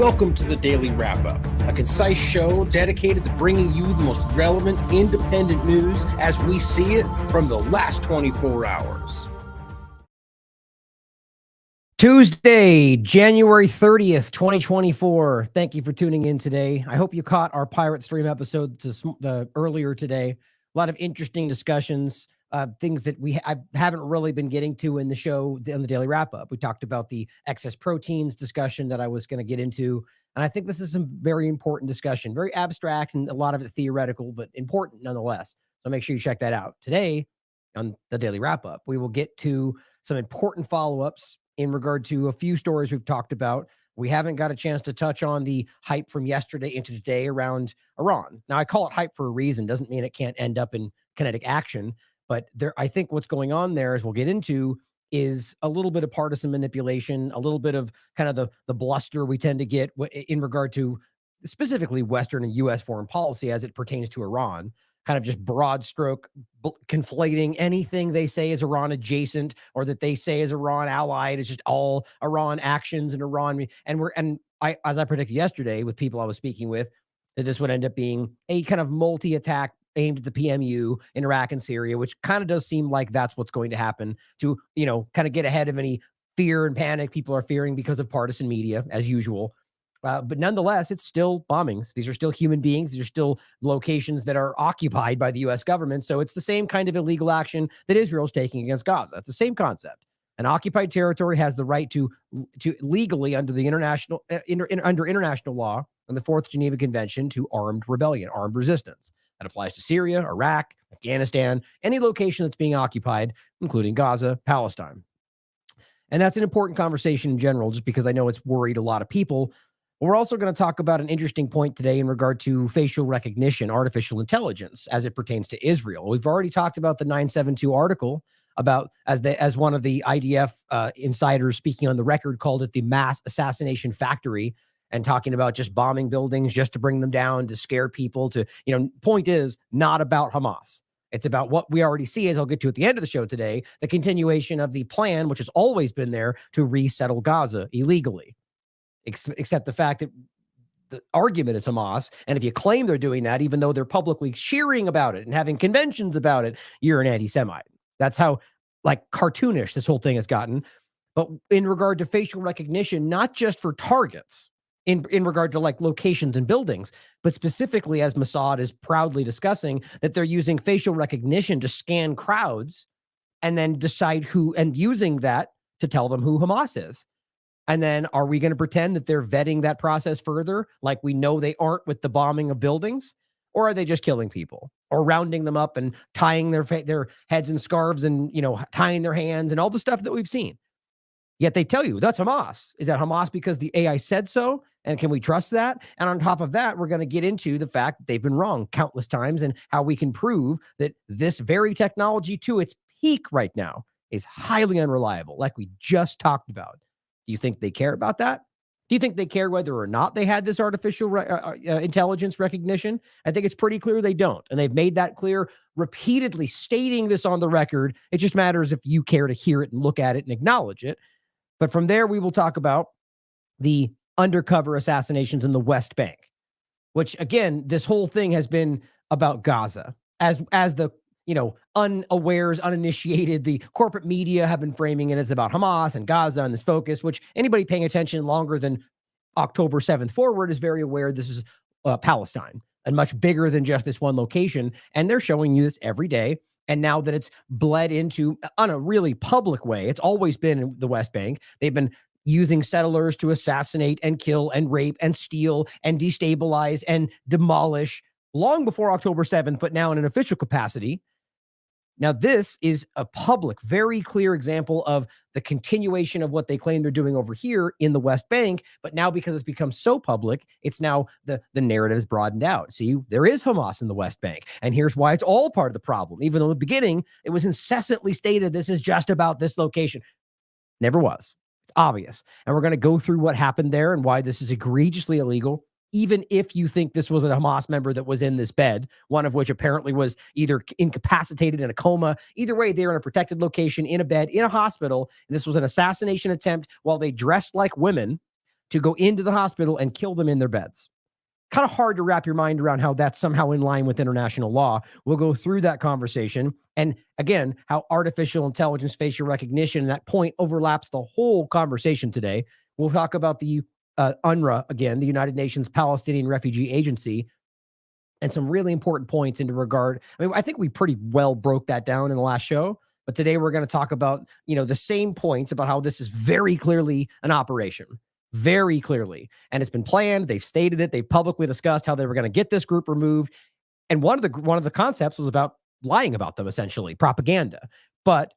Welcome to the Daily Wrap-Up, a concise show dedicated to bringing you the most relevant independent news as we see it from the last 24 hours. Tuesday, January 30th, 2024. Thank you for tuning in today. I hope you caught our Pirate Stream episode earlier today. A lot of interesting discussions, things that I haven't really been getting to in the show on the Daily Wrap-Up. We talked about the excess proteins discussion that I was going to get into, and I think this is some very important discussion, very abstract and a lot of it theoretical, but important nonetheless. So make sure you check that out. Today on the Daily Wrap-Up, we will get to some important follow-ups in regard to a few stories we've talked about. We haven't got a chance to touch on the hype from yesterday into today around Iran. Now, I call it hype for a reason. Doesn't mean it can't end up in kinetic action. But I think what's going on there, as we'll get into, is a little bit of partisan manipulation, a little bit of kind of the bluster we tend to get in regard to specifically Western and U.S. foreign policy as it pertains to Iran. Kind of just broad stroke conflating anything they say is Iran adjacent or that they say is Iran allied. It's just all Iran actions and Iran. As I predicted yesterday with people I was speaking with, that this would end up being a kind of multi-attack aimed at the PMU in Iraq and Syria, which kind of does seem like that's what's going to happen to, kind of get ahead of any fear and panic people are fearing because of partisan media as usual. But nonetheless, it's still bombings. These are still human beings. These are still locations that are occupied by the U.S. government. So it's the same kind of illegal action that Israel's taking against Gaza. It's the same concept. An occupied territory has the right to legally under the under international law and the Fourth Geneva Convention to armed rebellion, armed resistance. That applies to Syria, Iraq, Afghanistan, any location that's being occupied, including Gaza, Palestine. And that's an important conversation in general, just because I know it's worried a lot of people. We're also going to talk about an interesting point today in regard to facial recognition, artificial intelligence, as it pertains to Israel. We've already talked about the 972 article about, as one of the IDF insiders speaking on the record called it the mass assassination factory, and talking about just bombing buildings just to bring them down, to scare people, to, point is not about Hamas. It's about what we already see, as I'll get to at the end of the show today, the continuation of the plan, which has always been there, to resettle Gaza illegally. Except the fact that the argument is Hamas. And if you claim they're doing that, even though they're publicly cheering about it and having conventions about it, you're an anti-Semite. That's how cartoonish this whole thing has gotten. But in regard to facial recognition, not just for targets, in regard to locations and buildings, but specifically, as Mossad is proudly discussing, that they're using facial recognition to scan crowds and then decide who, and using that to tell them who Hamas is. And then are we going to pretend that they're vetting that process further, like we know they aren't with the bombing of buildings? Or are they just killing people or rounding them up and tying their heads in scarves and, tying their hands and all the stuff that we've seen? Yet they tell you that's Hamas. Is that Hamas because the AI said so? And can we trust that? And on top of that, we're going to get into the fact that they've been wrong countless times and how we can prove that this very technology to its peak right now is highly unreliable, like we just talked about. Do you think they care about that? Do you think they care whether or not they had this artificial intelligence recognition? I think it's pretty clear they don't. And they've made that clear, repeatedly stating this on the record. It just matters if you care to hear it and look at it and acknowledge it. But from there, we will talk about the undercover assassinations in the West Bank, which, again, this whole thing has been about Gaza. As the unawares, uninitiated, the corporate media have been framing it. It's about Hamas and Gaza and this focus, which anybody paying attention longer than October 7th forward is very aware this is Palestine and much bigger than just this one location. And they're showing you this every day. And now that it's bled into on a really public way, it's always been in the West Bank. They've been using settlers to assassinate and kill and rape and steal and destabilize and demolish long before October 7th, but now in an official capacity. Now, this is a public, very clear example of the continuation of what they claim they're doing over here in the West Bank. But now, because it's become so public, it's now the narrative is broadened out. See, there is Hamas in the West Bank. And here's why it's all part of the problem. Even though in the beginning, it was incessantly stated this is just about this location. Never was. It's obvious. And we're going to go through what happened there and why this is egregiously illegal. Even if you think this was a Hamas member that was in this bed, one of which apparently was either incapacitated in a coma. Either way, they were in a protected location, in a bed, in a hospital. And this was an assassination attempt while they dressed like women to go into the hospital and kill them in their beds. Kind of hard to wrap your mind around how that's somehow in line with international law. We'll go through that conversation. And again, how artificial intelligence, facial recognition, that point overlaps the whole conversation today. We'll talk about the UNRWA, again, the United Nations Palestinian Refugee Agency, and some really important points into regard. I mean, I think we pretty well broke that down in the last show, but today we're going to talk about, the same points about how this is very clearly an operation. Very clearly. And it's been planned. They've stated it. They've publicly discussed how they were going to get this group removed. And one of the concepts was about lying about them, essentially, propaganda. But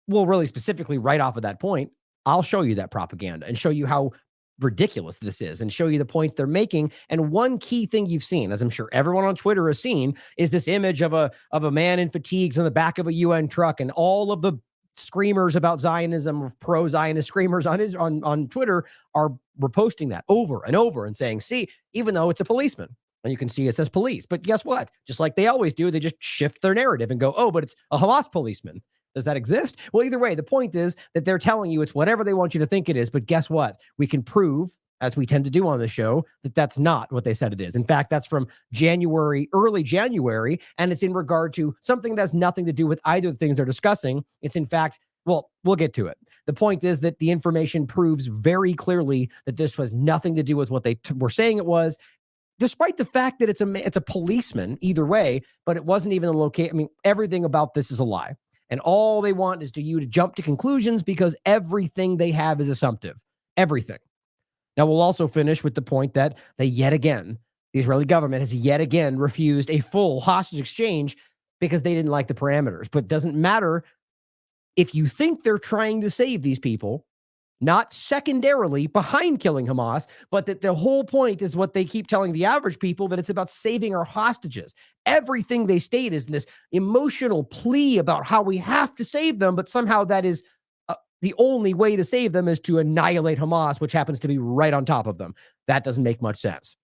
we'll really specifically right off of that point, I'll show you that propaganda and show you how ridiculous this is and show you the points they're making. And one key thing you've seen, as I'm sure everyone on Twitter has seen, is this image of a man in fatigues in the back of a UN truck, and all of the screamers about Zionism, pro-Zionist screamers on Twitter are reposting that over and over and saying, see, even though it's a policeman, and you can see it says police, but guess what? Just like they always do, they just shift their narrative and go, oh, but it's a Hamas policeman. Does that exist? Well, either way, the point is that they're telling you it's whatever they want you to think it is, but guess what? We can prove, as we tend to do on the show, that that's not what they said it is. In fact, that's from early January, and it's in regard to something that has nothing to do with either of the things they're discussing. It's in fact, well, we'll get to it. The point is that the information proves very clearly that this was nothing to do with what they were saying it was, despite the fact that it's a policeman either way, but it wasn't even the location. I mean, everything about this is a lie. And all they want is you to jump to conclusions because everything they have is assumptive. Everything. Now, we'll also finish with the point that the Israeli government has yet again refused a full hostage exchange because they didn't like the parameters. But it doesn't matter if you think they're trying to save these people, not secondarily behind killing Hamas, but that the whole point is what they keep telling the average people, that it's about saving our hostages. Everything they state is this emotional plea about how we have to save them, but somehow that is the only way to save them is to annihilate Hamas, which happens to be right on top of them. That doesn't make much sense.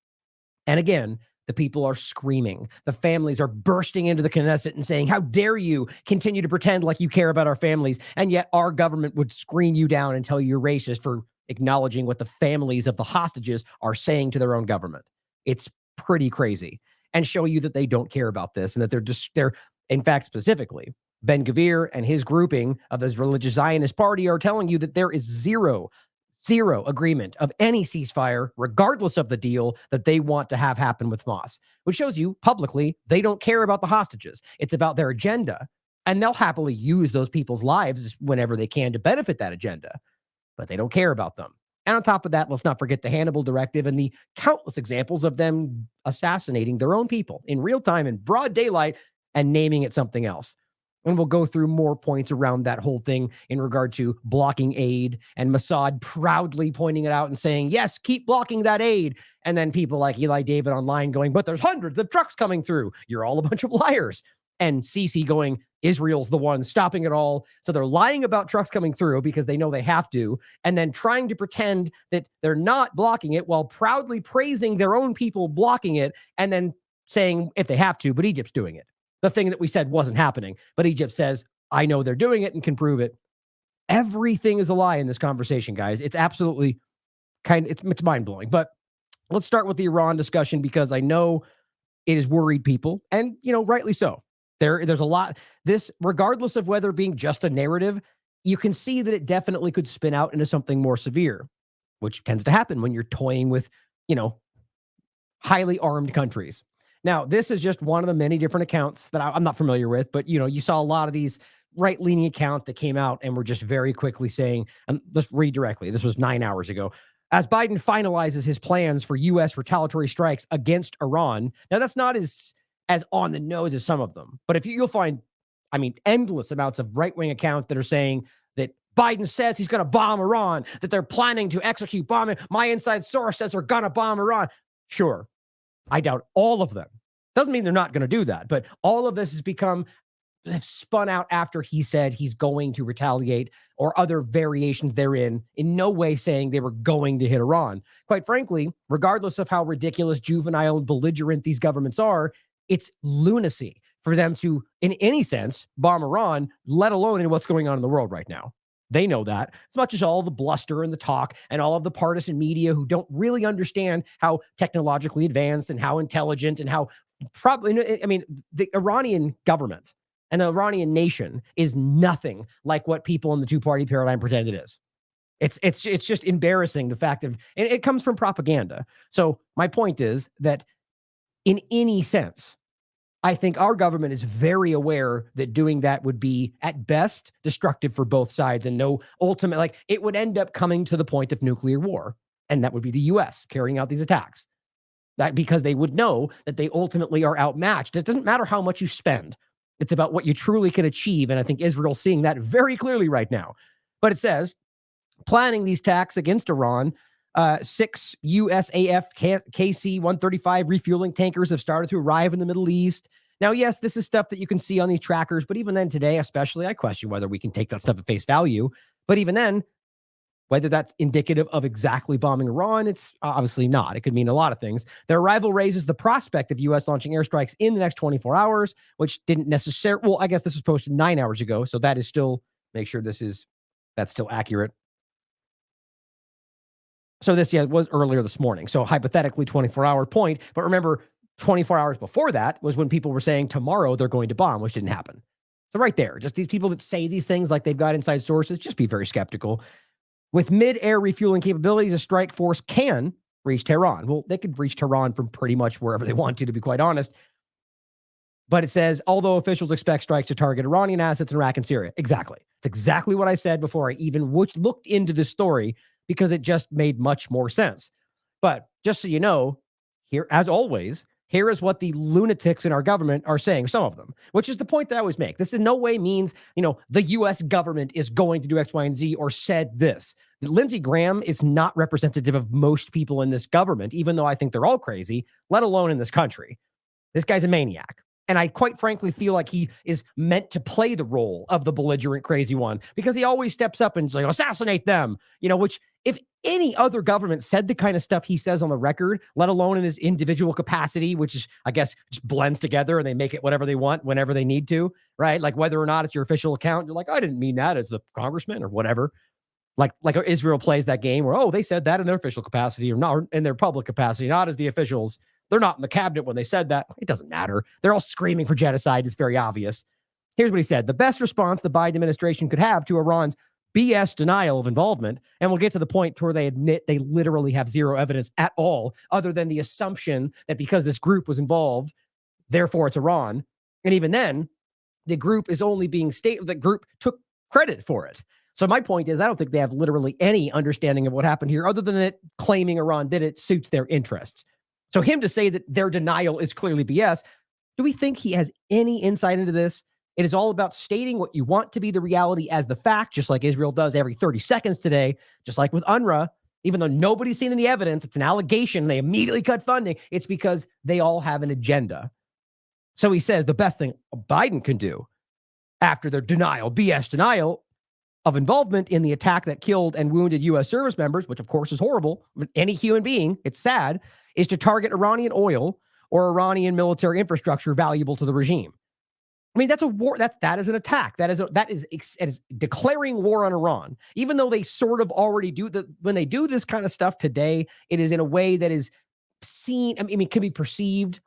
And again, the people are screaming. The families are bursting into the Knesset and saying, how dare you continue to pretend like you care about our families, and yet our government would scream you down and tell you you're racist for acknowledging what the families of the hostages are saying to their own government. It's pretty crazy, and show you that they don't care about this, and that they're in fact, specifically, Ben Gvir and his grouping of this religious Zionist party are telling you that there is zero agreement of any ceasefire, regardless of the deal that they want to have happen with Hamas, which shows you publicly they don't care about the hostages. It's about their agenda, and they'll happily use those people's lives whenever they can to benefit that agenda, but they don't care about them. And on top of that, let's not forget the Hannibal Directive and the countless examples of them assassinating their own people in real time in broad daylight and naming it something else. And we'll go through more points around that whole thing in regard to blocking aid, and Mossad proudly pointing it out and saying, yes, keep blocking that aid. And then people like Eli David online going, but there's hundreds of trucks coming through. You're all a bunch of liars. And Sisi going, Israel's the one stopping it all. So they're lying about trucks coming through because they know they have to, and then trying to pretend that they're not blocking it while proudly praising their own people blocking it, and then saying if they have to, but Egypt's doing it. The thing that we said wasn't happening, but Egypt says, I know they're doing it and can prove it. Everything is a lie in this conversation, guys. It's absolutely it's mind-blowing. But let's start with the Iran discussion, because I know it has worried people, and, rightly so. There's a lot. This, regardless of whether being just a narrative, you can see that it definitely could spin out into something more severe, which tends to happen when you're toying with, highly armed countries. Now, this is just one of the many different accounts that I'm not familiar with, but, you saw a lot of these right-leaning accounts that came out and were just very quickly saying, and let's read directly. This was 9 hours ago. As Biden finalizes his plans for U.S. retaliatory strikes against Iran. Now, that's not as on the nose as some of them, but you'll find, endless amounts of right-wing accounts that are saying that Biden says he's going to bomb Iran, that they're planning to execute bombing. My inside source says they're going to bomb Iran. Sure. I doubt all of them. Doesn't mean they're not going to do that, but all of this has spun out after he said he's going to retaliate, or other variations therein, in no way saying they were going to hit Iran. Quite frankly, regardless of how ridiculous, juvenile, and belligerent these governments are, it's lunacy for them to, in any sense, bomb Iran, let alone in what's going on in the world right now. They know that, as much as all the bluster and the talk and all of the partisan media who don't really understand how technologically advanced and how intelligent and how probably, I mean, the Iranian government and the Iranian nation is nothing like what people in the two-party paradigm pretend it is. It's just embarrassing, the fact of, and it comes from propaganda. So my point is that in any sense, I think our government is very aware that doing that would be, at best, destructive for both sides and no ultimate, like, it would end up coming to the point of nuclear war. And that would be the US carrying out these attacks. That because they would know that they ultimately are outmatched. It doesn't matter how much you spend. It's about what you truly can achieve. And I think Israel's seeing that very clearly right now. But it says, planning these attacks against Iran, 6 USAF KC-135 refueling tankers have started to arrive in the Middle East. Now, yes, this is stuff that you can see on these trackers, but even then today, especially, I question whether we can take that stuff at face value. But even then, whether that's indicative of exactly bombing Iran, it's obviously not. It could mean a lot of things. Their arrival raises the prospect of U.S. launching airstrikes in the next 24 hours, which didn't necessarily, well, I guess this was posted 9 hours ago, so that is still, make sure that's still accurate. So this, was earlier this morning. So hypothetically 24-hour point. But remember, 24 hours before that was when people were saying tomorrow they're going to bomb, which didn't happen. So right there, just these people that say these things like they've got inside sources, just be very skeptical. With mid-air refueling capabilities, a strike force can reach Tehran. Well, they could reach Tehran from pretty much wherever they want to be quite honest. But it says, although officials expect strikes to target Iranian assets in Iraq and Syria. Exactly. It's exactly what I said before I even looked into this story, because it just made much more sense. But just so you know, here, as always, here is what the lunatics in our government are saying, some of them, which is the point that I always make. This in no way means, the U.S. government is going to do X, Y, and Z or said this. Lindsey Graham is not representative of most people in this government, even though I think they're all crazy, let alone in this country. This guy's a maniac. And I quite frankly feel like he is meant to play the role of the belligerent crazy one, because he always steps up and is like, assassinate them, which if any other government said the kind of stuff he says on the record, let alone in his individual capacity, which is, I guess, just blends together and they make it whatever they want whenever they need to, right? Like whether or not it's your official account, you're like, I didn't mean that as the congressman or whatever. Like Israel plays that game where, they said that in their official capacity or not in their public capacity, not as the officials. They're not in the cabinet when they said that. It doesn't matter. They're all screaming for genocide. It's very obvious. Here's what he said. The best response the Biden administration could have to Iran's BS denial of involvement, and we'll get to the point where they admit they literally have zero evidence at all, other than the assumption that because this group was involved, therefore it's Iran. And even then, the group is only being the group took credit for it. So my point is, I don't think they have literally any understanding of what happened here, other than that claiming Iran did it suits their interests. So him to say that their denial is clearly BS, do we think he has any insight into this? It is all about stating what you want to be the reality as the fact, just like Israel does every 30 seconds today, just like with UNRWA. Even though nobody's seen any evidence, it's an allegation, they immediately cut funding. It's because they all have an agenda. So he says the best thing Biden can do after their BS denial of involvement in the attack that killed and wounded U.S. service members, which of course is horrible, any human being, it's sad, is to target Iranian oil or Iranian military infrastructure valuable to the regime. I mean, that's a war. That is an attack. That is declaring war on Iran. Even though they sort of already do when they do this kind of stuff today, it is in a way that is seen. I mean, it can be perceived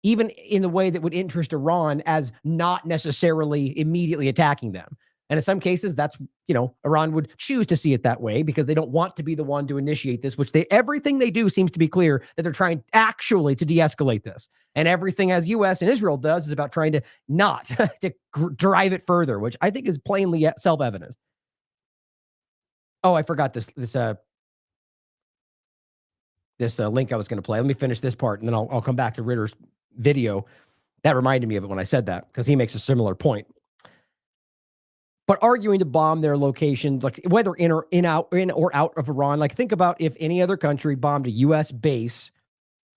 even in the way that would interest Iran as not necessarily immediately attacking them. And in some cases, that's, Iran would choose to see it that way because they don't want to be the one to initiate this, which everything they do seems to be clear that they're trying actually to de-escalate this. And everything as U.S. and Israel does is about trying to not to drive it further, which I think is plainly self-evident. Oh, I forgot this link I was going to play. Let me finish this part and then I'll come back to Ritter's video. That reminded me of it when I said that because he makes a similar point. But arguing to bomb their location, like whether in or out of Iran, like think about if any other country bombed a U.S. base,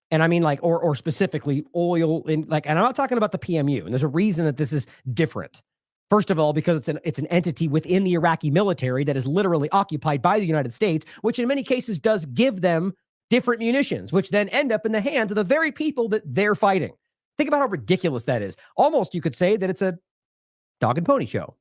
and I mean like or specifically oil and I'm not talking about the PMU. And there's a reason that this is different. First of all, because it's an entity within the Iraqi military that is literally occupied by the United States, which in many cases does give them different munitions, which then end up in the hands of the very people that they're fighting. Think about how ridiculous that is. Almost you could say that it's a dog and pony show.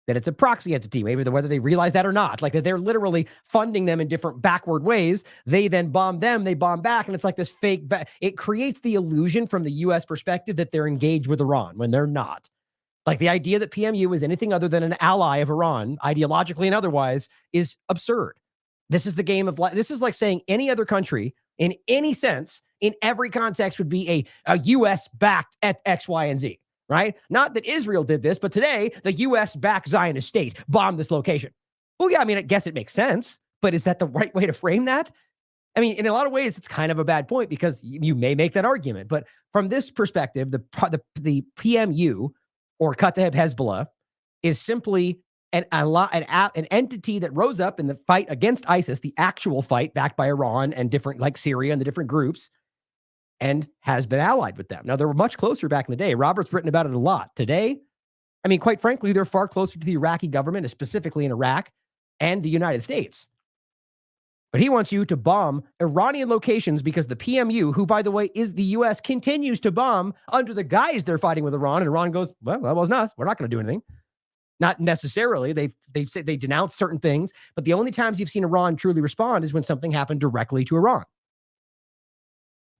that it's a proxy entity, maybe whether they realize that or not, like that they're literally funding them in different backward ways. They then bomb them, they bomb back, and it's like this fake. It creates the illusion from the U.S. perspective that they're engaged with Iran when they're not. Like the idea that PMU is anything other than an ally of Iran, ideologically and otherwise, is absurd. This is the game of life. This is like saying any other country in any sense, in every context, would be a U.S.-backed at X, Y, and Z. Right? Not that Israel did this, but today the U.S.-backed Zionist state bombed this location. Well, yeah, I mean, I guess it makes sense, but is that the right way to frame that? I mean, in a lot of ways, it's kind of a bad point because you may make that argument. But from this perspective, the PMU, or Kataib Hezbollah, is simply an entity that rose up in the fight against ISIS, the actual fight backed by Iran and different, like Syria and the different groups, and has been allied with them. Now, they were much closer back in the day. Robert's written about it a lot. Today, I mean, quite frankly, they're far closer to the Iraqi government, specifically in Iraq, and the United States. But he wants you to bomb Iranian locations because the PMU, who, by the way, is the U.S., continues to bomb under the guise they're fighting with Iran. And Iran goes, well, that wasn't us. We're not going to do anything. Not necessarily. They've said they denounce certain things, but the only times you've seen Iran truly respond is when something happened directly to Iran.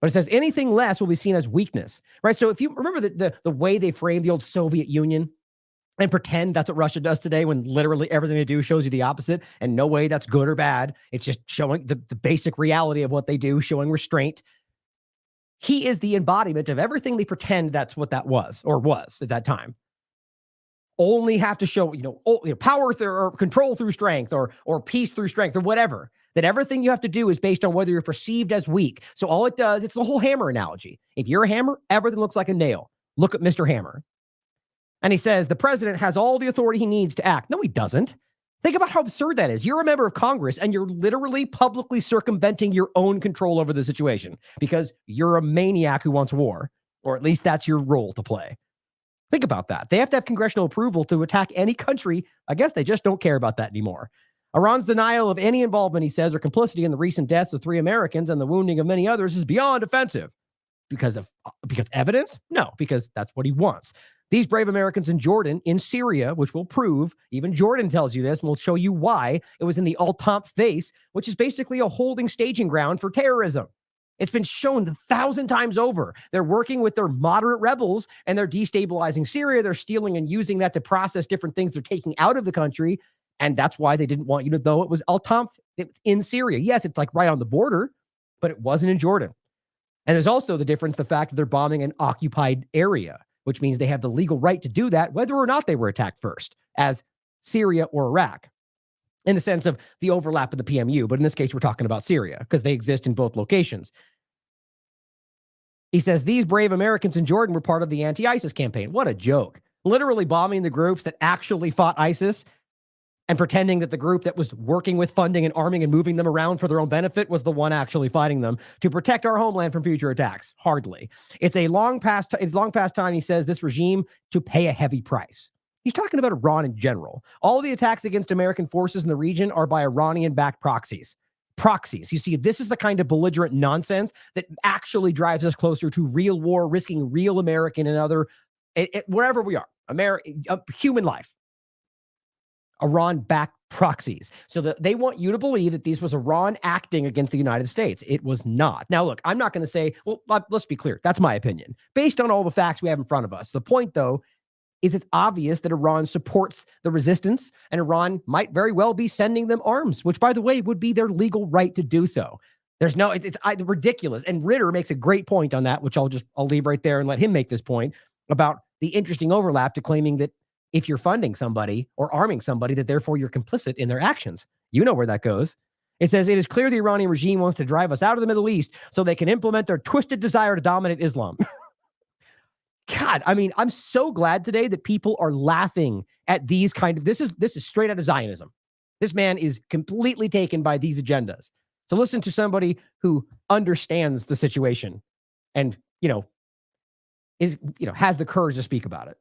But it says anything less will be seen as weakness, right? So if you remember the way they framed the old Soviet Union and pretend that's what Russia does today, when literally everything they do shows you the opposite, and no way that's good or bad. It's just showing the basic reality of what they do, showing restraint. He is the embodiment of everything they pretend that's what that was or was at that time. Only have to show, power or control through strength or peace through strength or whatever. That everything you have to do is based on whether you're perceived as weak. So all it does, it's the whole hammer analogy. If you're a hammer, everything looks like a nail. Look at Mr. Hammer. And he says the president has all the authority he needs to act. No, he doesn't. Think about how absurd that is. You're a member of Congress and you're literally publicly circumventing your own control over the situation because you're a maniac who wants war, or at least that's your role to play. Think about that. They have to have congressional approval to attack any country. I guess they just don't care about that anymore. Iran's denial of any involvement, he says, or complicity in the recent deaths of 3 Americans and the wounding of many others is beyond offensive. Because evidence? No, because that's what he wants. These brave Americans in Jordan, in Syria, which will prove, even Jordan tells you this, and will show you why it was in the Al-Tamp face, which is basically a holding staging ground for terrorism. It's been shown 1,000 times over. They're working with their moderate rebels and they're destabilizing Syria. They're stealing and using that to process different things they're taking out of the country. And that's why they didn't want you to know it was Al-Tamp. It's in Syria. Yes, it's like right on the border, but it wasn't in Jordan. And there's also the difference, the fact that they're bombing an occupied area, which means they have the legal right to do that, whether or not they were attacked first, as Syria or Iraq, in the sense of the overlap of the PMU. But in this case, we're talking about Syria because they exist in both locations. He says these brave Americans in Jordan were part of the anti-ISIS campaign. What a joke. Literally bombing the groups that actually fought ISIS and pretending that the group that was working with funding and arming and moving them around for their own benefit was the one actually fighting them to protect our homeland from future attacks. Hardly. It's long past time, he says, this regime to pay a heavy price. He's talking about Iran in general. All of the attacks against American forces in the region are by Iranian-backed proxies. Proxies. You see, this is the kind of belligerent nonsense that actually drives us closer to real war, risking real American and other, wherever we are, human life. Iran-backed proxies. So that they want you to believe that this was Iran acting against the United States. It was not. Now, look, I'm not going to say, well, let's be clear. That's my opinion. Based on all the facts we have in front of us. The point, though, is it's obvious that Iran supports the resistance, and Iran might very well be sending them arms, which, by the way, would be their legal right to do so. There's no, it's ridiculous. And Ritter makes a great point on that, which I'll leave right there and let him make this point about the interesting overlap to claiming that if you're funding somebody or arming somebody, that therefore you're complicit in their actions. You know where that goes. It says, it is clear the Iranian regime wants to drive us out of the Middle East so they can implement their twisted desire to dominate Islam. God, I mean, I'm so glad today that people are laughing at these this is straight out of Zionism. This man is completely taken by these agendas. So listen to somebody who understands the situation and, has the courage to speak about it.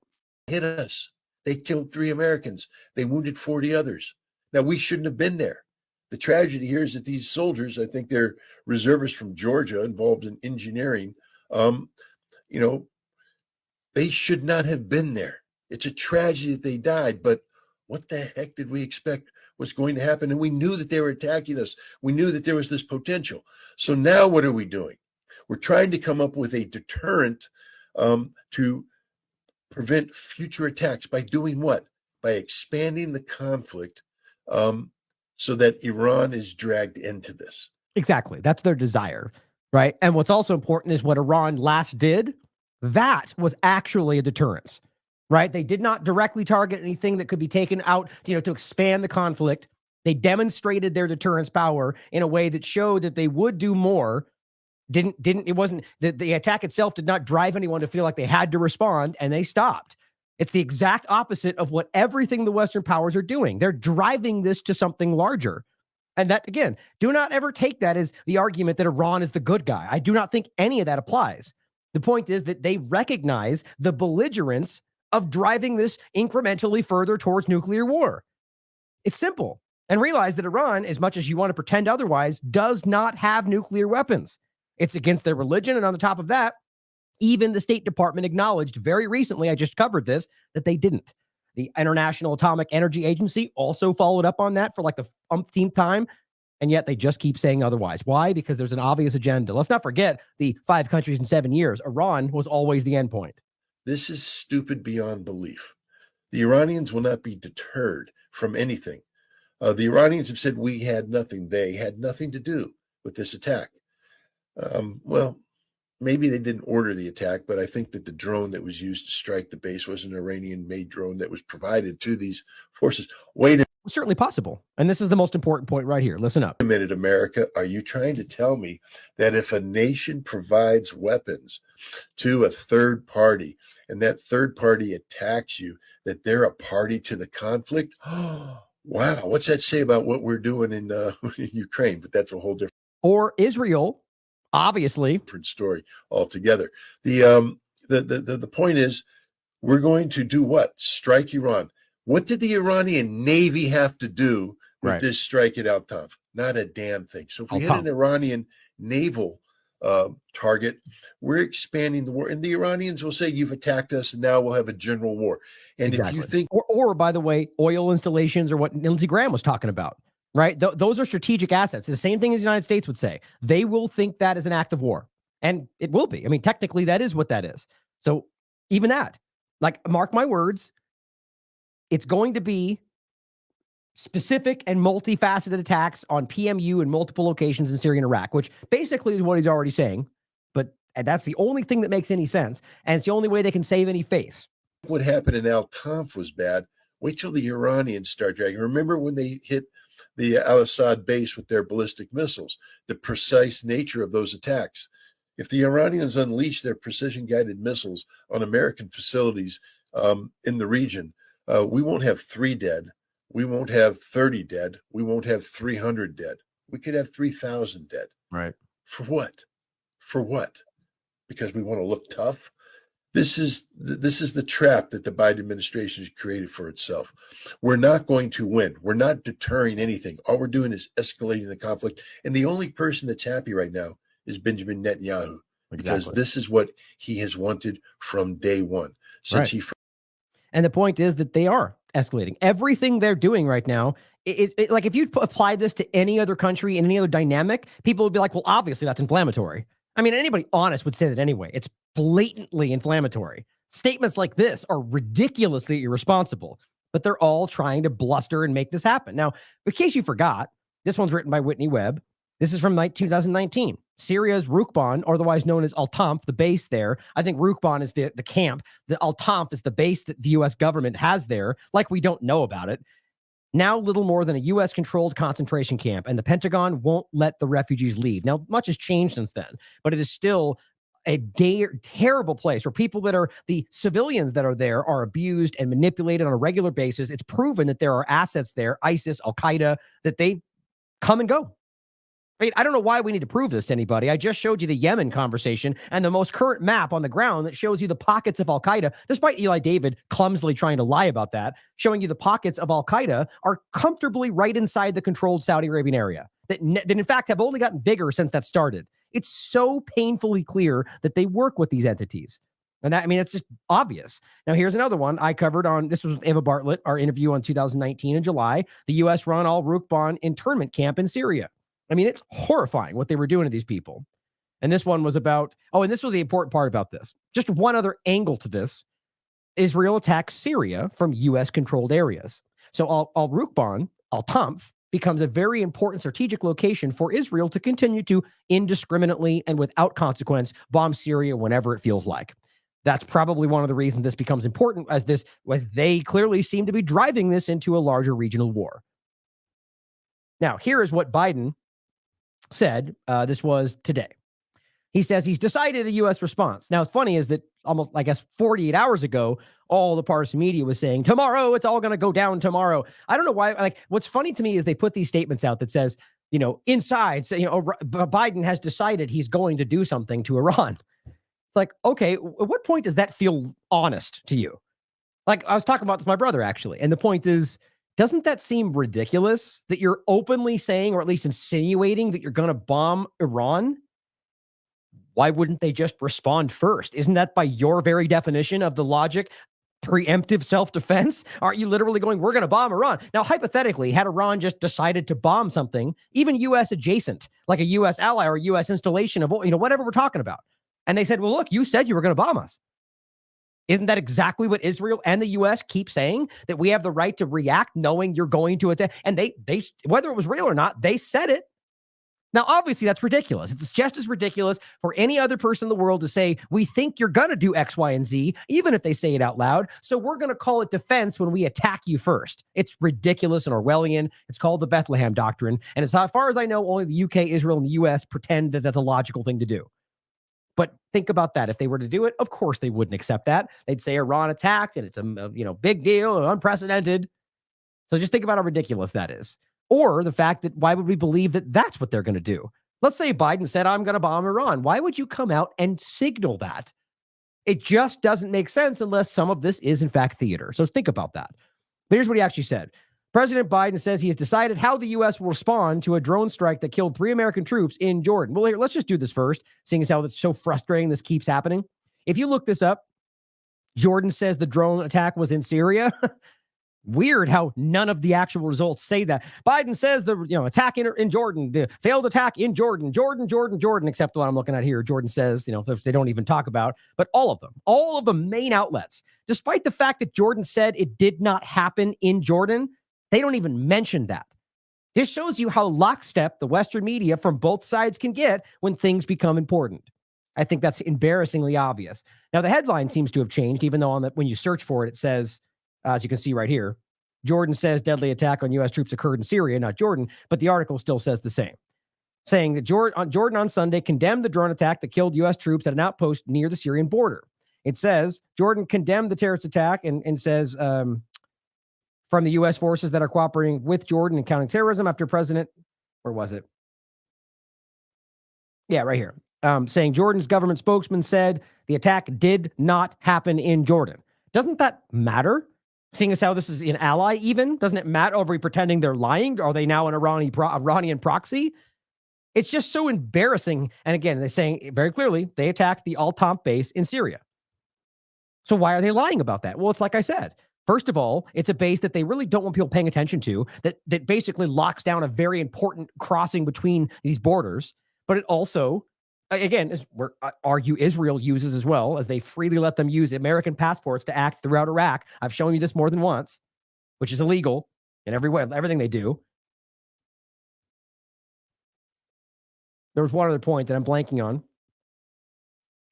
Hit us. They killed 3 Americans. They wounded 40 others. Now, we shouldn't have been there. The tragedy here is that these soldiers, I think they're reservists from Georgia involved in engineering, they should not have been there. It's a tragedy that they died, but What the heck did we expect was going to happen? And we knew that they were attacking us. We knew that there was this potential. So now what are we doing? We're trying to come up with a deterrent to prevent future attacks by doing what? By expanding the conflict so that Iran is dragged into this. Exactly. That's their desire, right? And what's also important is what Iran last did. That was actually a deterrence, right? They did not directly target anything that could be taken out, to expand the conflict. They demonstrated their deterrence power in a way that showed that they would do more. It wasn't the attack itself did not drive anyone to feel like they had to respond, and they stopped. It's the exact opposite of what everything the Western powers are doing. They're driving this to something larger. And that, again, do not ever take that as the argument that Iran is the good guy. I do not think any of that applies. The point is that they recognize the belligerence of driving this incrementally further towards nuclear war. It's simple. And realize that Iran, as much as you want to pretend otherwise, does not have nuclear weapons. It's against their religion. And on the top of that, even the State Department acknowledged very recently, I just covered this, that they didn't. The International Atomic Energy Agency also followed up on that for like the umpteenth time. And yet they just keep saying otherwise. Why? Because there's an obvious agenda. Let's not forget the 5 countries in 7 years. Iran was always the endpoint. This is stupid beyond belief. The Iranians will not be deterred from anything. The Iranians have said we had nothing. They had nothing to do with this attack. Well, maybe they didn't order the attack, but I think that the drone that was used to strike the base was an Iranian-made drone that was provided to these forces. Wait a Certainly possible. And this is the most important point right here. Listen up. minute, America. Are you trying to tell me that if a nation provides weapons to a third party and that third party attacks you, that they're a party to the conflict? Wow. What's that say about what we're doing in Ukraine? But that's a whole different Or Israel, obviously. story altogether. The point is, we're going to do what? Strike Iran. What did the Iranian Navy have to do with this strike at Al-Tanf? Not a damn thing. So if we hit an Iranian naval target, we're expanding the war. And the Iranians will say, you've attacked us, and now we'll have a general war. And if you think... Or, by the way, oil installations or what Lindsey Graham was talking about, right? Those are strategic assets. The same thing as the United States would say. They will think that is an act of war. And it will be. I mean, technically, that is what that is. So even that, like, mark my words, it's going to be specific and multifaceted attacks on PMU in multiple locations in Syria and Iraq, which basically is what he's already saying. But that's the only thing that makes any sense. And it's the only way they can save any face. What happened in Al-Tanf was bad. Wait till the Iranians start dragging. Remember when they hit the Al-Assad base with their ballistic missiles, the precise nature of those attacks. If the Iranians unleash their precision-guided missiles on American facilities in the region, we won't have 3 dead. We won't have 30 dead. We won't have 300 dead. We could have 3,000 dead. Right. For what? For what? Because we want to look tough? This is the trap that the Biden administration has created for itself. We're not going to win. We're not deterring anything. All we're doing is escalating the conflict. And the only person that's happy right now is Benjamin Netanyahu. Exactly. Because this is what he has wanted from day one. Since And the point is that they are escalating. Everything they're doing right now, like if you apply this to any other country in any other dynamic, people would be like, well, obviously that's inflammatory. I mean, anybody honest would say that anyway. It's blatantly inflammatory. Statements like this are ridiculously irresponsible, but they're all trying to bluster and make this happen. Now, in case you forgot, this one's written by Whitney Webb. This is from 2019. Syria's Rukban, otherwise known as Al-Tanf, the base there. I think Rukban is the camp. The Al-Tanf is the base that the U.S. government has there, like we don't know about it. Now little more than a U.S.-controlled concentration camp, and the Pentagon won't let the refugees leave. Now, much has changed since then, but it is still a terrible place where people that are the civilians that are there are abused and manipulated on a regular basis. It's proven that there are assets there, ISIS, Al-Qaeda, that they come and go. I mean, I don't know why we need to prove this to anybody. I just showed you the Yemen conversation and the most current map on the ground that shows you the pockets of Al-Qaeda, despite Eli David clumsily trying to lie about that, showing you the pockets of Al-Qaeda are comfortably right inside the controlled Saudi Arabian area that in fact have only gotten bigger since that started. It's so painfully clear that they work with these entities. And that, I mean, it's just obvious. Now, here's another one I covered on, this was Eva Bartlett, our interview on 2019 in July. The U.S. run al-Rukban internment camp in Syria. I mean, it's horrifying what they were doing to these people. And this one was about, and this was the important part about this. Just one other angle to this. Israel attacks Syria from U.S.-controlled areas. So al-Rukban, al-Tanf, becomes a very important strategic location for Israel to continue to indiscriminately and without consequence bomb Syria whenever it feels like. That's probably one of the reasons this becomes important, as they clearly seem to be driving this into a larger regional war. Now, here is what Biden said. This was today. He says he's decided a U.S. response. Now, what's funny is that almost, I guess, 48 hours ago, all the partisan media was saying, tomorrow, it's all going to go down tomorrow. I don't know why. Like, what's funny to me is they put these statements out that says, inside, Biden has decided he's going to do something to Iran. It's like, okay, at what point does that feel honest to you? Like, I was talking about this with my brother, actually. And the point is, doesn't that seem ridiculous that you're openly saying, or at least insinuating, that you're going to bomb Iran? Why wouldn't they just respond first? Isn't that, by your very definition of the logic, preemptive self-defense? Aren't you literally going, we're going to bomb Iran? Now, hypothetically, had Iran just decided to bomb something, even U.S. adjacent, like a U.S. ally or a U.S. installation of, whatever we're talking about, and they said, well, look, you said you were going to bomb us. Isn't that exactly what Israel and the U.S. keep saying? That we have the right to react knowing you're going to attack? And they whether it was real or not, they said it. Now, obviously, that's ridiculous. It's just as ridiculous for any other person in the world to say, we think you're going to do X, Y, and Z, even if they say it out loud. So we're going to call it defense when we attack you first. It's ridiculous and Orwellian. It's called the Bethlehem Doctrine. And as far as I know, only the UK, Israel, and the US pretend that that's a logical thing to do. But think about that. If they were to do it, of course they wouldn't accept that. They'd say Iran attacked and it's a big deal, unprecedented. So just think about how ridiculous that is. Or the fact that, why would we believe that that's what they're going to do? Let's say Biden said, I'm going to bomb Iran. Why would you come out and signal that? It just doesn't make sense unless some of this is in fact theater. So think about that. But here's what he actually said. President Biden says he has decided how the U.S. will respond to a drone strike that killed 3 American troops in Jordan. Well, here, let's just do this first, seeing as how it's so frustrating this keeps happening. If you look this up, Jordan says the drone attack was in Syria. Weird how none of the actual results say that. Biden says the attack in Jordan, the failed attack in Jordan, except the one I'm looking at here. Jordan says, they don't even talk about, but all of the main outlets, despite the fact that Jordan said it did not happen in Jordan, they don't even mention that. This shows you how lockstep the Western media from both sides can get when things become important. I think that's embarrassingly obvious. Now, the headline seems to have changed, even though when you search for it, it says, as you can see right here, Jordan says deadly attack on U.S. troops occurred in Syria, not Jordan, but the article still says the same, saying that Jordan on Sunday condemned the drone attack that killed U.S. troops at an outpost near the Syrian border. It says Jordan condemned the terrorist attack and says from the U.S. forces that are cooperating with Jordan in counting terrorism after President, where was it? Yeah, right here. Saying Jordan's government spokesman said the attack did not happen in Jordan. Doesn't that matter? Seeing as how this is an ally even? Doesn't it matter? Are we pretending they're lying? Are they now an Iranian proxy? It's just so embarrassing. And again, they're saying very clearly they attacked the Al-Tanf base in Syria. So why are they lying about that? Well, it's like I said. First of all, it's a base that they really don't want people paying attention to, that basically locks down a very important crossing between these borders. But it also, again, is where argue Israel uses as well, as they freely let them use American passports to act throughout Iraq. I've shown you this more than once, which is illegal in every way, everything they do. There was one other point that I'm blanking on.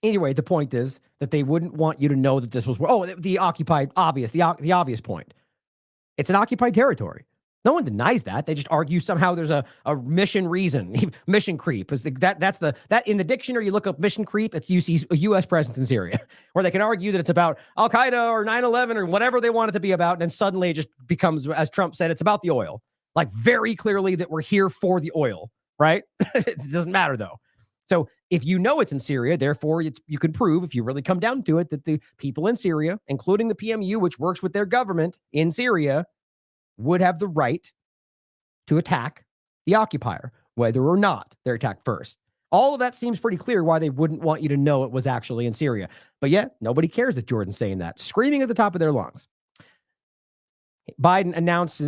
Anyway, the point is that they wouldn't want you to know that this was, the occupied, the obvious point. It's an occupied territory. No one denies that. They just argue somehow there's a mission reason. Mission creep is that in the dictionary, you look up mission creep, you see a U.S. presence in Syria, where they can argue that it's about Al-Qaeda or 9/11 or whatever they want it to be about. And suddenly it just becomes, as Trump said, it's about the oil. Like very clearly that we're here for the oil, right? It doesn't matter though. So if you know it's in Syria, therefore you can prove, if you really come down to it, that the people in Syria, including the PMU, which works with their government in Syria, would have the right to attack the occupier, whether or not they're attacked first. All of that seems pretty clear why they wouldn't want you to know it was actually in Syria. But yet, nobody cares that Jordan's saying that, screaming at the top of their lungs. Biden announced,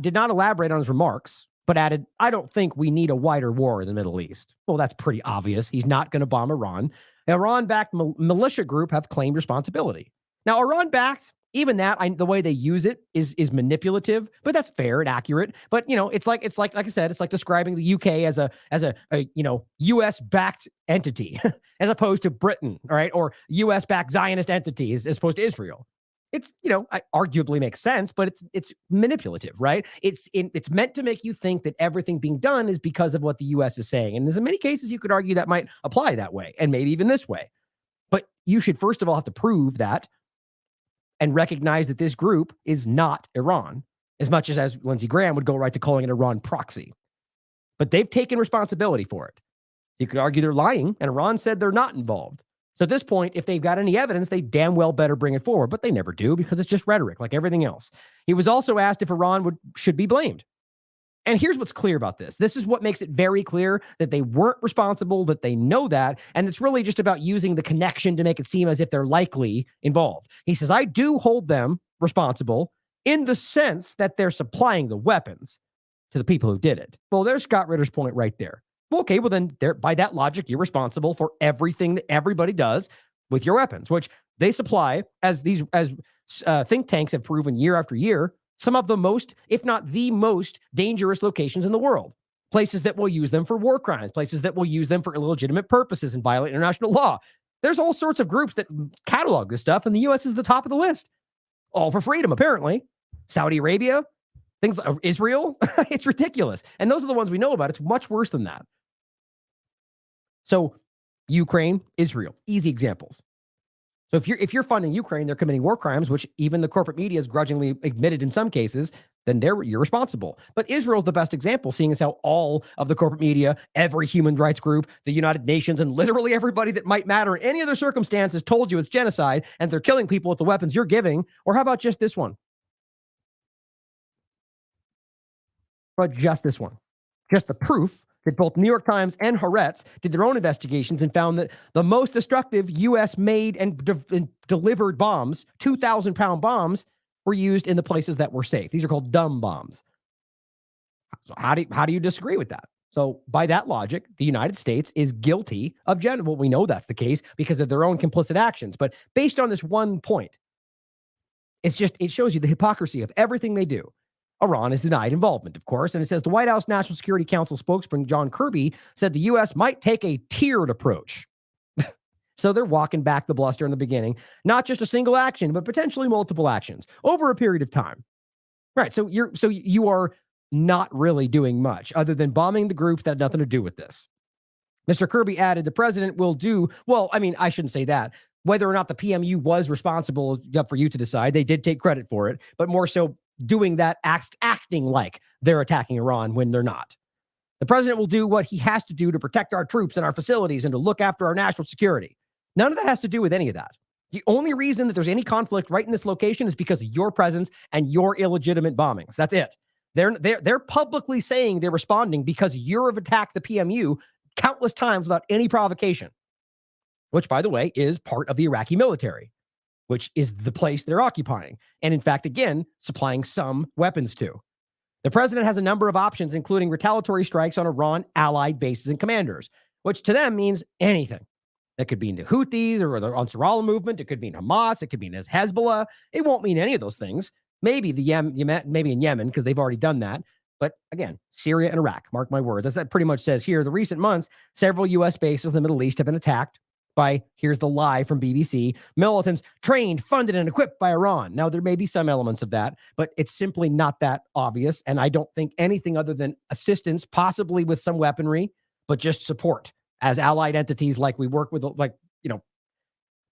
did not elaborate on his remarks, but added, I don't think we need a wider war in the Middle East. Well, that's pretty obvious. He's not going to bomb Iran. Iran-backed militia group have claimed responsibility. Now, Iran-backed, even that, the way they use it is manipulative, but that's fair and accurate. But it's like I said, it's like describing the UK as a US-backed entity as opposed to Britain, all right, or US-backed Zionist entities as opposed to Israel. It's arguably makes sense, but it's manipulative, right? It's meant to make you think that everything being done is because of what the US is saying, and in many cases you could argue that might apply that way, and maybe even this way. But you should first of all have to prove that and recognize that this group is not Iran, as much as Lindsey Graham would go right to calling it Iran proxy. But they've taken responsibility for it. You could argue they're lying, and Iran said they're not involved. So at this point, if they've got any evidence, they damn well better bring it forward, but they never do because it's just rhetoric like everything else. He was also asked if Iran should be blamed. And here's what's clear about this. This is what makes it very clear that they weren't responsible, that they know that, and it's really just about using the connection to make it seem as if they're likely involved. He says, I do hold them responsible in the sense that they're supplying the weapons to the people who did it. Well, there's Scott Ritter's point right there. Well, okay, well then, by that logic, you're responsible for everything that everybody does with your weapons, which they supply, as think tanks have proven year after year, some of the most, if not the most, dangerous locations in the world. Places that will use them for war crimes, places that will use them for illegitimate purposes and violate international law. There's all sorts of groups that catalog this stuff, and the U.S. is the top of the list. All for freedom, apparently. Saudi Arabia, things like Israel. It's ridiculous. And those are the ones we know about. It's much worse than that. So Ukraine, Israel, easy examples. So if you're funding Ukraine, they're committing war crimes, which even the corporate media has grudgingly admitted in some cases, then you're responsible. But Israel's the best example, seeing as how all of the corporate media, every human rights group, the United Nations, and literally everybody that might matter in any other circumstances told you it's genocide and they're killing people with the weapons you're giving. Or how about just this one? But just this one. Just the proof that both New York Times and Haaretz did their own investigations and found that the most destructive U.S.-made and delivered bombs, 2,000-pound bombs, were used in the places that were safe. These are called dumb bombs. So how do you disagree with that? So by that logic, the United States is guilty of well, we know that's the case because of their own complicit actions. But based on this one point, it shows you the hypocrisy of everything they do. Iran is denied involvement, of course, and it says the White House National Security Council spokesman John Kirby said the U.S. might take a tiered approach. So they're walking back the bluster in the beginning, not just a single action, but potentially multiple actions over a period of time. Right. So you are not really doing much other than bombing the groups that had nothing to do with this. Mr. Kirby added the president will do, well, I mean, I shouldn't say that. Whether or not the PMU was responsible is up for you to decide. They did take credit for it, but more so doing that, acting like they're attacking Iran when they're not. The president will do what he has to do to protect our troops and our facilities and to look after our national security. None of that has to do with any of that. The only reason that there's any conflict right in this location is because of your presence and your illegitimate bombings. That's it. They're publicly saying they're responding because you've attacked the PMU countless times without any provocation, which, by the way, is part of the Iraqi military, which is the place they're occupying. And in fact, again, supplying some weapons to. The president has a number of options, including retaliatory strikes on Iran allied bases and commanders, which to them means anything. That could mean the Houthis or the Ansarallah movement. It could mean Hamas. It could mean Hezbollah. It won't mean any of those things. Maybe maybe in Yemen, because they've already done that. But again, Syria and Iraq, mark my words. As that pretty much says here, the recent months, several U.S. bases in the Middle East have been attacked by, here's the lie from BBC, militants trained, funded, and equipped by Iran. Now, there may be some elements of that, but it's simply not that obvious. And I don't think anything other than assistance, possibly with some weaponry, but just support as allied entities like we work with,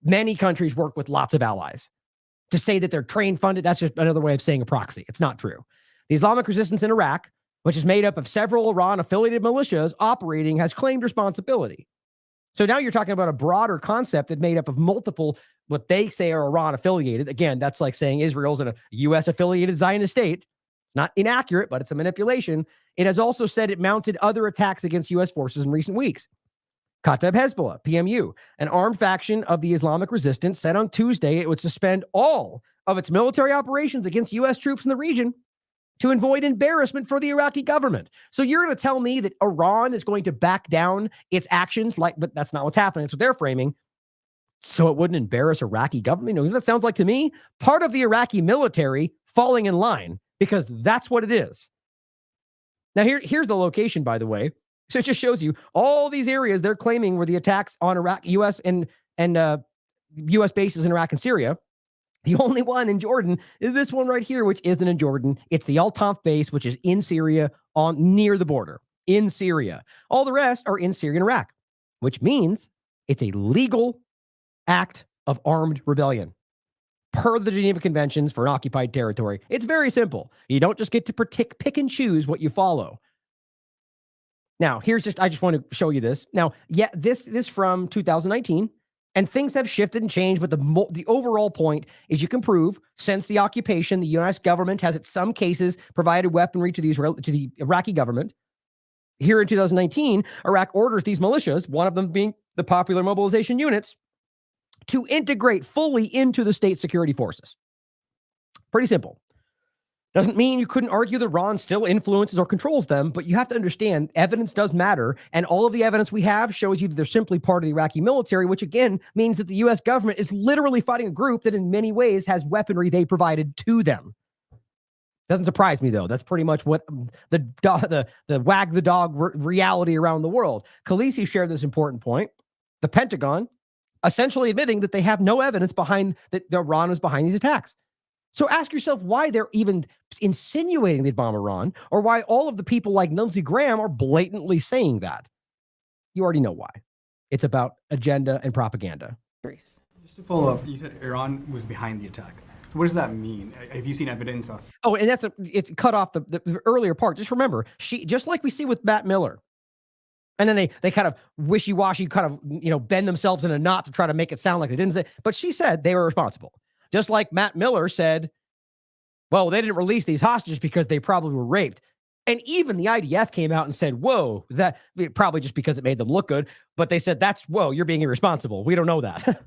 many countries work with lots of allies. To say that they're trained, funded, that's just another way of saying a proxy. It's not true. The Islamic resistance in Iraq, which is made up of several Iran-affiliated militias operating, has claimed responsibility. So now you're talking about a broader concept that made up of multiple, what they say are Iran-affiliated. Again, that's like saying Israel's in a U.S.-affiliated Zionist state. Not inaccurate, but it's a manipulation. It has also said it mounted other attacks against U.S. forces in recent weeks. Kataib Hezbollah, PMU, an armed faction of the Islamic resistance, said on Tuesday it would suspend all of its military operations against U.S. troops in the region to avoid embarrassment for the Iraqi government. So you're going to tell me that Iran is going to back down its actions, but that's not what's happening. That's what they're framing. So it wouldn't embarrass Iraqi government. You know, that sounds like to me part of the Iraqi military falling in line, because that's what it is. Now here's the location, by the way. So it just shows you all these areas they're claiming were the attacks on Iraq, U.S. and U.S. bases in Iraq and Syria. The only one in Jordan is this one right here, which isn't in Jordan. It's the Al-Tanf base, which is in Syria, near the border, in Syria. All the rest are in Syria and Iraq, which means it's a legal act of armed rebellion per the Geneva Conventions for an occupied territory. It's very simple. You don't just get to pick and choose what you follow. Now, I just want to show you this. Now, yeah, this from 2019, and things have shifted and changed, but the overall point is you can prove since the occupation, the U.S. government has in some cases provided weaponry to the Iraqi government. Here in 2019, Iraq orders these militias, one of them being the Popular Mobilization Units, to integrate fully into the state security forces. Pretty simple. Doesn't mean you couldn't argue that Iran still influences or controls them, but you have to understand evidence does matter, and all of the evidence we have shows you that they're simply part of the Iraqi military, which again means that the U.S. government is literally fighting a group that in many ways has weaponry they provided to them. Doesn't surprise me, though. That's pretty much what the wag the dog reality around the world. Khaleesi shared this important point. The Pentagon essentially admitting that they have no evidence that Iran was behind these attacks. So ask yourself why they're even insinuating they'd bomb Iran, or why all of the people like Lindsey Graham are blatantly saying that. You already know why. It's about agenda and propaganda. Just to follow up, you said Iran was behind the attack. So what does that mean? Have you seen evidence of? Oh, and it's cut off the earlier part. Just remember, just like we see with Matt Miller, and then they kind of wishy-washy, kind of bend themselves in a knot to try to make it sound like they didn't say. But she said they were responsible. Just like Matt Miller said, well, they didn't release these hostages because they probably were raped. And even the IDF came out and said, whoa, that probably just because it made them look good. But they said, whoa, you're being irresponsible. We don't know that.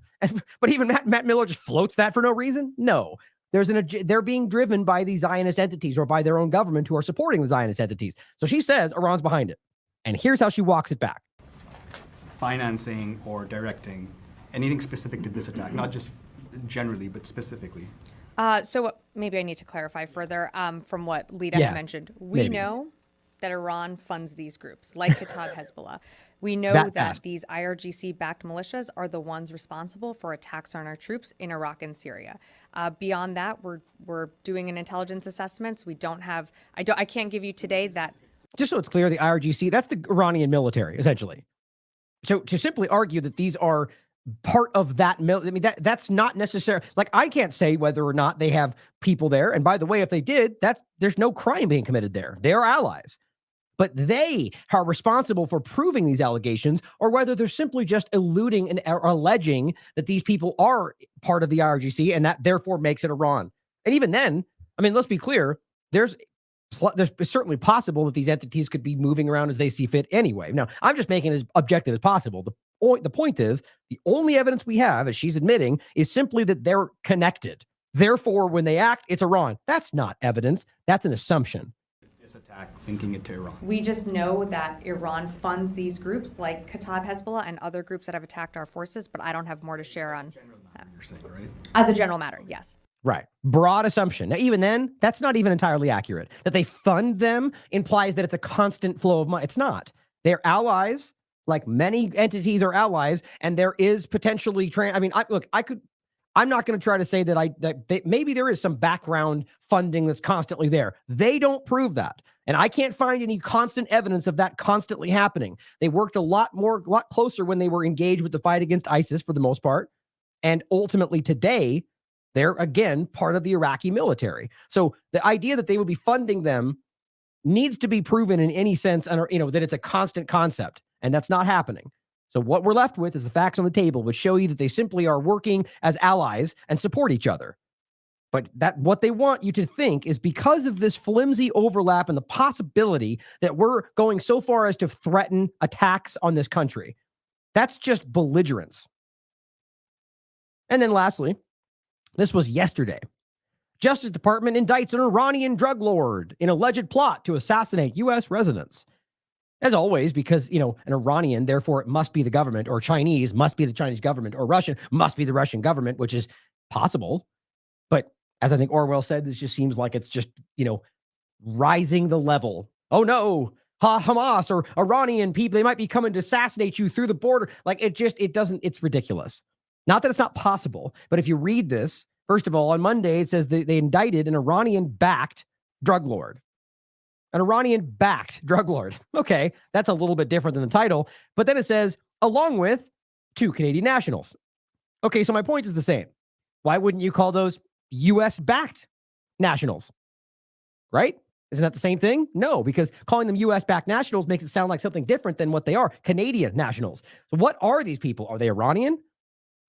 But even Matt Miller just floats that for no reason? No. They're being driven by these Zionist entities or by their own government who are supporting the Zionist entities. So she says Iran's behind it. And here's how she walks it back. Financing or directing anything specific to this attack, not just generally, but specifically. So maybe I need to clarify further from what Lita mentioned. We know that Iran funds these groups, like Kataib Hezbollah. We know that these IRGC-backed militias are the ones responsible for attacks on our troops in Iraq and Syria. Beyond that, we're doing an intelligence assessments. We don't have. I can't give you today that. Just so it's clear, the IRGC, that's the Iranian military, essentially. So to simply argue that these are part of that, that's not necessary. Like, I can't say whether or not they have people there. And by the way, if they did, there's no crime being committed there. They are allies. But they are responsible for proving these allegations, or whether they're simply just eluding and alleging that these people are part of the IRGC and that therefore makes it Iran. And even then, let's be clear, there's certainly possible that these entities could be moving around as they see fit anyway. Now, I'm just making it as objective as possible. The point is, the only evidence we have, as she's admitting, is simply that they're connected. Therefore, when they act, it's Iran. That's not evidence. That's an assumption. This attack, linking it to Iran. We just know that Iran funds these groups like Kataib Hezbollah and other groups that have attacked our forces, but I don't have more to share on that. You're saying, right? As a general matter, yes. Right. Broad assumption. Now, even then, that's not even entirely accurate. That they fund them implies that it's a constant flow of money. It's not. They're allies, like many entities are allies, and there is potentially I'm not going to try to say that maybe there is some background funding that's constantly there. They don't prove that. And I can't find any constant evidence of that constantly happening. They worked a lot closer when they were engaged with the fight against ISIS for the most part. And ultimately today, they're, again, part of the Iraqi military. So the idea that they would be funding them needs to be proven in any sense, that it's a constant concept, and that's not happening. So what we're left with is the facts on the table, which show you that they simply are working as allies and support each other. But what they want you to think is because of this flimsy overlap and the possibility that we're going so far as to threaten attacks on this country, That's just belligerence. And then lastly, this was yesterday. Justice Department indicts an Iranian drug lord in alleged plot to assassinate U.S. residents. As always, because, an Iranian, therefore it must be the government, or Chinese must be the Chinese government, or Russian must be the Russian government, which is possible. But as I think Orwell said, this just seems like it's just, rising the level. Oh no, Hamas or Iranian people, they might be coming to assassinate you through the border. Like it's ridiculous. Not that it's not possible, but if you read this, first of all, on Monday, it says they indicted an Iranian-backed drug lord. An Iranian-backed drug lord. Okay, that's a little bit different than the title. But then it says, along with 2 Canadian nationals. Okay, so my point is the same. Why wouldn't you call those U.S.-backed nationals? Right? Isn't that the same thing? No, because calling them U.S.-backed nationals makes it sound like something different than what they are. Canadian nationals. So what are these people? Are they Iranian?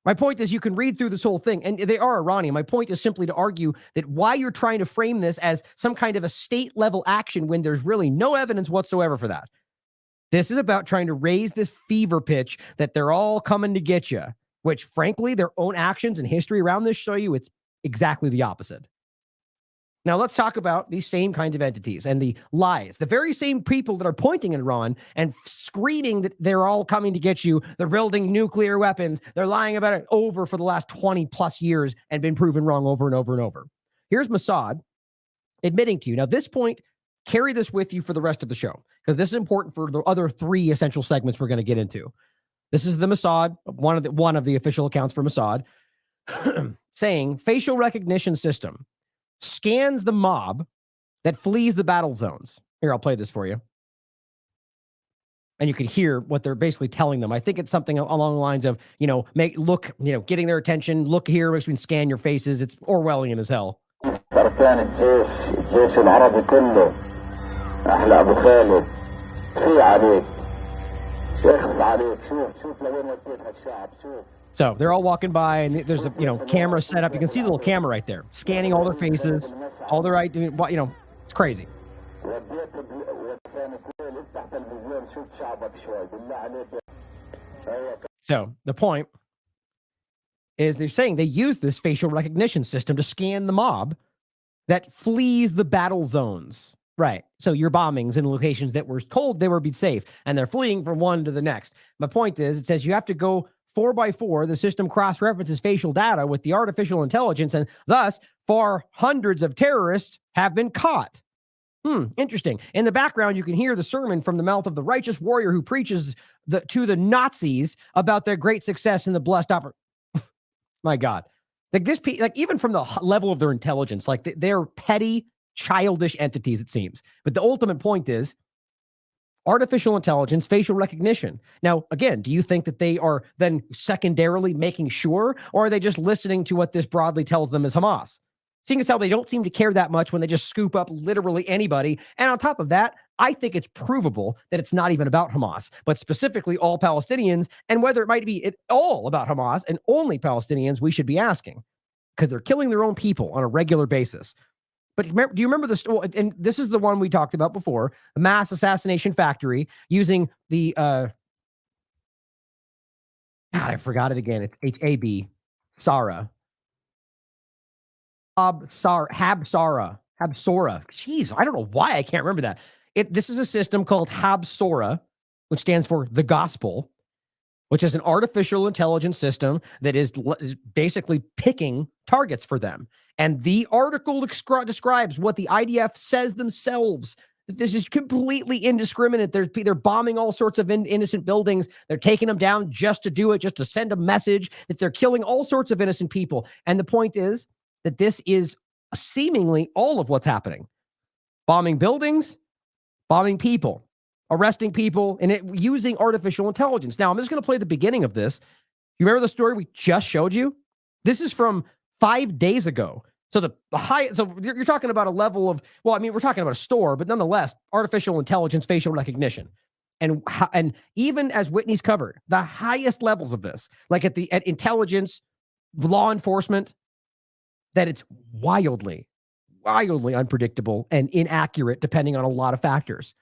My point is you can read through this whole thing, and they are Iranian. My point is simply to argue that why you're trying to frame this as some kind of a state-level action when there's really no evidence whatsoever for that. This is about trying to raise this fever pitch that they're all coming to get you, which, frankly, their own actions and history around this show you it's exactly the opposite. Now, let's talk about these same kinds of entities and the lies. The very same people that are pointing at Iran and screaming that they're all coming to get you, they're building nuclear weapons, they're lying about it over for the last 20 plus years and been proven wrong over and over and over. Here's Mossad admitting to you. Now, this point, carry this with you for the rest of the show, because this is important for the other 3 essential segments we're going to get into. This is the Mossad, one of the official accounts for Mossad, saying facial recognition system scans the mob that flees the battle zones. Here, I'll play this for you. And you can hear what they're basically telling them. I think it's something along the lines of, getting their attention. Look here, we can scan your faces. It's Orwellian as hell. So they're all walking by, and there's a camera set up. You can see the little camera right there, scanning all their faces, all their it's crazy. So the point is they're saying they use this facial recognition system to scan the mob that flees the battle zones. Right. So your bombings in locations that were told they would be safe, and they're fleeing from one to the next. My point is, it says you have to go 4 by 4. The system cross-references facial data with the artificial intelligence, and thus far hundreds of terrorists have been caught. Interesting. In the background, you can hear the sermon from the mouth of the righteous warrior who preaches to the Nazis about their great success in the blessed My God. Even from the level of their intelligence, they're petty, childish entities, it seems. But the ultimate point is artificial intelligence, facial recognition. Now, again, do you think that they are then secondarily making sure, or are they just listening to what this broadly tells them is Hamas? Seeing as how they don't seem to care that much when they just scoop up literally anybody. And on top of that, I think it's provable that it's not even about Hamas, but specifically all Palestinians, and whether it might be at all about Hamas and only Palestinians, we should be asking, because they're killing their own people on a regular basis. But do you remember the story? And this is the one we talked about before, the mass assassination factory using the, God, I forgot it again. It's H-A-B, Sara. Habsora. Jeez, I don't know why I can't remember that. This is a system called Habsora, which stands for the gospel, which is an artificial intelligence system that is basically picking targets for them. And the article describes what the IDF says themselves. This is completely indiscriminate. They're bombing all sorts of innocent buildings. They're taking them down just to do it, just to send a message that they're killing all sorts of innocent people. And the point is that this is seemingly all of what's happening. Bombing buildings, bombing people, arresting people, and using artificial intelligence. Now, I'm just going to play the beginning of this. You remember the story we just showed you? This is from 5 days ago. So so you're talking about a level of, we're talking about a store, but nonetheless, artificial intelligence, facial recognition. And even as Whitney's covered, the highest levels of this, like at intelligence, law enforcement, that it's wildly unpredictable and inaccurate depending on a lot of factors.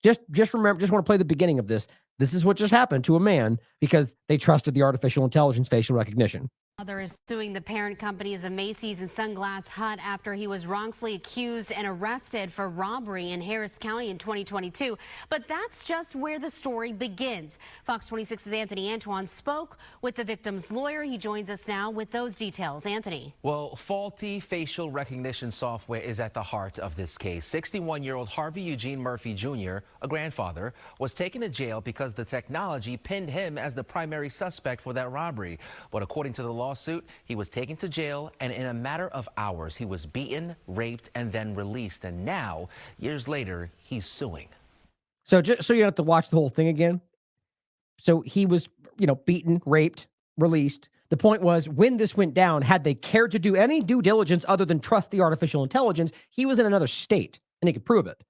Just remember, just want to play the beginning of this. This is what just happened to a man because they trusted the artificial intelligence facial recognition. Mother is suing the parent companies of Macy's and Sunglass Hut after he was wrongfully accused and arrested for robbery in Harris County in 2022. But that's just where the story begins. Fox 26's Anthony Antoine spoke with the victim's lawyer. He joins us now with those details. Anthony. Well, faulty facial recognition software is at the heart of this case. 61-year-old Harvey Eugene Murphy Jr., a grandfather, was taken to jail because the technology pinned him as the primary suspect for that robbery. But according to the lawsuit, he was taken to jail, and in a matter of hours, he was beaten, raped, and then released. And now, years later, he's suing. So just so you don't have to watch the whole thing again. So he was, beaten, raped, released. The point was, when this went down, had they cared to do any due diligence other than trust the artificial intelligence, he was in another state, and he could prove it.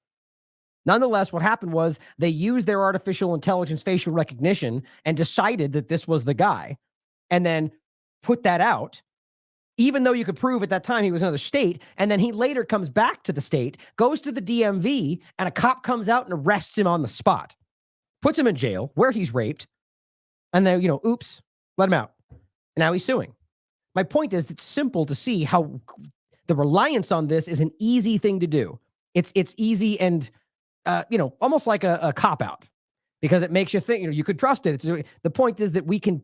Nonetheless, what happened was they used their artificial intelligence facial recognition and decided that this was the guy, and then put that out, even though you could prove at that time he was in another state. And then he later comes back to the state, goes to the DMV, and a cop comes out and arrests him on the spot, puts him in jail where he's raped. And then, oops, let him out. And now he's suing. My point is, it's simple to see how the reliance on this is an easy thing to do. It's easy and, almost like a cop out, because it makes you think, you could trust it. The point is that we can,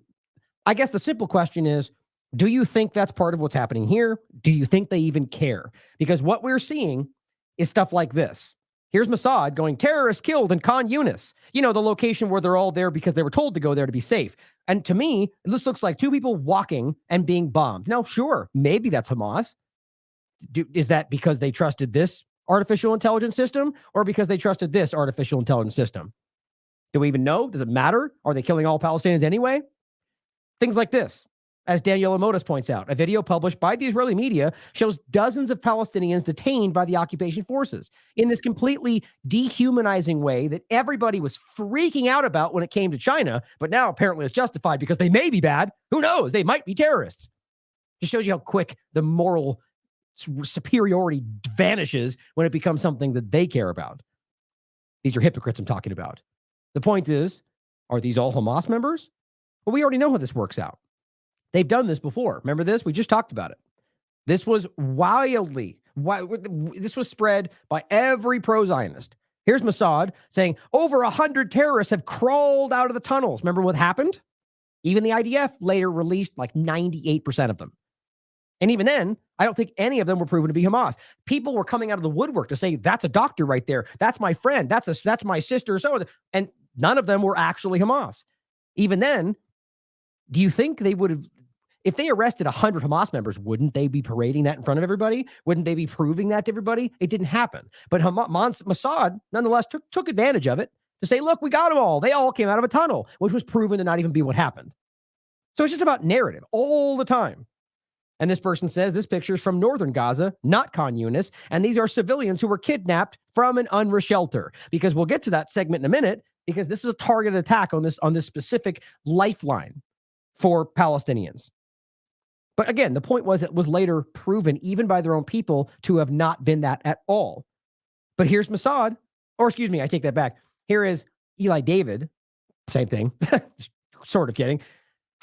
I guess the simple question is, do you think that's part of what's happening here? Do you think they even care? Because what we're seeing is stuff like this. Here's Mossad going, terrorists killed in Khan Yunis, the location where they're all there because they were told to go there to be safe. And to me, this looks like two people walking and being bombed. Now, sure, maybe that's Hamas. Is that because they trusted this artificial intelligence system or because they trusted this artificial intelligence system? Do we even know? Does it matter? Are they killing all Palestinians anyway? Things like this. As Daniel Amotis points out, a video published by the Israeli media shows dozens of Palestinians detained by the occupation forces in this completely dehumanizing way that everybody was freaking out about when it came to China, but now apparently it's justified because they may be bad. Who knows? They might be terrorists. Just shows you how quick the moral superiority vanishes when it becomes something that they care about. These are hypocrites I'm talking about. The point is, are these all Hamas members? Well, we already know how this works out. They've done this before. Remember this? We just talked about it. This was this was spread by every pro-Zionist. Here's Mossad saying over 100 terrorists have crawled out of the tunnels. Remember what happened? Even the IDF later released like 98% of them. And even then, I don't think any of them were proven to be Hamas. People were coming out of the woodwork to say, that's a doctor right there. That's my friend. That's my sister. And none of them were actually Hamas. Even then, do you think they would have, if they arrested 100 Hamas members, wouldn't they be parading that in front of everybody? Wouldn't they be proving that to everybody? It didn't happen. But Mossad, nonetheless, took advantage of it to say, look, we got them all. They all came out of a tunnel, which was proven to not even be what happened. So it's just about narrative all the time. And this person says this picture is from northern Gaza, not Khan Yunis, and these are civilians who were kidnapped from an UNRWA shelter. Because we'll get to that segment in a minute, because this is a targeted attack on this specific lifeline for Palestinians. But again, the point was it was later proven, even by their own people, to have not been that at all. But here's Mossad, or excuse me, I take that back. Here is Eli David, same thing, sort of kidding.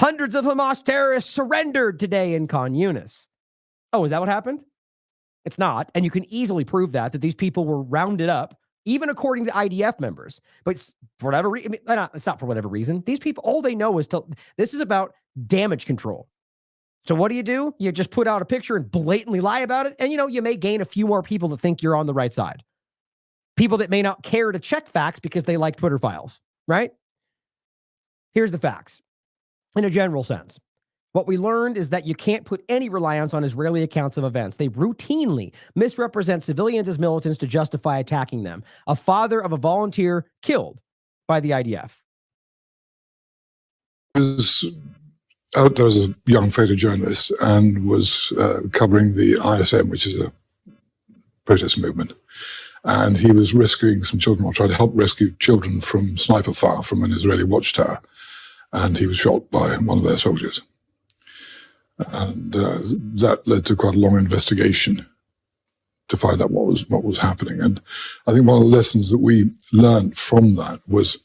Hundreds of Hamas terrorists surrendered today in Khan Yunis. Oh, is that what happened? It's not. And you can easily prove that these people were rounded up, even according to IDF members. But for whatever reason, it's not for whatever reason. These people, all they know is this is about damage control. So what do? You just put out a picture and blatantly lie about it. And, you may gain a few more people that think you're on the right side. People that may not care to check facts because they like Twitter files, right? Here's the facts. In a general sense, what we learned is that you can't put any reliance on Israeli accounts of events. They routinely misrepresent civilians as militants to justify attacking them. A father of a volunteer killed by the IDF. I was out there as a young photojournalist and was covering the ISM, which is a protest movement. And he was rescuing some children, or trying to help rescue children from sniper fire from an Israeli watchtower. And he was shot by one of their soldiers. And that led to quite a long investigation to find out what was happening. And I think one of the lessons that we learned from that was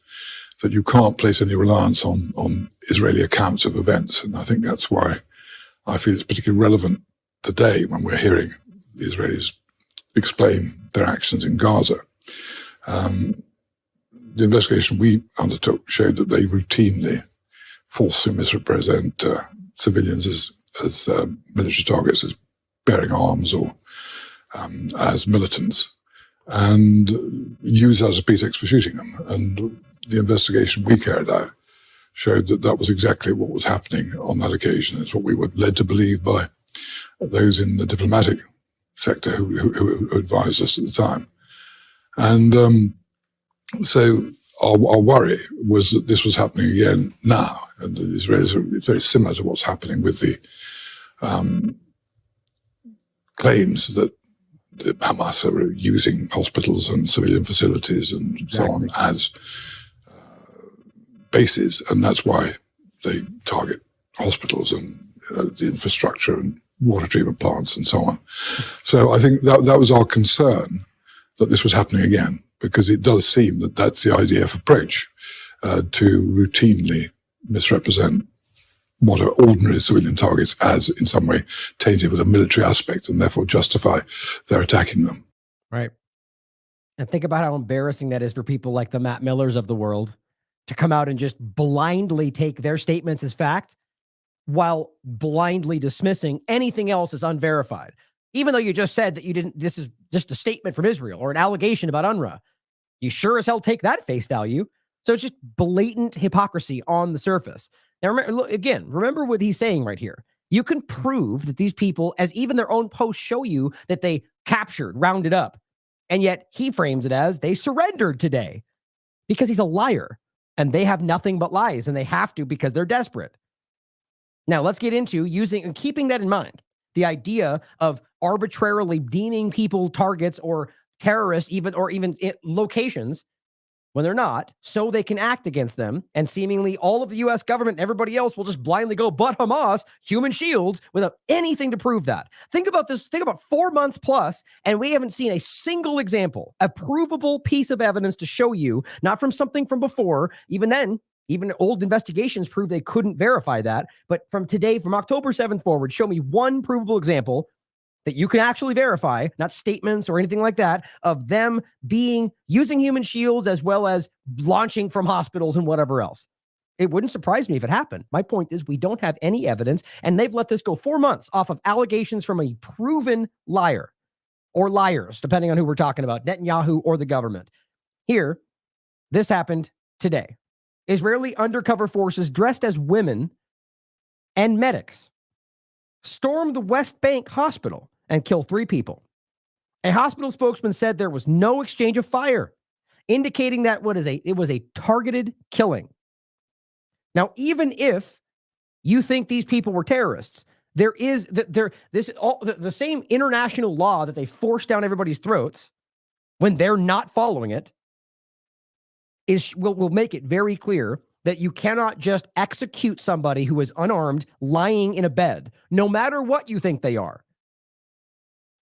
that you can't place any reliance on Israeli accounts of events. And I think that's why I feel it's particularly relevant today when we're hearing the Israelis explain their actions in Gaza. The investigation we undertook showed that they routinely falsely misrepresent civilians as military targets, as bearing arms or as militants, and use that as a pretext for shooting them. And the investigation we carried out showed that that was exactly what was happening on that occasion. It's what we were led to believe by those in the diplomatic sector who advised us at the time. And so our worry was that this was happening again now. And the Israelis are very similar to what's happening with the claims that Hamas are using hospitals and civilian facilities and so on as bases. And that's why they target hospitals and the infrastructure and water treatment plants and so on. So I think that was our concern, that this was happening again, because it does seem that that's the IDF approach, to routinely misrepresent what are ordinary civilian targets as in some way tainted with a military aspect, and therefore justify their attacking them. Right. And think about how embarrassing that is for people like the Matt Millers of the world to come out and just blindly take their statements as fact while blindly dismissing anything else as unverified. Even though you just said that you didn't, this is just a statement from Israel or an allegation about UNRWA. You sure as hell take that face value. So it's just blatant hypocrisy on the surface. Now, remember what he's saying right here. You can prove that these people, as even their own posts show you, that they captured, rounded up, and yet he frames it as they surrendered today because he's a liar and they have nothing but lies, and they have to because they're desperate. Now, let's get into using and keeping that in mind. The idea of arbitrarily deeming people targets or terrorists, even locations when they're not, so they can act against them, and seemingly all of the U.S. government and everybody else will just blindly go, but Hamas, human shields, without anything to prove that. Think about this. Think about 4 months plus, and we haven't seen a single example, a provable piece of evidence to show you, not from something from before. Even then, even old investigations prove they couldn't verify that. But from today, from October 7th forward, show me one provable example that you can actually verify, not statements or anything like that, of them using human shields as well as launching from hospitals and whatever else. It wouldn't surprise me if it happened. My point is we don't have any evidence, and they've let this go 4 months off of allegations from a proven liar or liars, depending on who we're talking about, Netanyahu or the government. Here, this happened today. Israeli undercover forces dressed as women and medics stormed the West Bank hospital and kill 3 people. A hospital spokesman said there was no exchange of fire, indicating that it was a targeted killing. Now, even if you think these people were terrorists, there is the same international law that they force down everybody's throats when they're not following it will make it very clear that you cannot just execute somebody who is unarmed lying in a bed, no matter what you think they are.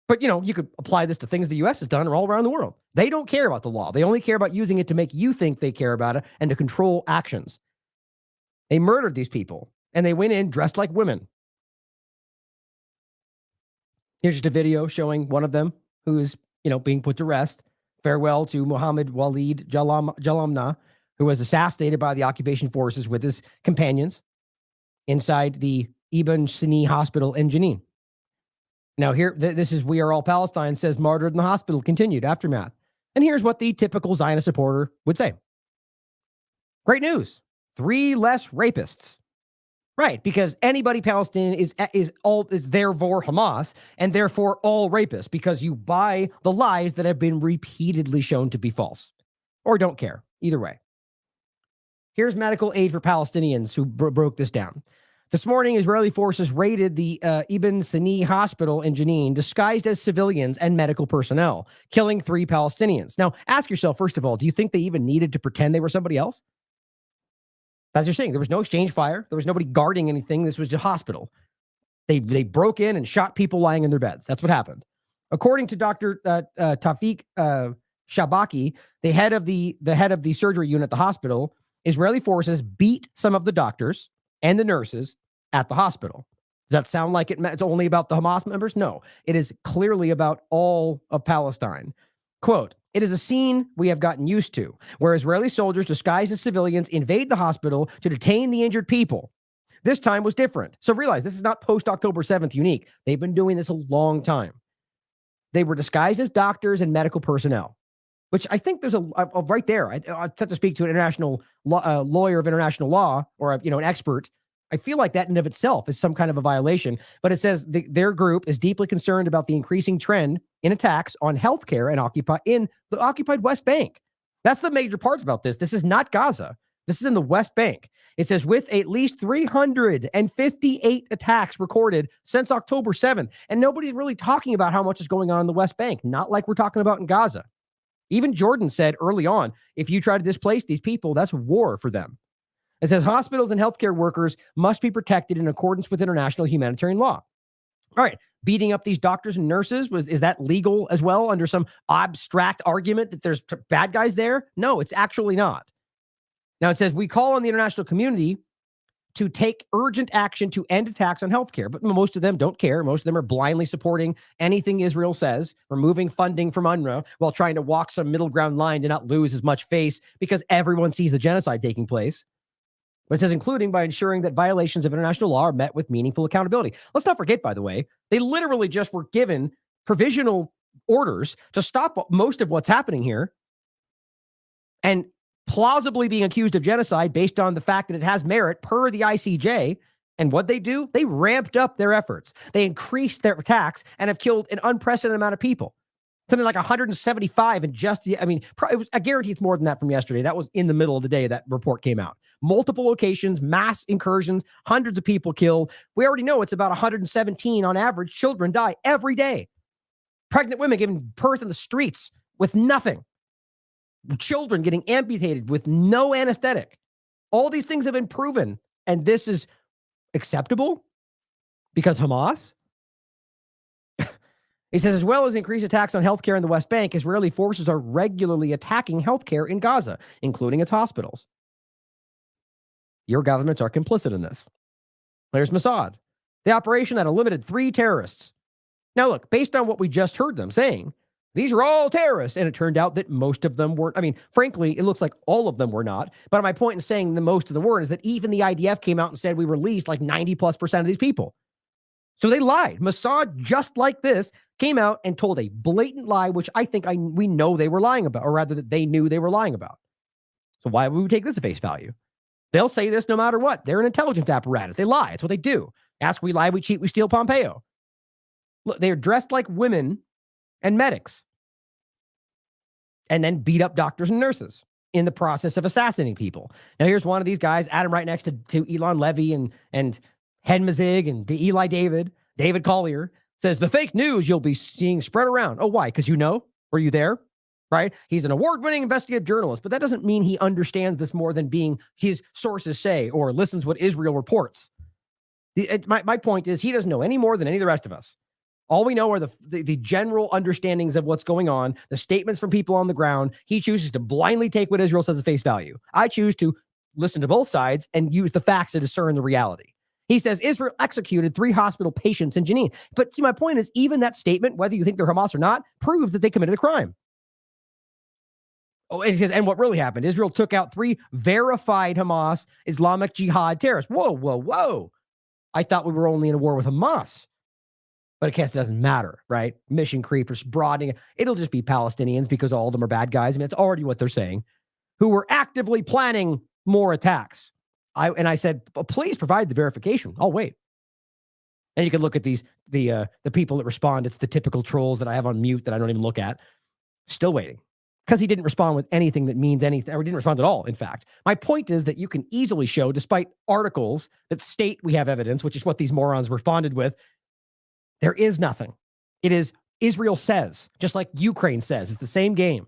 But, you could apply this to things the U.S. has done all around the world. They don't care about the law. They only care about using it to make you think they care about it and to control actions. They murdered these people, and they went in dressed like women. Here's just a video showing one of them who is, being put to rest. Farewell to Mohammed Walid Jalamna, who was assassinated by the occupation forces with his companions inside the Ibn Sina hospital in Jenin. Now here, this is We Are All Palestine says martyred in the hospital, continued aftermath. And here's what the typical Zionist supporter would say. Great news. 3 less rapists. Right, because anybody Palestinian is therefore Hamas, and therefore all rapists, because you buy the lies that have been repeatedly shown to be false. Or don't care. Either way. Here's medical aid for Palestinians who broke this down. This morning, Israeli forces raided the Ibn Sina hospital in Jenin, disguised as civilians and medical personnel, killing 3 Palestinians. Now, ask yourself, first of all, do you think they even needed to pretend they were somebody else? As you're saying, there was no exchange fire. There was nobody guarding anything. This was a hospital. They broke in and shot people lying in their beds. That's what happened. According to Dr. Tafik Shabaki, the head of the surgery unit at the hospital, Israeli forces beat some of the doctors and the nurses at the hospital. Does that sound like it's only about the Hamas members? No, it is clearly about all of Palestine. Quote, "It is a scene we have gotten used to, where Israeli soldiers disguised as civilians invade the hospital to detain the injured people. This time was different." So realize this is not post-October 7th unique. They've been doing this a long time. They were disguised as doctors and medical personnel, which I think there's a right there. I have to speak to an international lawyer of international law or an expert. I feel like that in of itself is some kind of a violation. But it says their group is deeply concerned about the increasing trend in attacks on healthcare in the occupied West Bank. That's the major part about this. This is not Gaza. This is in the West Bank. It says with at least 358 attacks recorded since October 7th. And nobody's really talking about how much is going on in the West Bank, not like we're talking about in Gaza. Even Jordan said early on, if you try to displace these people, that's war for them. It says hospitals and healthcare workers must be protected in accordance with international humanitarian law. All right, beating up these doctors and nurses, is that legal as well under some abstract argument that there's bad guys there? No, it's actually not. Now it says we call on the international community to take urgent action to end attacks on healthcare, but most of them don't care. Most of them are blindly supporting anything Israel says, removing funding from UNRWA while trying to walk some middle ground line to not lose as much face because everyone sees the genocide taking place. But it says including by ensuring that violations of international law are met with meaningful accountability. Let's not forget, by the way, they literally just were given provisional orders to stop most of what's happening here and plausibly being accused of genocide based on the fact that it has merit per the ICJ. And what they do, they ramped up their efforts. They increased their attacks and have killed an unprecedented amount of people. Something like 175 in just I guarantee it's more than that from yesterday. That was in the middle of the day that report came out. Multiple locations, mass incursions, hundreds of people killed. We already know it's about 117 on average. Children die every day. Pregnant women giving birth in the streets with nothing. Children getting amputated with no anesthetic. All these things have been proven. And this is acceptable because Hamas? He says, as well as increased attacks on healthcare in the West Bank, Israeli forces are regularly attacking healthcare in Gaza, including its hospitals. Your governments are complicit in this. There's Mossad, the operation that eliminated 3 terrorists. Now, look, based on what we just heard them saying, these are all terrorists. And it turned out that most of them weren't. I mean, frankly, it looks like all of them were not. But my point in saying the most of them weren't is that even the IDF came out and said we released like 90+% of these people. So they lied. Mossad, just like this, came out and told a blatant lie, which I think we know they were lying about, or rather that they knew they were lying about. So why would we take this at face value? They'll say this no matter what. They're an intelligence apparatus. They lie. It's what they do. Ask, we lie, we cheat, we steal Pompeo. Look, they are dressed like women and medics and then beat up doctors and nurses in the process of assassinating people. Now, here's one of these guys, Adam, right next to Elon Levy and Hen Mazig and Eli David Collier, says the fake news you'll be seeing spread around. Oh, why? Because were you there? Right? He's an award-winning investigative journalist, but that doesn't mean he understands this more than being his sources say or listens what Israel reports. My point is he doesn't know any more than any of the rest of us. All we know are the general understandings of what's going on, the statements from people on the ground. He chooses to blindly take what Israel says at face value. I choose to listen to both sides and use the facts to discern the reality. He says Israel executed 3 hospital patients in Jenin. But see, my point is even that statement, whether you think they're Hamas or not, proves that they committed a crime. Oh, and he says, and what really happened, Israel took out 3 verified Hamas Islamic Jihad terrorists. Whoa. I thought we were only in a war with Hamas. But I guess it doesn't matter, right? Mission creepers, broadening. It'll just be Palestinians because all of them are bad guys. I mean, it's already what they're saying, who were actively planning more attacks. I said, please provide the verification. I'll wait. And you can look at the people that respond. It's the typical trolls that I have on mute that I don't even look at. Still waiting. Because he didn't respond with anything that means anything, or didn't respond at all, in fact. My point is that you can easily show, despite articles that state we have evidence, which is what these morons responded with, there is nothing. It is Israel says, just like Ukraine says. It's the same game.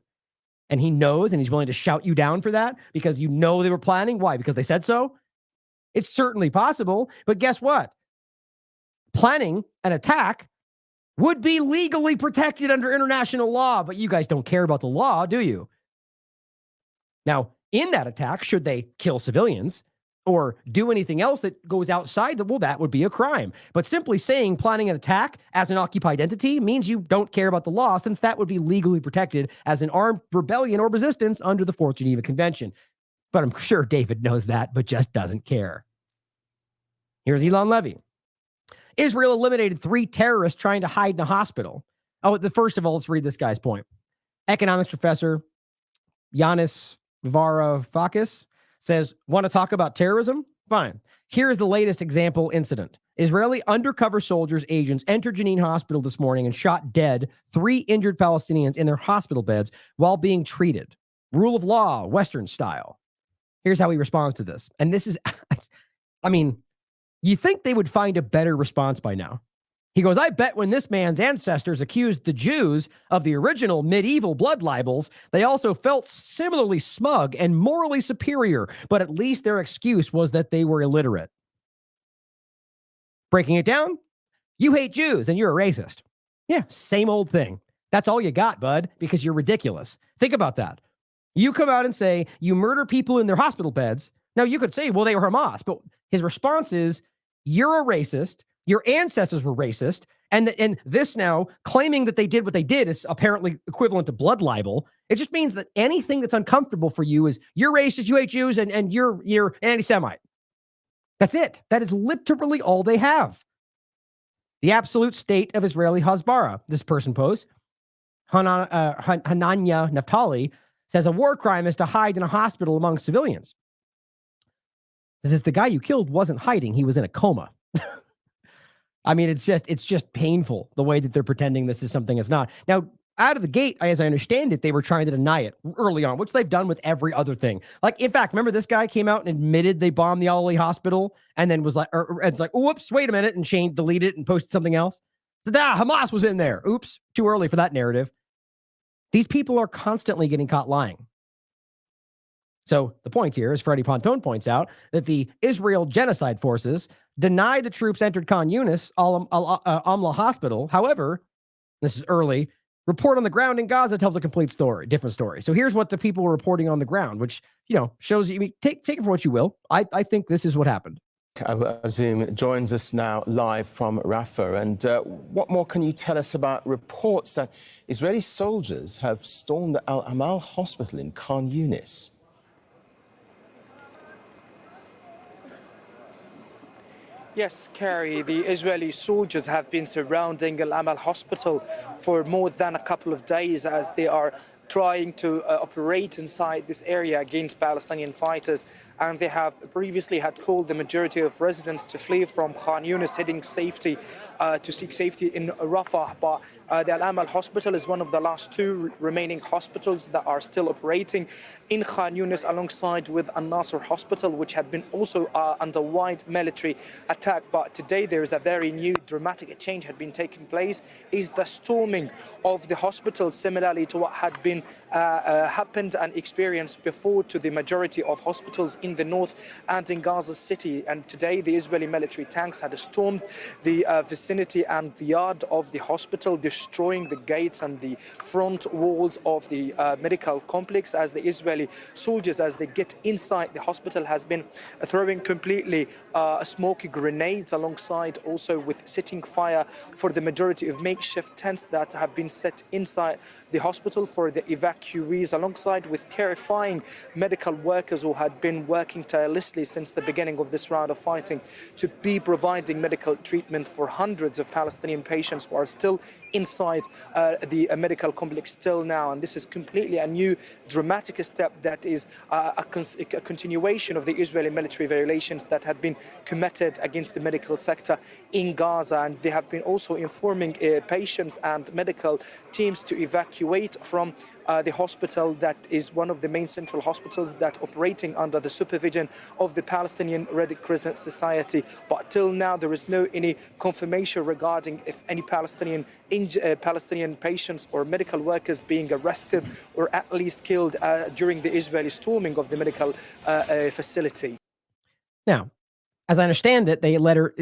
And he knows, and he's willing to shout you down for that because you know they were planning. Why? Because they said so? It's certainly possible. But guess what? Planning an attack would be legally protected under international law, but you guys don't care about the law, do you? Now, in that attack, should they kill civilians or do anything else that goes outside the, well, that would be a crime. But simply saying planning an attack as an occupied entity means you don't care about the law, since that would be legally protected as an armed rebellion or resistance under the Fourth Geneva Convention. But I'm sure David knows that, but just doesn't care. Here's Elon Levy. Israel eliminated 3 terrorists trying to hide in a hospital. Oh, first of all, let's read this guy's point. Economics professor Yanis Varoufakis says, want to talk about terrorism? Fine. Here's the latest example incident. Israeli undercover soldiers, agents entered Jenin Hospital this morning and shot dead 3 injured Palestinians in their hospital beds while being treated. Rule of law, Western style. Here's how he responds to this. And this is, I mean, you think they would find a better response by now. He goes, I bet when this man's ancestors accused the Jews of the original medieval blood libels, they also felt similarly smug and morally superior, but at least their excuse was that they were illiterate. Breaking it down, you hate Jews and you're a racist. Yeah, same old thing. That's all you got, bud, because you're ridiculous. Think about that. You come out and say you murder people in their hospital beds. Now, you could say, well, they were Hamas, but his response is, you're a racist. Your ancestors were racist. And this now claiming that they did what they did is apparently equivalent to blood libel. It just means that anything that's uncomfortable for you is you're racist, you hate Jews, and you're anti-Semite. That's it. That is literally all they have. The absolute state of Israeli Hasbara, this person posts. Hananya Naftali says a war crime is to hide in a hospital among civilians. This is the guy you killed wasn't hiding. He was in a coma. I mean, it's just painful the way that they're pretending this is something it's not. Now, out of the gate, as I understand it, they were trying to deny it early on, which they've done with every other thing. Like, in fact, remember this guy came out and admitted they bombed the Al-Ali hospital and then was like, it's like, whoops, wait a minute. And Shane deleted it and posted something else. Said, Hamas was in there. Oops, too early for that narrative. These people are constantly getting caught lying. So the point here, as Freddie Pontone points out, that the Israel genocide forces denied the troops entered Khan Yunis, Amla Hospital. However, this is early, report on the ground in Gaza tells a complete story, different story. So here's what the people were reporting on the ground, which, shows you, take it for what you will. I think this is what happened. Azim joins us now live from Rafah. And what more can you tell us about reports that Israeli soldiers have stormed the Al-Amal hospital in Khan Yunis? Yes, Kerry, the Israeli soldiers have been surrounding Al-Amal hospital for more than a couple of days as they are trying to operate inside this area against Palestinian fighters. And they have previously had called the majority of residents to flee from Khan Yunis, to seek safety in Rafah. But the Al-Amal hospital is one of the last 2 remaining hospitals that are still operating in Khan Yunis, alongside with Al-Nasser hospital, which had been also under wide military attack. But today there is a very new dramatic change had been taking place, is the storming of the hospital, similarly to what had been happened and experienced before to the majority of hospitals in the north and in Gaza City. And today the Israeli military tanks had stormed the vicinity and the yard of the hospital, destroying the gates and the front walls of the medical complex, as the Israeli soldiers, as they get inside the hospital, has been throwing completely smoky grenades, alongside also with setting fire for the majority of makeshift tents that have been set inside the hospital for the evacuees, alongside with terrifying medical workers who had been working tirelessly since the beginning of this round of fighting to be providing medical treatment for hundreds of Palestinian patients who are still inside the medical complex still now. And this is completely a new dramatic step that is a continuation of the Israeli military violations that had been committed against the medical sector in Gaza. And they have been also informing patients and medical teams to evacuate from the hospital that is one of the main central hospitals that operating under the supervision of the Palestinian Red Crescent Society. But till now there is no any confirmation regarding if any Palestinian patients or medical workers being arrested or at least killed during the Israeli storming of the medical facility. Now, As I understand it, they later,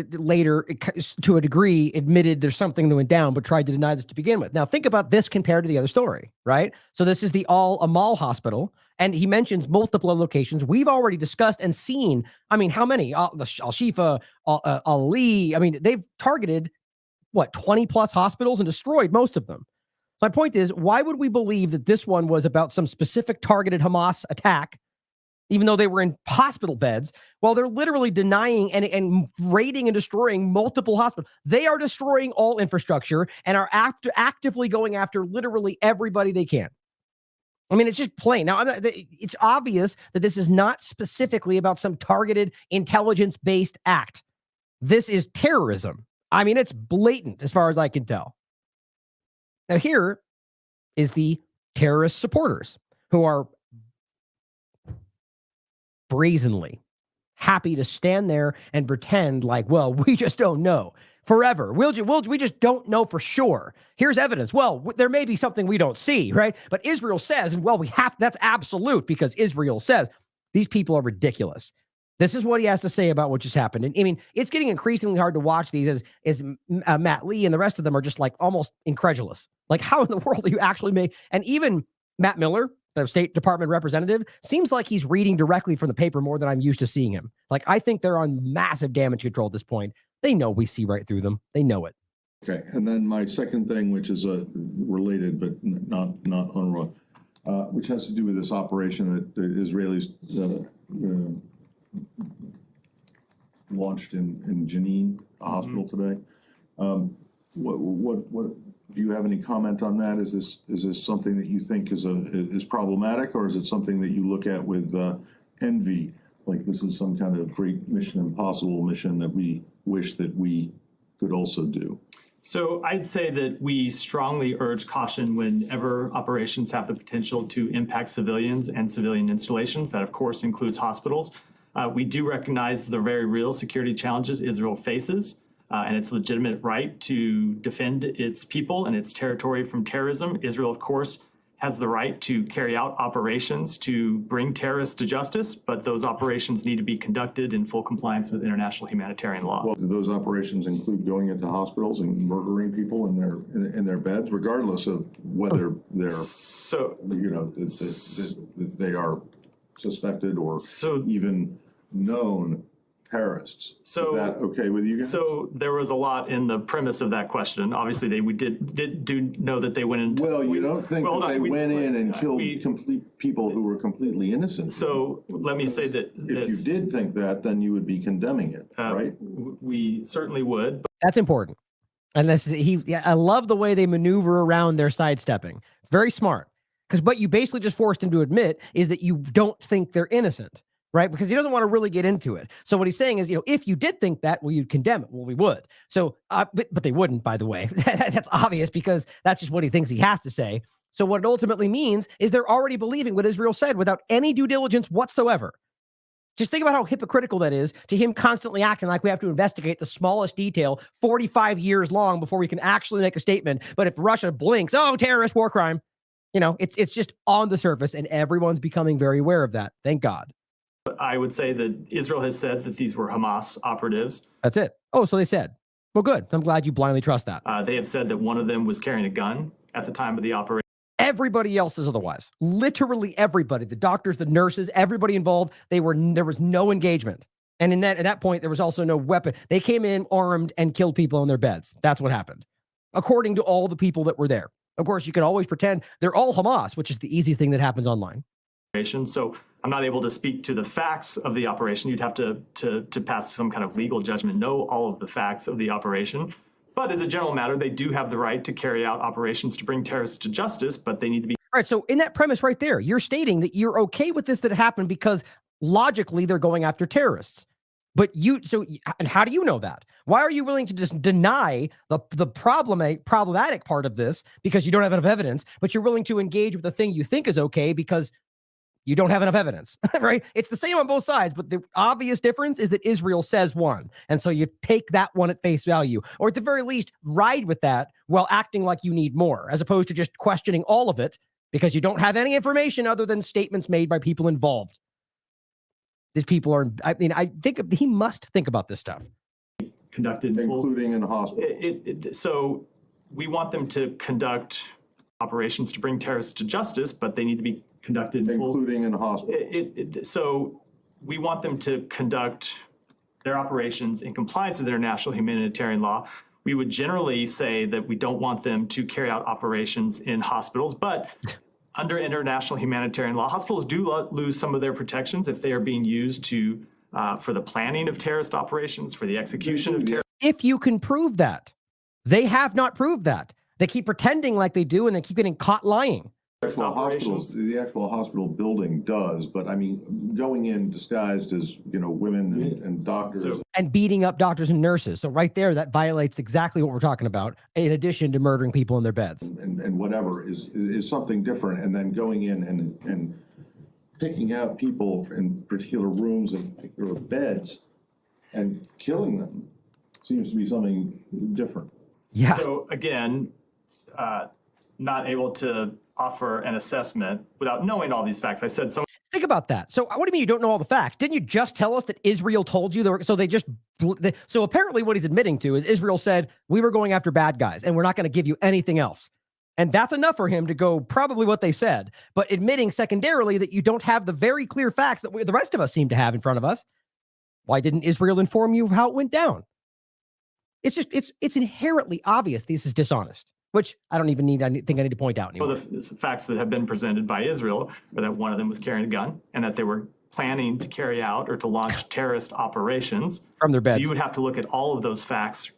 to a degree, admitted there's something that went down, but tried to deny this to begin with. Now, think about this compared to the other story, right? So this is the Al-Amal Hospital, and he mentions multiple locations. We've already discussed and seen, I mean, how many? Al-Shifa, Ali. I mean, they've targeted, 20 plus hospitals and destroyed most of them. So my point is, why would we believe that this one was about some specific targeted Hamas attack, even though they were in hospital beds, while they're literally denying and raiding and destroying multiple hospitals? They are destroying all infrastructure and are actively going after literally everybody they can. I mean, it's just plain. Now, it's obvious that this is not specifically about some targeted intelligence-based act. This is terrorism. I mean, it's blatant as far as I can tell. Now, here is the terrorist supporters who are brazenly happy to stand there and pretend like, well, we just don't know forever. We just don't know for sure. Here's evidence. Well, there may be something we don't see, right? But Israel says, and well, that's absolute because Israel says. These people are ridiculous. This is what he has to say about what just happened. And I mean, it's getting increasingly hard to watch these as Matt Lee and the rest of them are just like almost incredulous. Like, how in the world do you actually and even Matt Miller, the State Department representative, seems like he's reading directly from the paper more than I'm used to seeing him. Like, I think they're on massive damage control at this point. They know we see right through them. They know it. Okay, and then my second thing, which is related but not UNRWA, which has to do with this operation that the Israelis launched in Jenin, a hospital today. What do you have any comment on that? Is this something that you think is problematic, or is it something that you look at with envy? Like this is some kind of great Mission Impossible mission that we wish that we could also do? So I'd say that we strongly urge caution whenever operations have the potential to impact civilians and civilian installations. That, of course, includes hospitals. We do recognize the very real security challenges Israel faces and its legitimate right to defend its people and its territory from terrorism. Israel, of course, has the right to carry out operations to bring terrorists to justice, but those operations need to be conducted in full compliance with international humanitarian law. Well, do those operations include going into hospitals and murdering people in their beds, regardless of whether they're they are suspected or even known terrorists? So, is that okay with you guys? So there was a lot in the premise of that question. Obviously, we did know that they went into. Well, you don't think that they went in and killed people who were completely innocent? So let me say that if you did think that, then you would be condemning it, right? We certainly would. That's important. And I love the way they maneuver around their sidestepping. It's very smart. Because what you basically just forced him to admit is that you don't think they're innocent. Right? Because he doesn't want to really get into it. So what he's saying is, if you did think that, well, you'd condemn it. Well, we would. So, but they wouldn't, by the way. That's obvious because that's just what he thinks he has to say. So what it ultimately means is they're already believing what Israel said without any due diligence whatsoever. Just think about how hypocritical that is to him constantly acting like we have to investigate the smallest detail 45 years long before we can actually make a statement. But if Russia blinks, oh, terrorist, war crime, it's just on the surface and everyone's becoming very aware of that. Thank God. I would say that Israel has said that these were Hamas operatives. That's it. Oh, so they said. Well, good. I'm glad you blindly trust that. They have said that one of them was carrying a gun at the time of the operation. Everybody else is otherwise. Literally everybody, the doctors, the nurses, everybody involved, there was no engagement. And at that point, there was also no weapon. They came in armed and killed people in their beds. That's what happened, according to all the people that were there. Of course, you can always pretend they're all Hamas, which is the easy thing that happens online. So I'm not able to speak to the facts of the operation. You'd have to pass some kind of legal judgment, know all of the facts of the operation. But as a general matter, they do have the right to carry out operations to bring terrorists to justice, but they need to be. All right. So in that premise right there, you're stating that you're okay with this that happened because logically they're going after terrorists. But and how do you know that? Why are you willing to just deny the problematic part of this because you don't have enough evidence, but you're willing to engage with the thing you think is okay because you don't have enough evidence, right? It's the same on both sides, but the obvious difference is that Israel says one. And so you take that one at face value, or at the very least, ride with that while acting like you need more, as opposed to just questioning all of it because you don't have any information other than statements made by people involved. These people are, I mean, I think he must think about this stuff. Conducted including in the hospital. So we want them to conduct operations to bring terrorists to justice, but they need to be conducted including in the hospital. So we want them to conduct their operations in compliance with international humanitarian law. We would generally say that we don't want them to carry out operations in hospitals, but under international humanitarian law, hospitals do lose some of their protections if they are being used to for the planning of terrorist operations, for the execution of terrorist. If you can prove that, they have not proved that. They keep pretending like they do, and they keep getting caught lying. The actual hospital building does, but I mean, going in disguised as, women and doctors. And beating up doctors and nurses. So right there, that violates exactly what we're talking about, in addition to murdering people in their beds. And whatever is something different. And then going in and picking out people in particular rooms and particular beds and killing them seems to be something different. Yeah. So again, not able to offer an assessment without knowing all these facts. I said so. Think about that. So what do you mean you don't know all the facts? Didn't you just tell us that Israel told you? So apparently what he's admitting to is Israel said, we were going after bad guys and we're not going to give you anything else. And that's enough for him to go probably what they said, but admitting secondarily that you don't have the very clear facts that the rest of us seem to have in front of us. Why didn't Israel inform you of how it went down? It's inherently obvious this is dishonest, which I think I need to point out anymore. Well, the facts that have been presented by Israel are that one of them was carrying a gun and that they were planning to carry out or to launch terrorist operations from their beds. So you would have to look at all of those facts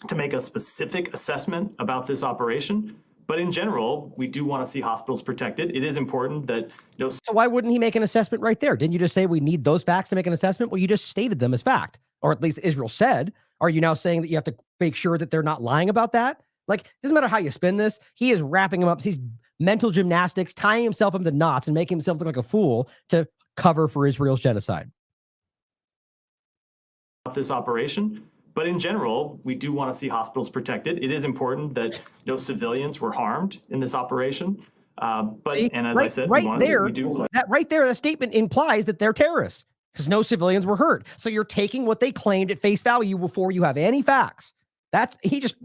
to make a specific assessment about this operation. But in general, we do want to see hospitals protected. It is important that no. So why wouldn't he make an assessment right there? Didn't you just say we need those facts to make an assessment? Well, you just stated them as fact, or at least Israel said. Are you now saying that you have to make sure that they're not lying about that? Like, doesn't matter how you spin this. He is wrapping him up. He's mental gymnastics, tying himself into knots and making himself look like a fool to cover for Israel's genocide. This operation. But in general, we do want to see hospitals protected. It is important that no civilians were harmed in this operation. I said, that statement implies that they're terrorists because no civilians were hurt. So you're taking what they claimed at face value before you have any facts. He just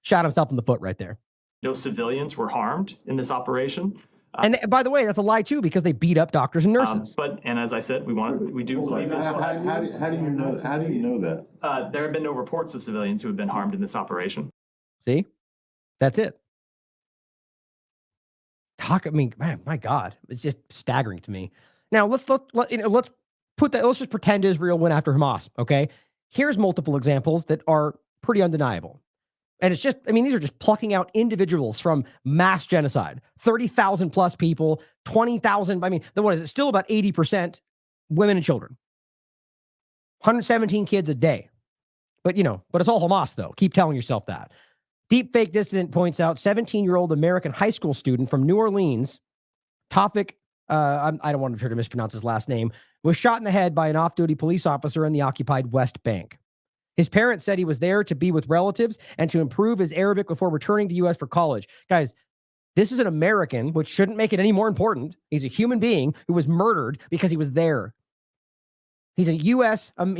shot himself in the foot right there. No civilians were harmed in this operation. And by the way, that's a lie too, because they beat up doctors and nurses. And as I said, we do believe as well. How do you know that? There have been no reports of civilians who have been harmed in this operation. See, that's it. Man, my God, it's just staggering to me. Now let's just pretend Israel went after Hamas. Okay, here's multiple examples that are pretty undeniable. And it's just, these are just plucking out individuals from mass genocide. 30,000 plus people, 20,000. What is it? Still about 80% women and children. 117 kids a day. But it's all Hamas though. Keep telling yourself that. Deepfake Dissident points out 17-year-old American high school student from New Orleans, Tawfiq, I don't want to try to mispronounce his last name, was shot in the head by an off-duty police officer in the occupied West Bank. His parents said he was there to be with relatives and to improve his Arabic before returning to U.S. for college. Guys, this is an American, which shouldn't make it any more important. He's a human being who was murdered because he was there. He's he's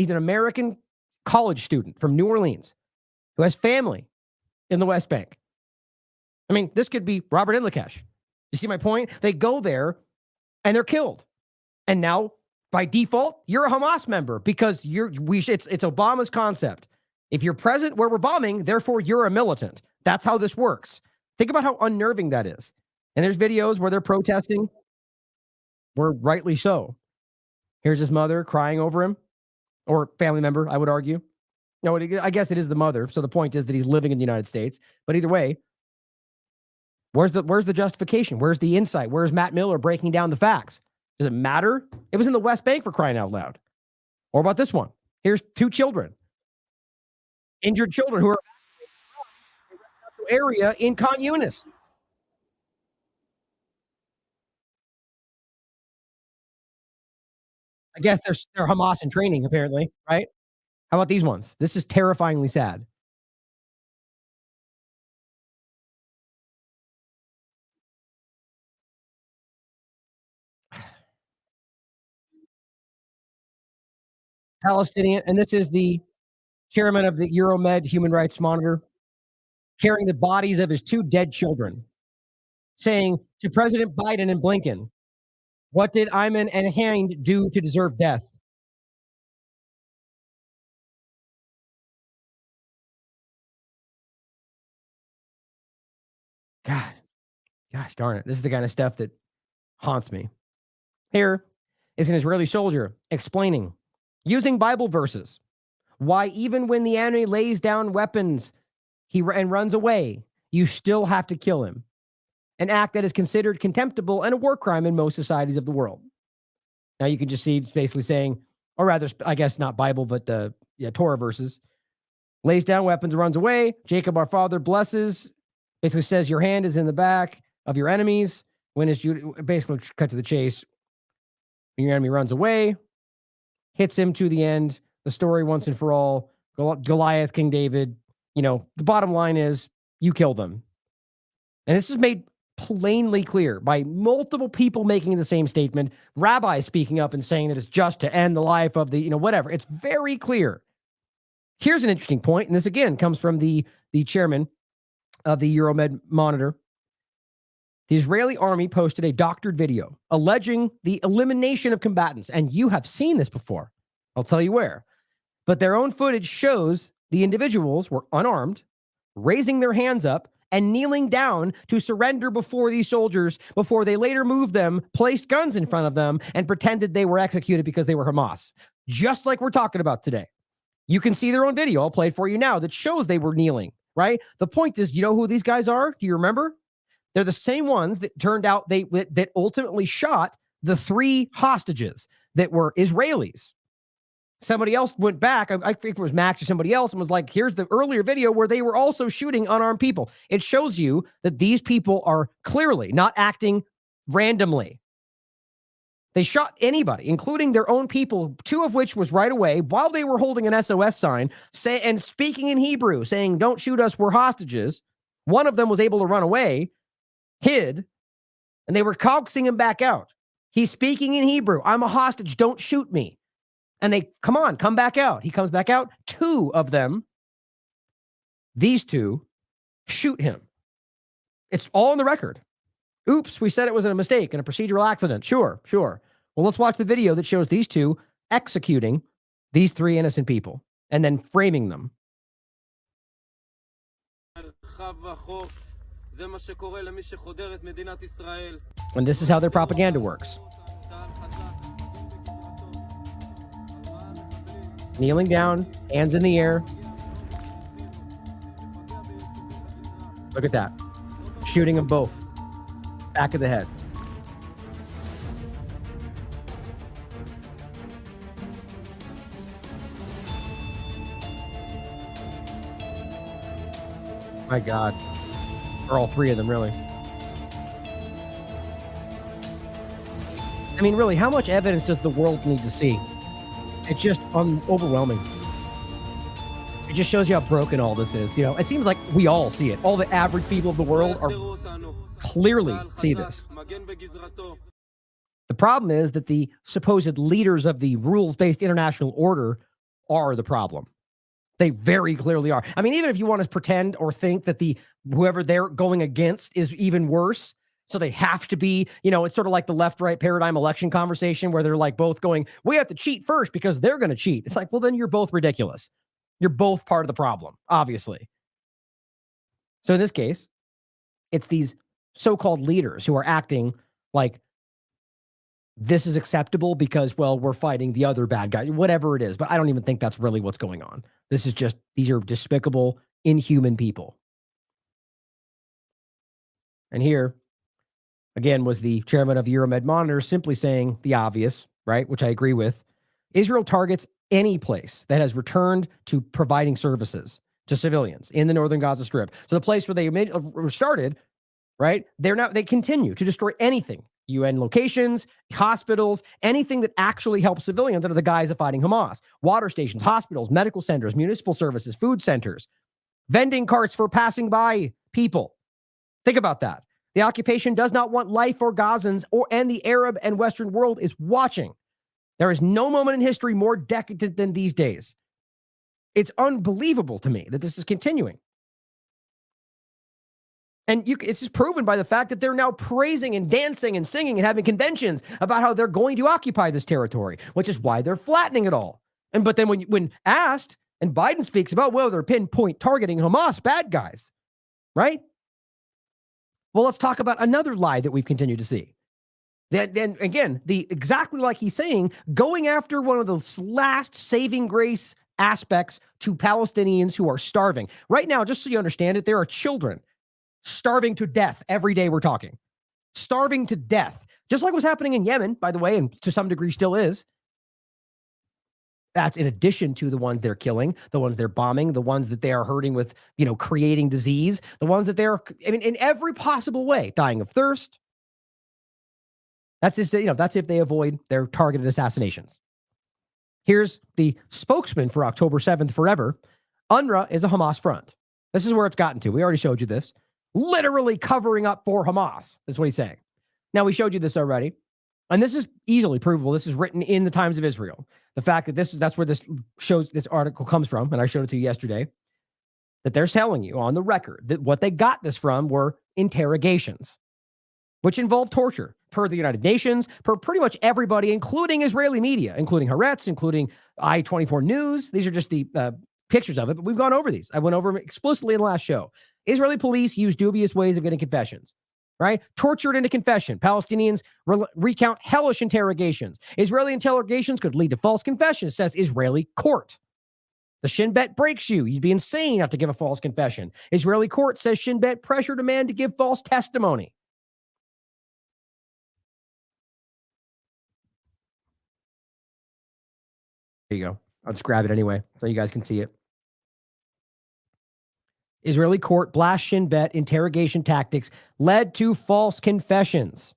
an American college student from New Orleans who has family in the West Bank. This could be Robert Inlakesh. You see my point? They go there and they're killed. And now, by default, you're a Hamas member because it's Obama's concept. If you're present where we're bombing, therefore you're a militant. That's how this works. Think about how unnerving that is. And there's videos where they're protesting. Where rightly so. Here's his mother crying over him, or family member, I would argue. No, I guess it is the mother. So the point is that he's living in the United States. But either way, where's the justification? Where's the insight? Where's Matt Miller breaking down the facts? Does it matter? It was in the West Bank, for crying out loud. Or about this one? Here's 2 children. Injured children who are in a area in Khan Yunis. I guess they're Hamas in training, apparently, right? How about these ones? This is terrifyingly sad. Palestinian, and this is the chairman of the Euromed Human Rights Monitor, carrying the bodies of his 2 dead children, saying to President Biden and Blinken, "What did Ayman and Hind do to deserve death?" Gosh darn it. This is the kind of stuff that haunts me. Here is an Israeli soldier explaining, using Bible verses, why even when the enemy lays down weapons and runs away, you still have to kill him. An act that is considered contemptible and a war crime in most societies of the world. Now you can just see basically saying, or rather, I guess not Bible, but Torah verses. Lays down weapons, runs away. Jacob, our father, blesses. Basically says your hand is in the back of your enemies. When is you basically cut to the chase? When your enemy runs away, hits him to the end. The story once and for all. Goliath, King David. The bottom line is you kill them. And this is made plainly clear by multiple people making the same statement. Rabbis speaking up and saying that it's just to end the life of the, whatever. It's very clear. Here's an interesting point, and this again comes from the chairman of the Euromed Monitor. The Israeli army posted a doctored video alleging the elimination of combatants. And you have seen this before. I'll tell you where. But their own footage shows the individuals were unarmed, raising their hands up, and kneeling down to surrender before these soldiers before they later moved them, placed guns in front of them, and pretended they were executed because they were Hamas. Just like we're talking about today. You can see their own video. I'll play it for you now that shows they were kneeling, right? The point is, you know who these guys are? Do you remember? They're the same ones that turned out that ultimately shot the 3 hostages that were Israelis. Somebody else went back, I think it was Max or somebody else, and was like, here's the earlier video where they were also shooting unarmed people. It shows you that these people are clearly not acting randomly. They shot anybody, including their own people, 2 of which was right away while they were holding an SOS sign and speaking in Hebrew, saying, don't shoot us, we're hostages. One of them was able to run away, hid, and they were coaxing him back out. He's speaking in Hebrew. I'm a hostage. Don't shoot me. And they, come back out. He comes back out. 2 of them, these 2, shoot him. It's all on the record. Oops, we said it was a mistake and a procedural accident. Sure. Well, let's watch the video that shows these 2 executing these 3 innocent people and then framing them. And this is how their propaganda works. Kneeling down, hands in the air. Look at that. Shooting them both. Back of the head. My God. Or all 3 of them, really. I mean, really, how much evidence does the world need to see? It's just overwhelming. It just shows you how broken all this is. It seems like we all see it. All the average people of the world are clearly see this. The problem is that the supposed leaders of the rules-based international order are the problem. They very clearly are. I mean, even if you want to pretend or think that whoever they're going against is even worse, so they have to be, it's sort of like the left-right paradigm election conversation where they're like both going, we have to cheat first because they're going to cheat. It's like, well, then you're both ridiculous. You're both part of the problem, obviously. So in this case, it's these so-called leaders who are acting like this is acceptable because, well, we're fighting the other bad guy, whatever it is. But I don't even think that's really what's going on. This is just, these are despicable, inhuman people. And here, again, was the chairman of Euromed Monitor simply saying the obvious, right? Which I agree with. Israel targets any place that has returned to providing services to civilians in the northern Gaza Strip. So the place where they started, right? They continue to destroy anything. UN locations, hospitals, anything that actually helps civilians under the guise of fighting Hamas. Water stations, hospitals, medical centers, municipal services, food centers, vending carts for passing by people. Think about that. The occupation does not want life for Gazans and the Arab and Western world is watching. There is no moment in history more decadent than these days. It's unbelievable to me that this is continuing. And it's just proven by the fact that they're now praising and dancing and singing and having conventions about how they're going to occupy this territory, which is why they're flattening it all. But then when asked, and Biden speaks about, well, they're pinpoint targeting Hamas bad guys, right? Well, let's talk about another lie that we've continued to see. Then again, exactly like he's saying, going after one of the last saving grace aspects to Palestinians who are starving. Right now, just so you understand it, there are children starving to death every day we're talking. Starving to death. Just like what's happening in Yemen, by the way, and to some degree still is. That's in addition to the ones they're killing, the ones they're bombing, the ones that they are hurting with, creating disease, the ones that they're, in every possible way, dying of thirst. That's just, that's if they avoid their targeted assassinations. Here's the spokesman for October 7th Forever. UNRWA is a Hamas front. This is where it's gotten to. We already showed you this. Literally covering up for Hamas. That's what he's saying. Now, we showed you this already. And this is easily provable. This is written in the Times of Israel. The fact that that's where this article comes from, and I showed it to you yesterday, that they're telling you on the record that what they got this from were interrogations, which involved torture, per the United Nations, per pretty much everybody, including Israeli media, including Haaretz, including I-24 News. These are just the pictures of it, but we've gone over these. I went over them explicitly in the last show. Israeli police use dubious ways of getting confessions, right? Tortured into confession. Palestinians recount hellish interrogations. Israeli interrogations could lead to false confessions, says Israeli court. The Shin Bet breaks you. You'd be insane not to give a false confession. Israeli court says Shin Bet pressured a man to give false testimony. There you go. I'll just grab it anyway so you guys can see it. Israeli court blasts Shin Bet interrogation tactics led to false confessions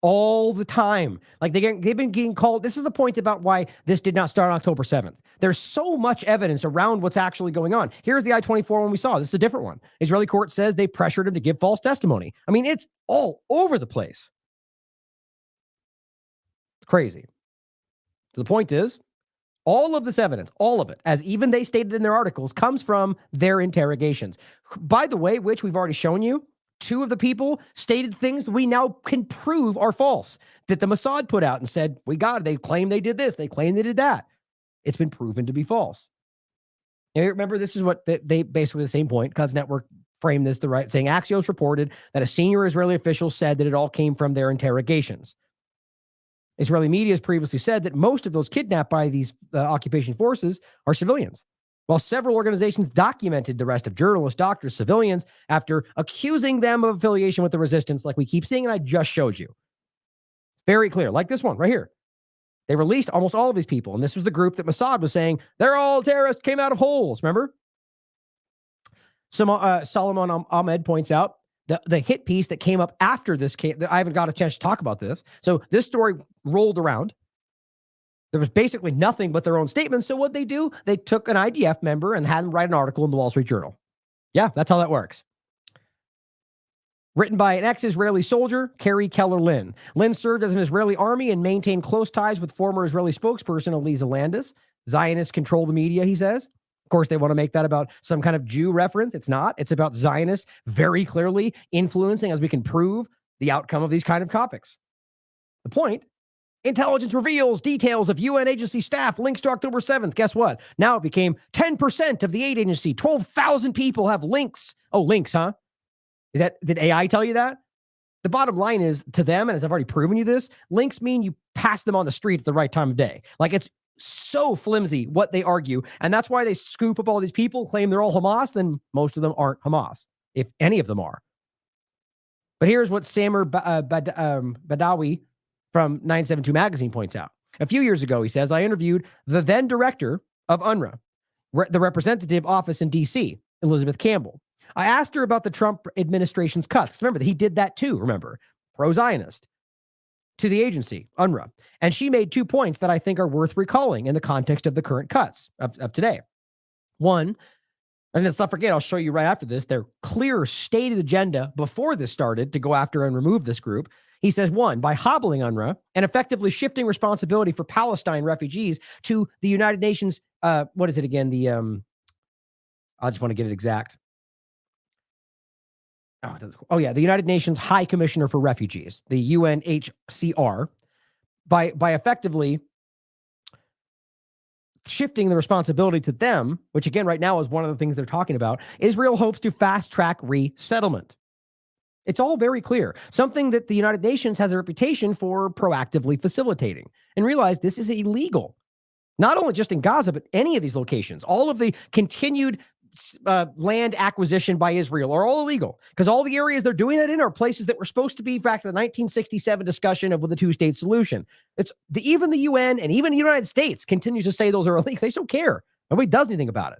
all the time. Like they've been getting called. This is the point about why this did not start on October 7th. There's so much evidence around what's actually going on. Here's the I-24 one we saw. This is a different one. Israeli court says they pressured him to give false testimony. I mean, it's all over the place. It's crazy. The point is, all of this evidence, all of it, as even they stated in their articles, comes from their interrogations. By the way, which we've already shown you, two of the people stated things that we now can prove are false, that the Mossad put out and said, we got it. They claim they did this. They claim they did that. It's been proven to be false. And remember, this is what they basically the same point. Cuz Network framed this saying Axios reported that a senior Israeli official said that it all came from their interrogations. Israeli media has previously said that most of those kidnapped by these occupation forces are civilians, while several organizations documented the arrest of journalists, doctors, civilians after accusing them of affiliation with the resistance, like we keep seeing, and I just showed you. Very clear, like this one right here. They released almost all of these people, and this was the group that Mossad was saying, they're all terrorists, came out of holes, remember? Solomon Ahmed points out the hit piece that came up after this case. I haven't got a chance to talk about this. So this story rolled around. There was basically nothing but their own statements. So what they do, they took an IDF member and had him write an article in the Wall Street Journal. Yeah, that's how that works. Written by an ex-Israeli soldier, Carrie Keller-Lynn. Lynn served as an Israeli army and maintained close ties with former Israeli spokesperson Eliza Landis. Zionists control the media, he says. Of course, they want to make that about some kind of Jew reference. It's not. It's about Zionists very clearly influencing, as we can prove, the outcome of these kind of topics. The point, intelligence reveals details of UN agency staff links to October 7th. Guess what? Now it became 10% of the aid agency. 12,000 people have links. Oh, links, huh? Did AI tell you that? The bottom line is, to them, and as I've already proven you this, links mean you pass them on the street at the right time of day. Like, it's so flimsy what they argue, and that's why they scoop up all these people, claim they're all Hamas, then most of them aren't Hamas, if any of them are. But here's what Samer Badawi from 972 Magazine points out. A few years ago, he says, I interviewed the then director of UNRWA, the representative office in D.C., Elizabeth Campbell. I asked her about the Trump administration's cuts. Remember, he did that too, remember, pro-Zionist, to the agency, UNRWA. And she made 2 points that I think are worth recalling in the context of the current cuts of today. One, and let's not forget, I'll show you right after this, their clear stated agenda before this started to go after and remove this group. He says, one, by hobbling UNRWA and effectively shifting responsibility for Palestine refugees to the United Nations, what is it again? I just want to get it exact. The United Nations High Commissioner for Refugees, the UNHCR, by effectively shifting the responsibility to them, which again, right now is one of the things they're talking about, Israel hopes to fast-track resettlement. It's all very clear. Something that the United Nations has a reputation for proactively facilitating. And realize this is illegal. Not only just in Gaza, but any of these locations. All of the continued land acquisition by Israel are all illegal, because all the areas they're doing that in are places that were supposed to be back to the 1967 discussion of the two-state solution. Even the UN and even the United States continues to say those are illegal. They just don't care. Nobody does anything about it.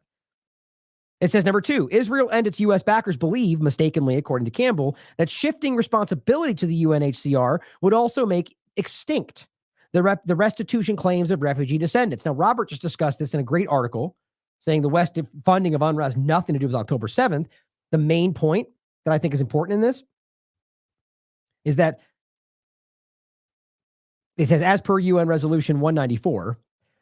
It says, number two, Israel and its U.S. backers believe, mistakenly, according to Campbell, that shifting responsibility to the UNHCR would also make extinct the restitution claims of refugee descendants. Now, Robert just discussed this in a great article, saying the West funding of UNRWA has nothing to do with October 7th. The main point that I think is important in this is that it says, as per UN Resolution 194,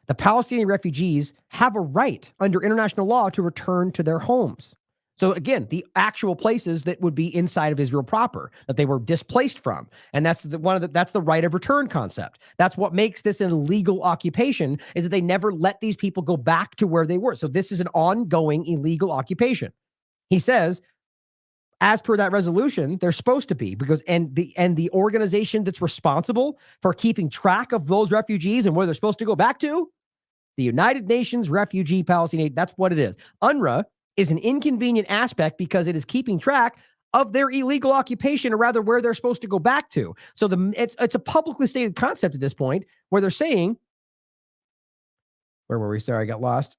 the Palestinian refugees have a right under international law to return to their homes. So again, the actual places that would be inside of Israel proper, that they were displaced from. And that's that's the right of return concept. That's what makes this an illegal occupation, is that they never let these people go back to where they were. So this is an ongoing illegal occupation. He says, as per that resolution, they're supposed to be, because the organization that's responsible for keeping track of those refugees and where they're supposed to go back to, the United Nations Refugee Palestinian, that's what it is. UNRWA is an inconvenient aspect because it is keeping track of their illegal occupation, or rather where they're supposed to go back to. So it's a publicly stated concept at this point where they're saying, where were we? Sorry, I got lost.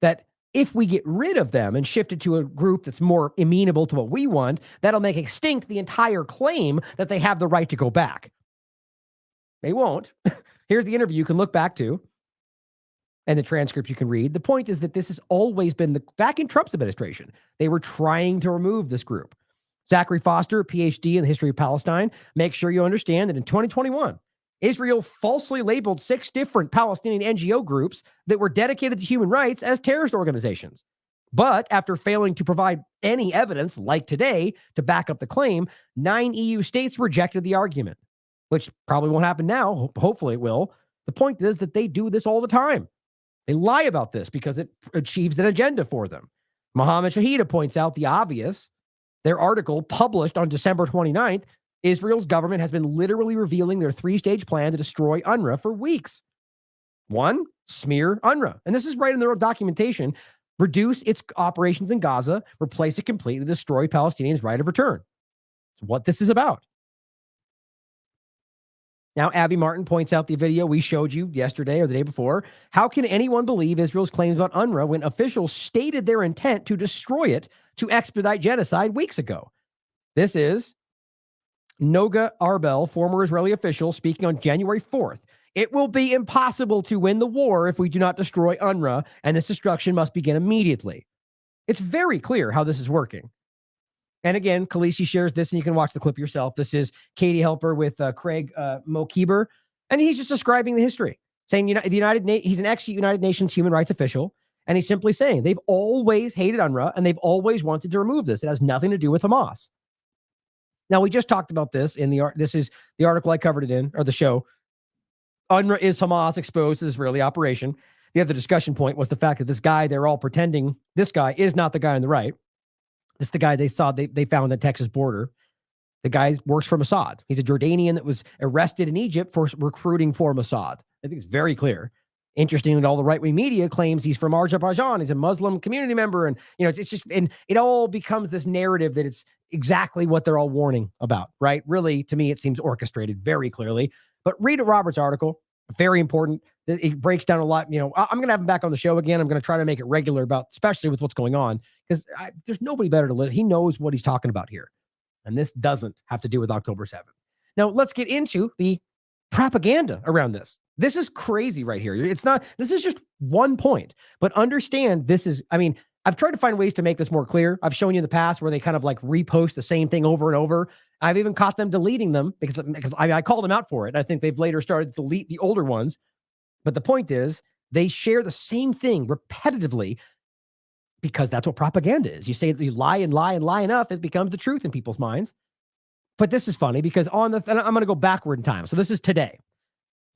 That if we get rid of them and shift it to a group that's more amenable to what we want, that'll make extinct the entire claim that they have the right to go back. They won't. Here's the interview you can look back to, and the transcript you can read. The point is that this has always been back in Trump's administration. They were trying to remove this group. Zachary Foster, a PhD in the history of Palestine, makes sure you understand that in 2021, Israel falsely labeled 6 different Palestinian NGO groups that were dedicated to human rights as terrorist organizations. But after failing to provide any evidence, like today, to back up the claim, 9 EU states rejected the argument, which probably won't happen now. Hopefully it will. The point is that they do this all the time. They lie about this because it achieves an agenda for them. Mohammed Shahida points out the obvious. Their article, published on December 29th, Israel's government has been literally revealing their 3-stage plan to destroy UNRWA for weeks. 1, smear UNRWA. And this is right in their documentation. Reduce its operations in Gaza, replace it completely, destroy Palestinians' right of return. It's what this is about. Now, Abby Martin points out the video we showed you yesterday or the day before. How can anyone believe Israel's claims about UNRWA when officials stated their intent to destroy it to expedite genocide weeks ago? This is Noga Arbel, former Israeli official, speaking on January 4th. It will be impossible to win the war if we do not destroy UNRWA, and this destruction must begin immediately. It's very clear how this is working. And again, Khaleesi shares this, and you can watch the clip yourself. This is Katie Helper with Craig Mokeber, and he's just describing the history, saying he's an ex-United Nations human rights official, and he's simply saying they've always hated UNRWA, and they've always wanted to remove this. It has nothing to do with Hamas. Now, we just talked about this in this is the article I covered it in, or the show. UNRWA is Hamas exposed as Israeli operation. The other discussion point was the fact that this guy, they're all pretending this guy is not the guy on the right. It's the guy they found at the Texas border. The guy works for Mossad. He's a Jordanian that was arrested in Egypt for recruiting for Mossad. I think it's very clear. Interesting that all the right-wing media claims he's from Azerbaijan. He's a Muslim community member. And, it's just, and it all becomes this narrative that it's exactly what they're all warning about, right? Really, to me, it seems orchestrated very clearly. But read Robert's article. Very important. It breaks down a lot. I'm going to have him back on the show again. I'm going to try to make it regular especially with what's going on, because there's nobody better to listen. He knows what he's talking about here. And this doesn't have to do with October 7th. Now, let's get into the propaganda around this. This is crazy right here. This is just one point, but understand I've tried to find ways to make this more clear. I've shown you in the past where they kind of like repost the same thing over and over. I've even caught them deleting them because I called them out for it. I think they've later started to delete the older ones. But the point is, they share the same thing repetitively because that's what propaganda is. You say that you lie and lie and lie enough, it becomes the truth in people's minds. But this is funny because and I'm going to go backward in time. So this is today.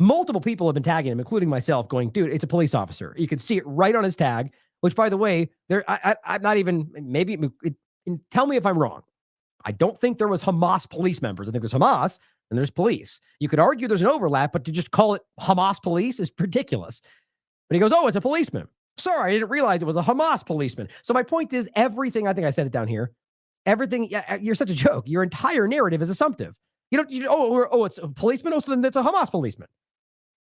Multiple people have been tagging him, including myself, going, dude, it's a police officer. You can see it right on his tag, which, by the way, I'm not even, maybe, tell me if I'm wrong. I don't think there was Hamas police members. I think there's Hamas and there's police. You could argue there's an overlap, but to just call it Hamas police is ridiculous. But he goes, oh, it's a policeman. Sorry, I didn't realize it was a Hamas policeman. So my point is, everything, I think I said it down here, everything, you're such a joke. Your entire narrative is assumptive. It's a policeman? Oh, so then that's a Hamas policeman.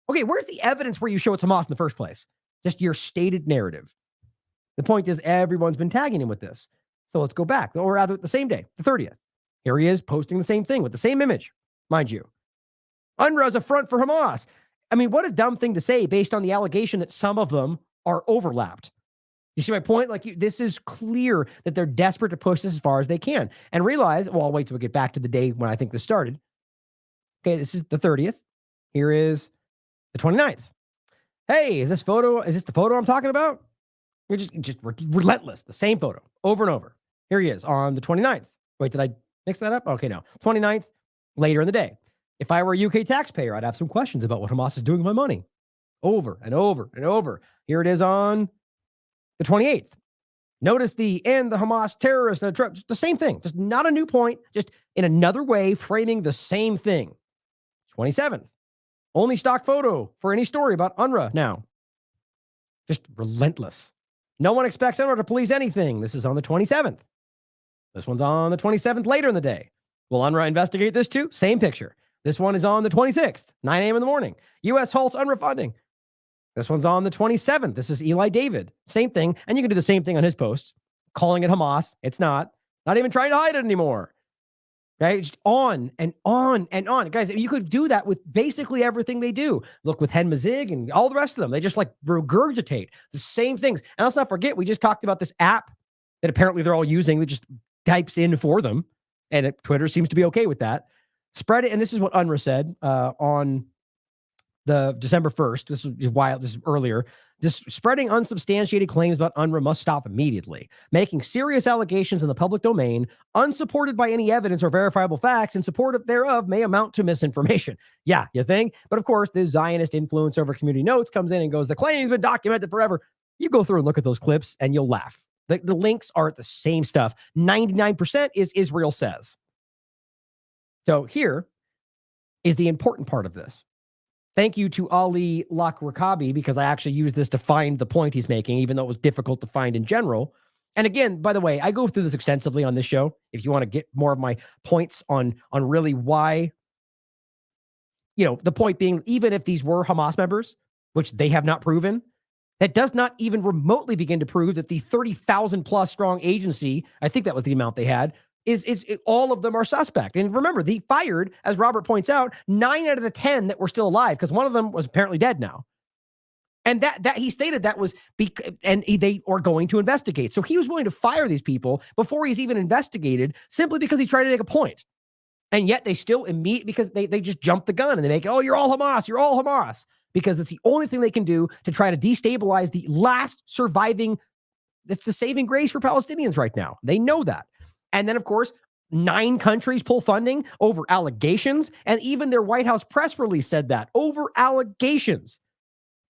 Okay, where's the evidence where you show it's Hamas in the first place? Just your stated narrative. The point is, everyone's been tagging him with this. So let's go back, or rather the same day, the 30th. Here he is posting the same thing with the same image, mind you. UNRWA's a front for Hamas. I mean, what a dumb thing to say based on the allegation that some of them are overlapped. You see my point? Like, this is clear that they're desperate to push this as far as they can and realize, well, I'll wait till we get back to the day when I think this started. Okay, this is the 30th. Here is the 29th. Hey, is this the photo I'm talking about? You're just relentless. The same photo over and over. Here he is on the 29th. Wait, did I mix that up? Okay, no. 29th, later in the day. If I were a UK taxpayer, I'd have some questions about what Hamas is doing with my money. Over and over and over. Here it is on the 28th. Notice the Hamas terrorists, just the same thing. Just not a new point, just in another way, framing the same thing. 27th. Only stock photo for any story about UNRWA now. Just relentless. No one expects UNRWA to police anything. This is on the 27th. This one's on the 27th later in the day. Will UNRWA investigate this too? Same picture. This one is on the 26th, 9 a.m. in the morning. U.S. halts UNRWA funding. This one's on the 27th. This is Eli David. Same thing. And you can do the same thing on his posts, calling it Hamas. It's not. Not even trying to hide it anymore. Right? Just on and on and on. Guys, you could do that with basically everything they do. Look with Hen Mazig and all the rest of them. They just like regurgitate the same things. And let's not forget, we just talked about this app that apparently they're all using that just types in for them. And Twitter seems to be okay with that. Spread it. And this is what UNRWA said on the December 1st. This is earlier. Just spreading unsubstantiated claims about UNRWA must stop immediately. Making serious allegations in the public domain, unsupported by any evidence or verifiable facts, in support thereof may amount to misinformation. Yeah, you think? But of course, the Zionist influence over community notes comes in and goes, the claim's been documented forever. You go through and look at those clips and you'll laugh. The links are the same stuff. 99% is Israel says. So here is the important part of this. Thank you to Ali Lakrakabi, because I actually used this to find the point he's making, even though it was difficult to find in general. And again, by the way, I go through this extensively on this show. If you want to get more of my points on really why, the point being, even if these were Hamas members, which they have not proven, that does not even remotely begin to prove that the 30,000 plus strong agency, I think that was the amount they had, all of them are suspect. And remember, they fired, as Robert points out, 9 out of the 10 that were still alive, because one of them was apparently dead now. And that he stated that was they are going to investigate. So he was willing to fire these people before he's even investigated, simply because he's trying to make a point. And yet they still because they just jump the gun and they make, oh, you're all Hamas, because it's the only thing they can do to try to destabilize the last surviving. That's the saving grace for Palestinians right now. They know that. And then, of course, 9 countries pull funding over allegations. And even their White House press release said that, over allegations.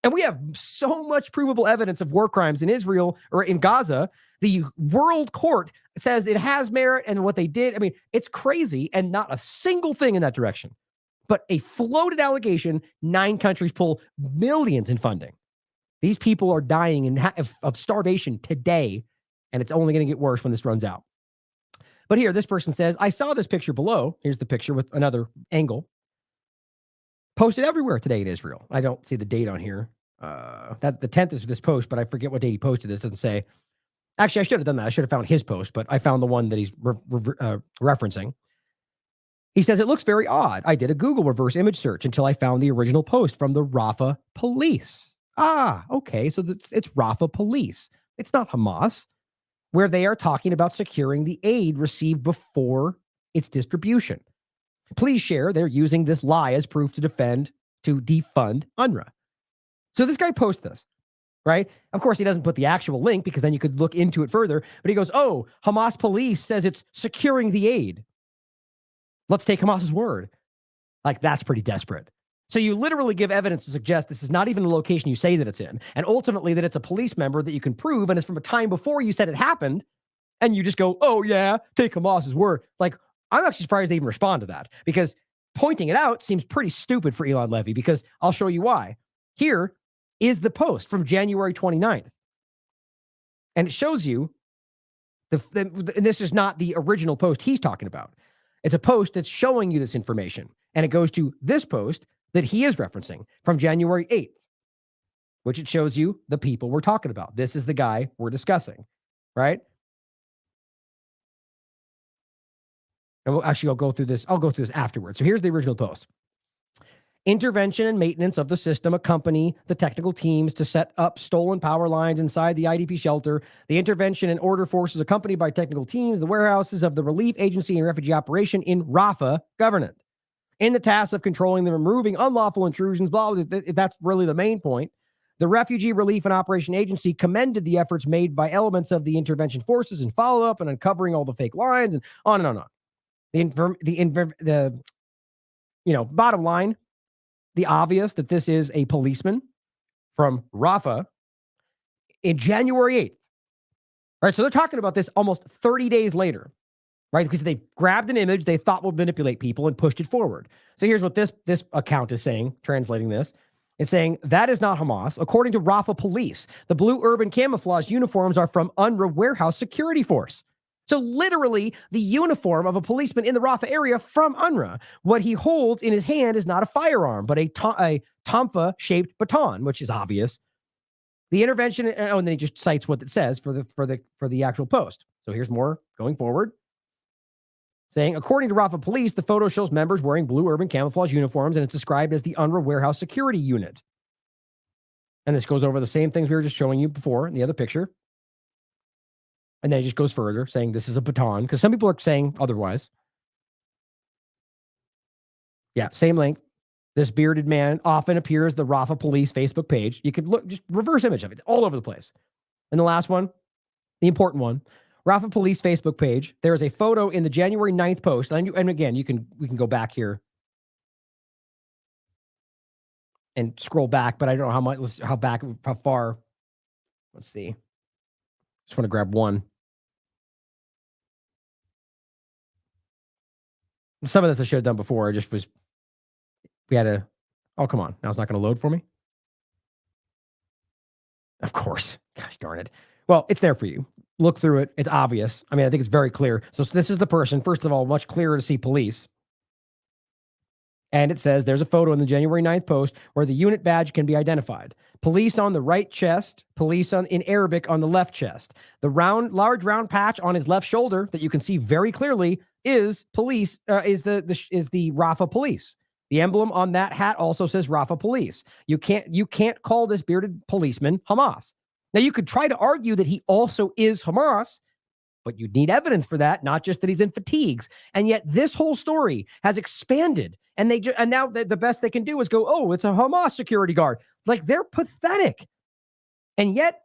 And we have so much provable evidence of war crimes in Israel or in Gaza. The World Court says it has merit, and what they did, I mean, it's crazy, and not a single thing in that direction. But a floated allegation, 9 countries pull millions in funding. These people are dying of starvation today, and it's only going to get worse when this runs out. But here, this person says, I saw this picture below. Here's the picture with another angle. Posted everywhere today in Israel. I don't see the date on here. That the 10th is this post, but I forget what date he posted this. It doesn't say. Actually, I should have done that. I should have found his post, but I found the one that he's referencing. He says, it looks very odd. I did a Google reverse image search until I found the original post from the Rafah police. Ah, okay. So it's Rafah police. It's not Hamas, where they are talking about securing the aid received before its distribution. Please share. They're using this lie as proof to defund UNRWA. So this guy posts this, right? Of course, he doesn't put the actual link because then you could look into it further. But he goes, oh, Hamas police says it's securing the aid. Let's take Hamas's word. Like, that's pretty desperate. So you literally give evidence to suggest this is not even the location you say that it's in, and ultimately that it's a police member that you can prove, and it's from a time before you said it happened, and you just go, oh yeah, take Hamas's word. Like, I'm actually surprised they even respond to that, because pointing it out seems pretty stupid for Elon Levy, because I'll show you why. Here is the post from January 29th. And it shows you, and this is not the original post he's talking about. It's a post that's showing you this information. And it goes to this post that he is referencing from January 8th, which it shows you the people we're talking about. This is the guy we're discussing, right? And I'll go through this. I'll go through this afterwards. So here's the original post. Intervention and maintenance of the system accompany the technical teams to set up stolen power lines inside the IDP shelter. The intervention and order forces accompanied by technical teams, the warehouses of the relief agency and refugee operation in Rafah government. In the task of controlling and removing unlawful intrusions, blah, blah, blah, that's really the main point. The Refugee Relief and Operation Agency commended the efforts made by elements of the intervention forces in follow-up and uncovering all the fake lines and on and on and on. Bottom line, the obvious that this is a policeman from Rafah in January 8th. Right, so they're talking about this almost 30 days later. Right, because they grabbed an image they thought would manipulate people and pushed it forward. So here's what this account is saying, translating this. It's saying, that is not Hamas. According to Rafah police, the blue urban camouflage uniforms are from UNRWA Warehouse Security Force. So literally the uniform of a policeman in the Rafah area from UNRWA. What he holds in his hand is not a firearm, but a tonfa-shaped baton, which is obvious. The intervention, and then he just cites what it says for the actual post. So here's more going forward. Saying, according to Rafah police, the photo shows members wearing blue urban camouflage uniforms, and it's described as the UNRWA Warehouse Security Unit. And this goes over the same things we were just showing you before in the other picture. And then it just goes further, saying this is a baton, because some people are saying otherwise. Yeah, same link. This bearded man often appears the Rafah police Facebook page. You could look, just reverse image of it, all over the place. And the last one, the important one, Rafah police Facebook page. There is a photo in the January 9th post. And again, we can go back here and scroll back, but I don't know how far. Let's see. Just want to grab one. Some of this I should have done before. Oh, come on. Now it's not going to load for me. Of course. Gosh darn it. Well, it's there for you. Look through it. It's obvious. I mean, I think it's very clear. So this is the person. First of all, much clearer to see police. And it says there's a photo in the January 9th post where the unit badge can be identified. Police on the right chest, police in Arabic on the left chest. The large round patch on his left shoulder that you can see very clearly is police, is the Rafah police. The emblem on that hat also says Rafah police. You can't call this bearded policeman Hamas. Now, you could try to argue that he also is Hamas, but you'd need evidence for that, not just that he's in fatigues. And yet this whole story has expanded, and now the best they can do is go, oh, it's a Hamas security guard. Like, they're pathetic. And yet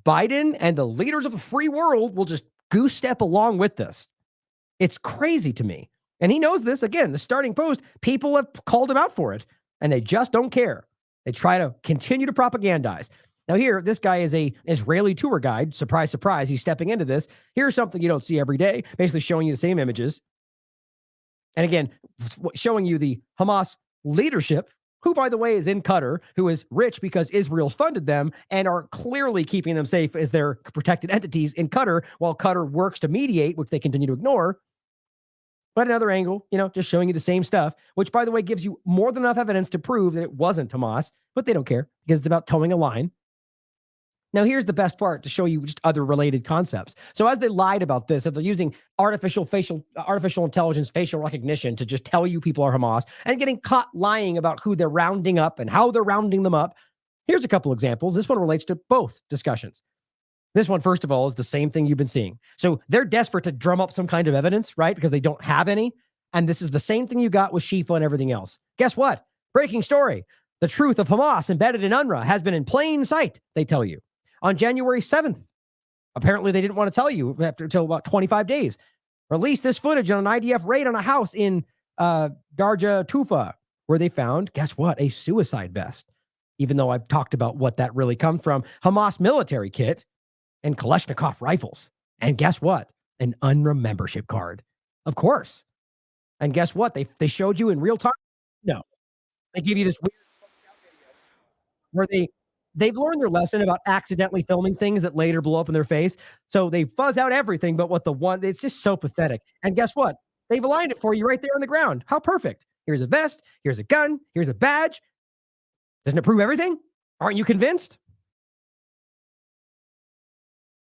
Biden and the leaders of the free world will just goose step along with this. It's crazy to me. And he knows this. Again, the starting post, people have called him out for it, and they just don't care. They try to continue to propagandize. Now here, this guy is a Israeli tour guide. Surprise, surprise. He's stepping into this. Here's something you don't see every day, basically showing you the same images. And again, showing you the Hamas leadership, who, by the way, is in Qatar, who is rich because Israel's funded them and are clearly keeping them safe as their protected entities in Qatar, while Qatar works to mediate, which they continue to ignore. But another angle, just showing you the same stuff, which, by the way, gives you more than enough evidence to prove that it wasn't Hamas, but they don't care because it's about towing a line. Now, here's the best part to show you just other related concepts. So as they lied about this, if they're using artificial intelligence, facial recognition to just tell you people are Hamas and getting caught lying about who they're rounding up and how they're rounding them up. Here's a couple examples. This one relates to both discussions. This one, first of all, is the same thing you've been seeing. So they're desperate to drum up some kind of evidence, right? Because they don't have any. And this is the same thing you got with Shifa and everything else. Guess what? Breaking story. The truth of Hamas embedded in UNRWA has been in plain sight, they tell you. On January 7th, apparently they didn't want to tell you until about 25 days. Released this footage on an IDF raid on a house in Darja Tufa, where they found, guess what? A suicide vest. Even though I've talked about what that really comes from, Hamas military kit and Kalashnikov rifles. And guess what? An UNRWA membership card. Of course. And guess what? They showed you in real time? No. They give you this weird where they've learned their lesson about accidentally filming things that later blow up in their face. So they fuzz out everything but what the one, it's just so pathetic. And guess what? They've aligned it for you right there on the ground. How perfect. Here's a vest. Here's a gun. Here's a badge. Doesn't it prove everything? Aren't you convinced?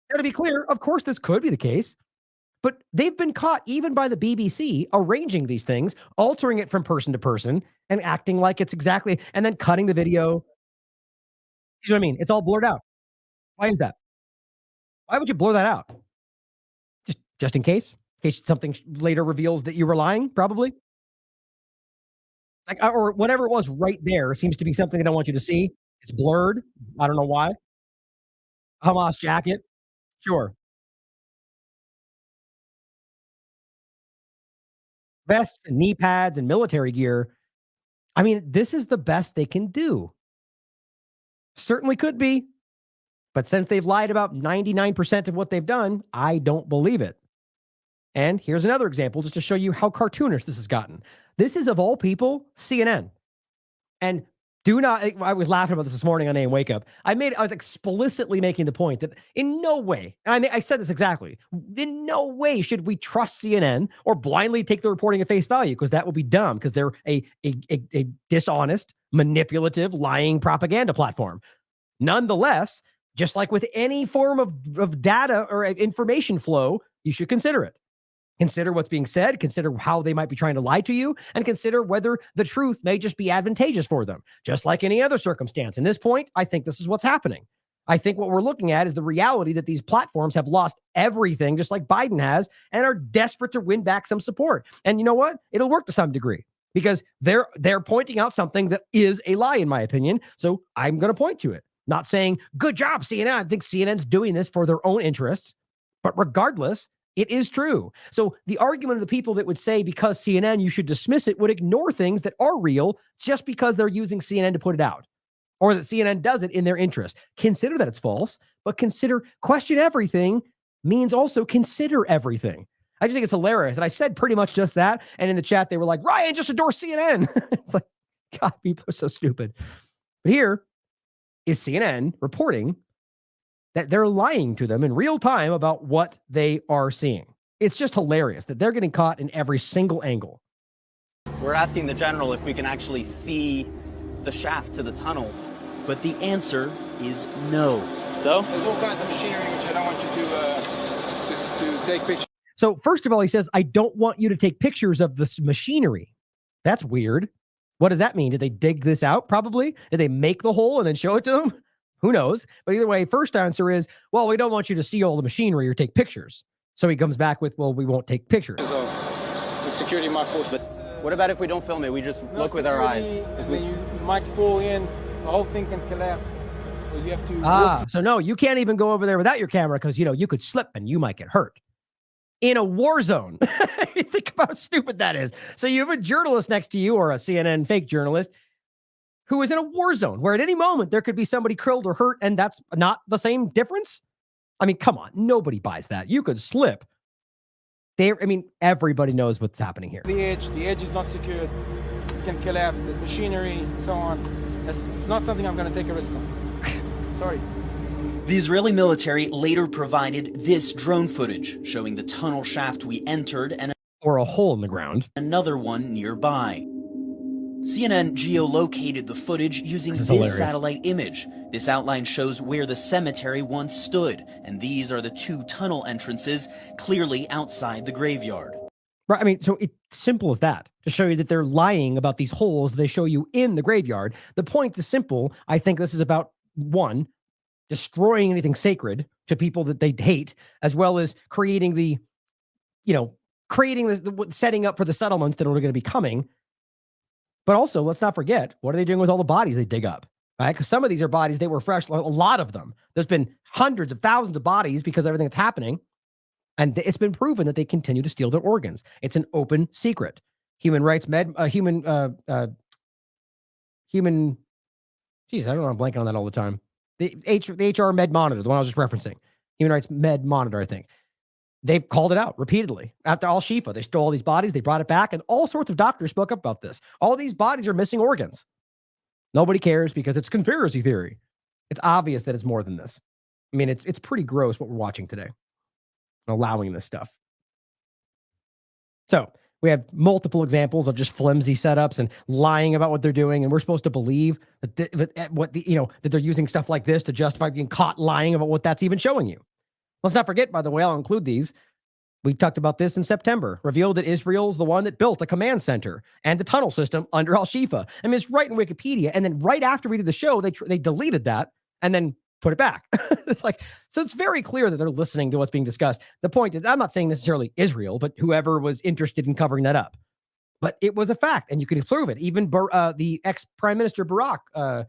Now, to be clear, of course, this could be the case, but they've been caught even by the BBC arranging these things, altering it from person to person and acting like it's exactly, and then cutting the video. You know what I mean? It's all blurred out. Why is that? Why would you blur that out? Just in case something later reveals that you were lying, probably. Like, or whatever it was right there seems to be something they don't want you to see. It's blurred. I don't know why. Hamas jacket. Sure. Vests and knee pads and military gear. I mean, this is the best they can do. Certainly could be. But since they've lied about 99% of what they've done, I don't believe it. And here's another example just to show you how cartoonish this has gotten. This is, of all people, CNN. And I was laughing about this morning on AM Wake Up. I was explicitly making the point that in no way, and I said this exactly, in no way should we trust CNN or blindly take the reporting at face value, because that would be dumb, because they're a dishonest, manipulative, lying propaganda platform. Nonetheless, just like with any form of data or information flow, you should consider it. Consider what's being said, consider how they might be trying to lie to you, and consider whether the truth may just be advantageous for them, just like any other circumstance. In this point, I think this is what's happening. I think what we're looking at is the reality that these platforms have lost everything, just like Biden has, and are desperate to win back some support. And you know what? It'll work to some degree, because they're pointing out something that is a lie, in my opinion. So I'm going to point to it. Not saying, good job, CNN. I think CNN's doing this for their own interests. But regardless, it is true. So the argument of the people that would say because CNN, you should dismiss it, would ignore things that are real just because they're using CNN to put it out, or that CNN does it in their interest. Consider that it's false, but question everything means also consider everything. I just think it's hilarious. And I said pretty much just that. And in the chat, they were like, Ryan, just adore CNN. It's like, God, people are so stupid. But here is CNN reporting that they're lying to them in real time about what they are seeing. It's just hilarious that they're getting caught in every single angle. We're asking the general if we can actually see the shaft to the tunnel. But the answer is no. So? There's all kinds of machinery which I don't want you to take pictures. So first of all, he says, I don't want you to take pictures of this machinery. That's weird. What does that mean? Did they dig this out? Probably. Did they make the hole and then show it to them? Who knows? But either way, first answer is, well, we don't want you to see all the machinery or take pictures. So he comes back with, well, we won't take pictures. The security might force. But what about if we don't film it? We just look with our eyes. You might fall in, the whole thing can collapse. So you have to. So no, you can't even go over there without your camera, because, you could slip and you might get hurt. In a war zone. Think about how stupid that is. So you have a journalist next to you, or a CNN fake journalist, who is in a war zone where at any moment there could be somebody killed or hurt, and that's not the same difference. I mean, come on, nobody buys that. You could slip. Everybody knows what's happening here. The edge is not secured. It can collapse. There's machinery, so on. It's not something I'm going to take a risk on. Sorry. The Israeli military later provided this drone footage showing the tunnel shaft we entered and or a hole in the ground. Another one nearby. CNN geolocated the footage using this satellite image. This outline shows where the cemetery once stood, and these are the two tunnel entrances clearly outside the graveyard. Right. So it's simple as that, to show you that they're lying about these holes they show you in the graveyard. The point is simple. I think this is about, one, destroying anything sacred to people that they hate, as well as creating the, creating this, setting up for the settlements that are going to be coming. But also, let's not forget, what are they doing with all the bodies they dig up? Right? Because some of these are bodies, they were fresh, a lot of them. There's been hundreds of thousands of bodies because of everything that's happening. And it's been proven that they continue to steal their organs. It's an open secret. Human rights geez, I don't know, I'm blanking on that all the time. The HR Med Monitor, the one I was just referencing. Human Rights Med Monitor, I think. They've called it out repeatedly. After Al-Shifa, they stole all these bodies, they brought it back, and all sorts of doctors spoke up about this. All these bodies are missing organs. Nobody cares because it's conspiracy theory. It's obvious that it's more than this. I mean, it's pretty gross what we're watching today. Allowing this stuff. So we have multiple examples of just flimsy setups and lying about what they're doing, and we're supposed to believe that that they're using stuff like this to justify being caught lying about what that's even showing you. Let's not forget, by the way, I'll include these. We talked about this in September, revealed that Israel's the one that built a command center and the tunnel system under Al-Shifa. I mean, it's right in Wikipedia. And then right after we did the show, they deleted that and then put it back. It's like, so it's very clear that they're listening to what's being discussed. The point is, I'm not saying necessarily Israel, but whoever was interested in covering that up. But it was a fact, and you can prove it. Even the ex-Prime Minister Barack,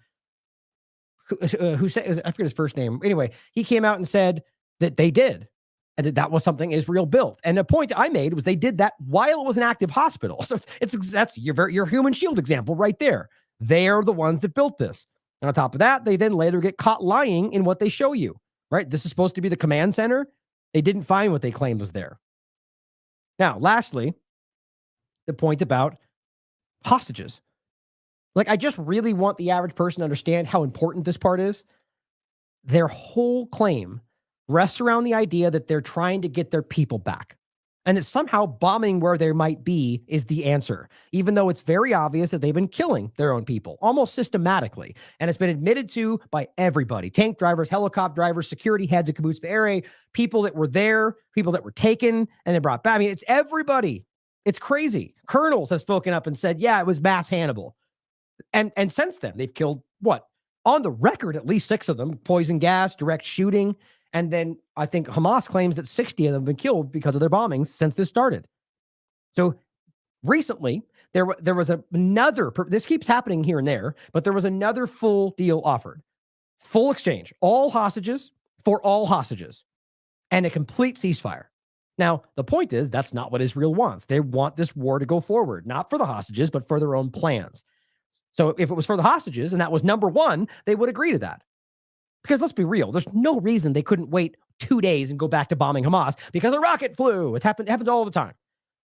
who said, I forget his first name. Anyway, he came out and said that they did, and that was something Israel built. And the point I made was they did that while it was an active hospital. So that's your human shield example right there. They are the ones that built this. And on top of that, they then later get caught lying in what they show you, right? This is supposed to be the command center. They didn't find what they claimed was there. Now, lastly, the point about hostages. Like, I just really want the average person to understand how important this part is. Their whole claim rests around the idea that they're trying to get their people back, and that somehow bombing where they might be is the answer, even though it's very obvious that they've been killing their own people almost systematically. And it's been admitted to by everybody: tank drivers, helicopter drivers, security heads at Kibbutz Be'eri, people that were there, people that were taken and they brought back. I mean, it's everybody. It's crazy. Colonels have spoken up and said, yeah, it was mass Hannibal. And since then, they've killed, what? On the record, at least 6 of them: poison gas, direct shooting. And then I think Hamas claims that 60 of them have been killed because of their bombings since this started. So recently, there was another, this keeps happening here and there, but there was another full deal offered. Full exchange, all hostages for all hostages, and a complete ceasefire. Now, the point is, that's not what Israel wants. They want this war to go forward, not for the hostages, but for their own plans. So if it was for the hostages, and that was number one, they would agree to that. Because let's be real, there's no reason they couldn't wait 2 days and go back to bombing Hamas because a rocket flew. It happens all the time.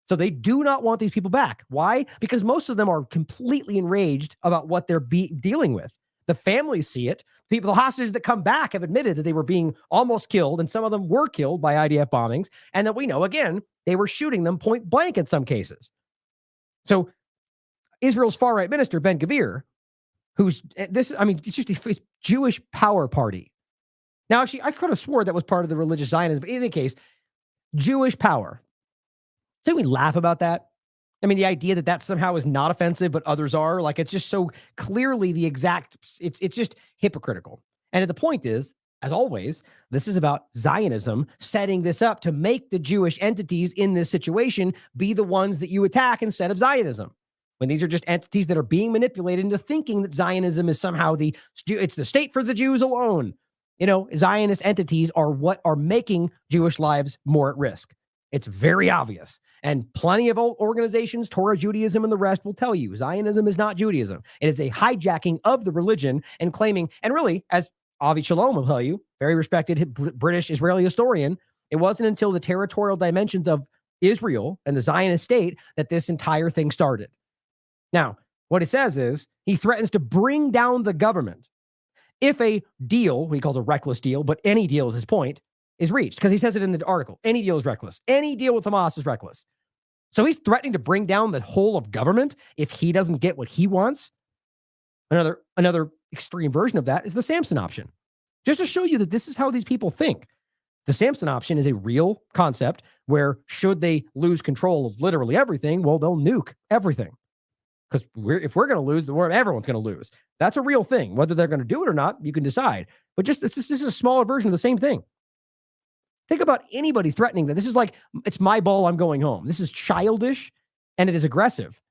So they do not want these people back. Why? Because most of them are completely enraged about what they're dealing with. The families see it. The hostages that come back have admitted that they were being almost killed, and some of them were killed by IDF bombings, and that we know, again, they were shooting them point blank in some cases. So Israel's far-right minister, Ben-Gvir, it's just a Jewish power party. Now, actually, I could have swore that was part of the religious Zionism, but in any case, Jewish power. Didn't we laugh about that? I mean, the idea that somehow is not offensive, but others are, like, it's just so clearly the exact, it's just hypocritical. And the point is, as always, this is about Zionism setting this up to make the Jewish entities in this situation be the ones that you attack instead of Zionism. When these are just entities that are being manipulated into thinking that Zionism is somehow it's the state for the Jews alone. Zionist entities are what are making Jewish lives more at risk. It's very obvious. And plenty of organizations, Torah Judaism and the rest, will tell you Zionism is not Judaism. It is a hijacking of the religion and claiming, and really, as Avi Shalom will tell you, very respected British Israeli historian, it wasn't until the territorial dimensions of Israel and the Zionist state that this entire thing started. Now, what it says is he threatens to bring down the government if a deal, he calls a reckless deal, but any deal is his point, is reached. Because he says it in the article. Any deal is reckless. Any deal with Hamas is reckless. So he's threatening to bring down the whole of government if he doesn't get what he wants. Another extreme version of that is the Samson option. Just to show you that this is how these people think. The Samson option is a real concept where should they lose control of literally everything, well, they'll nuke everything. Because if we're going to lose, the war, everyone's going to lose. That's a real thing. Whether they're going to do it or not, you can decide. But just this is a smaller version of the same thing. Think about anybody threatening that. This is like, it's my ball, I'm going home. This is childish and it is aggressive.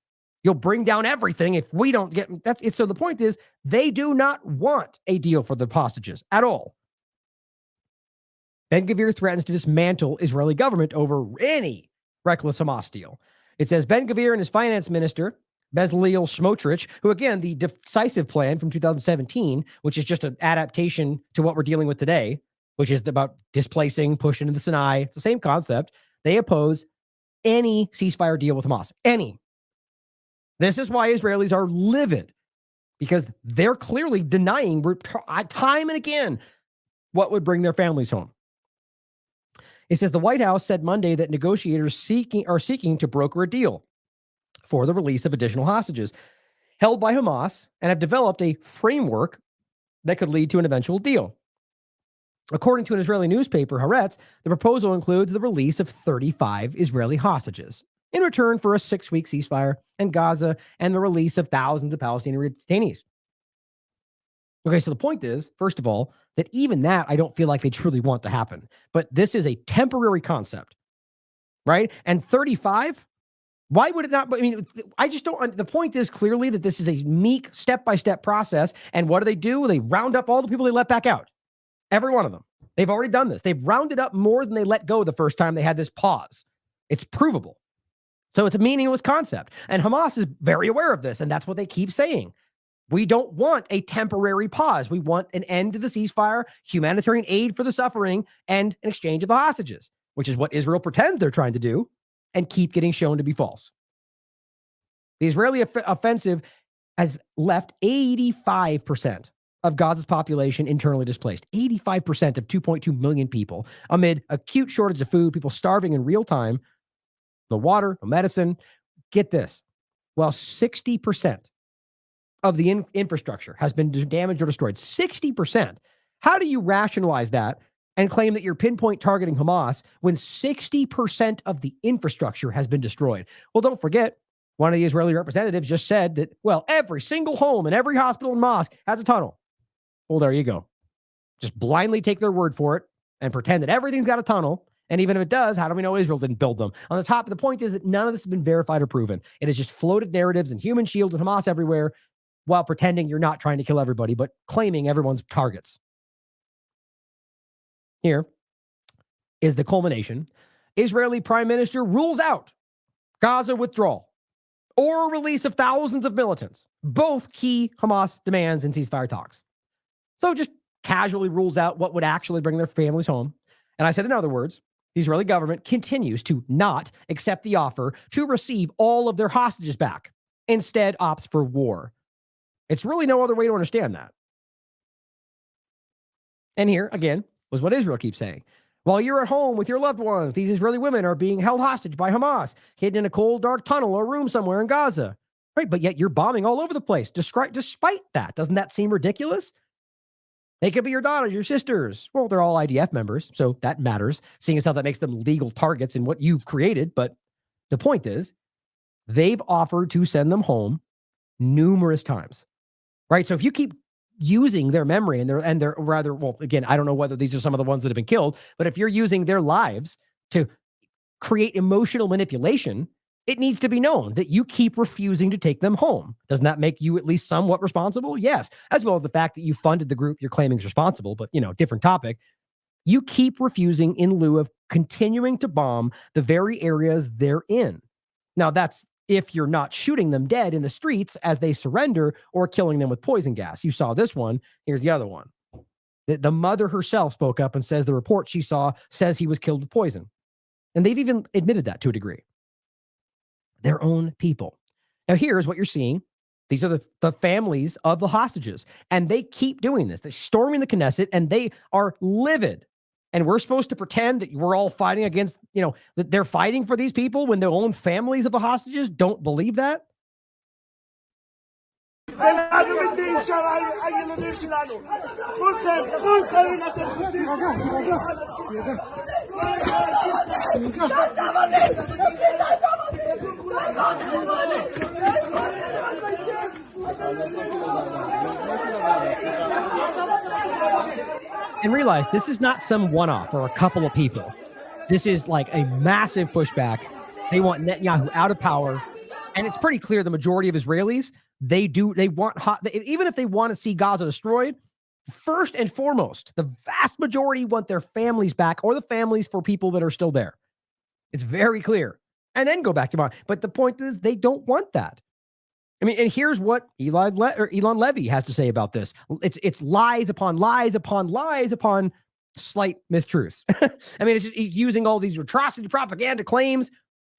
You'll bring down everything if we don't get that's it. So the point is, they do not want a deal for the hostages at all. Ben-Gvir threatens to dismantle Israeli government over any reckless Hamas deal. It says Ben-Gvir and his finance minister, Bezalel Smotrich, who, again, the decisive plan from 2017, which is just an adaptation to what we're dealing with today, which is about displacing, pushing into the Sinai. It's the same concept. They oppose any ceasefire deal with Hamas. Any. This is why Israelis are livid, because they're clearly denying time and again what would bring their families home. It says the White House said Monday that negotiators are seeking to broker a deal for the release of additional hostages held by Hamas and have developed a framework that could lead to an eventual deal. According to an Israeli newspaper, Haaretz, the proposal includes the release of 35 Israeli hostages in return for a 6-week ceasefire in Gaza and the release of thousands of Palestinian detainees. Okay, so the point is, first of all, that even that I don't feel like they truly want to happen. But this is a temporary concept, right? And 35, why would it not? I mean, I just don't. The point is clearly that this is a meek step-by-step process. And what do? They round up all the people they let back out. Every one of them. They've already done this. They've rounded up more than they let go the first time they had this pause. It's provable. So it's a meaningless concept. And Hamas is very aware of this. And that's what they keep saying. We don't want a temporary pause. We want an end to the ceasefire, humanitarian aid for the suffering, and an exchange of the hostages, which is what Israel pretends they're trying to do and keep getting shown to be false. The Israeli offensive has left 85% of Gaza's population internally displaced. 85% of 2.2 million people amid acute shortage of food, people starving in real time, no water, no medicine. Get this. While 60% of the infrastructure has been damaged or destroyed, 60%. How do you rationalize that and claim that you're pinpoint targeting Hamas when 60% of the infrastructure has been destroyed? Well, don't forget, one of the Israeli representatives just said that, well, every single home and every hospital and mosque has a tunnel. Well, there you go. Just blindly take their word for it and pretend that everything's got a tunnel. And even if it does, how do we know Israel didn't build them? On the top, the point is that none of this has been verified or proven. It is just floated narratives and human shields and Hamas everywhere, while pretending you're not trying to kill everybody, but claiming everyone's targets. Here is the culmination. Israeli Prime Minister rules out Gaza withdrawal or release of thousands of militants, both key Hamas demands in ceasefire talks. So just casually rules out what would actually bring their families home. And I said, in other words, the Israeli government continues to not accept the offer to receive all of their hostages back, instead opts for war. It's really no other way to understand that. And here, again, was what Israel keeps saying. While you're at home with your loved ones, these Israeli women are being held hostage by Hamas, hidden in a cold, dark tunnel or room somewhere in Gaza. Right, but yet you're bombing all over the place. Despite that, doesn't that seem ridiculous? They could be your daughters, your sisters. Well, they're all IDF members, so that matters, seeing as how that makes them legal targets in what you've created. But the point is, they've offered to send them home numerous times. Right. So if you keep using their memory and their rather, well, again, I don't know whether these are some of the ones that have been killed, but if you're using their lives to create emotional manipulation, it needs to be known that you keep refusing to take them home. Doesn't that make you at least somewhat responsible? Yes. As well as the fact that you funded the group you're claiming is responsible, but, different topic. You keep refusing in lieu of continuing to bomb the very areas they're in. Now, that's if you're not shooting them dead in the streets as they surrender or killing them with poison gas. You saw this one. Here's the other one. The mother herself spoke up and says the report she saw says he was killed with poison. And they've even admitted that to a degree. Their own people. Now, here's what you're seeing. These are the families of the hostages. And they keep doing this. They're storming the Knesset and they are livid. And we're supposed to pretend that we're all fighting against, that they're fighting for these people when their own families of the hostages don't believe that? And realize this is not some one-off or a couple of people. This is like a massive pushback. They want Netanyahu out of power. And it's pretty clear the majority of Israelis, they want even if they want to see Gaza destroyed, first and foremost, the vast majority want their families back or the families for people that are still there. It's very clear. And then go back to mine. But the point is they don't want that. I mean, and here's what Elon Levy has to say about this. It's lies upon lies upon lies upon slight mistruths. I mean, he's using all these atrocity propaganda claims.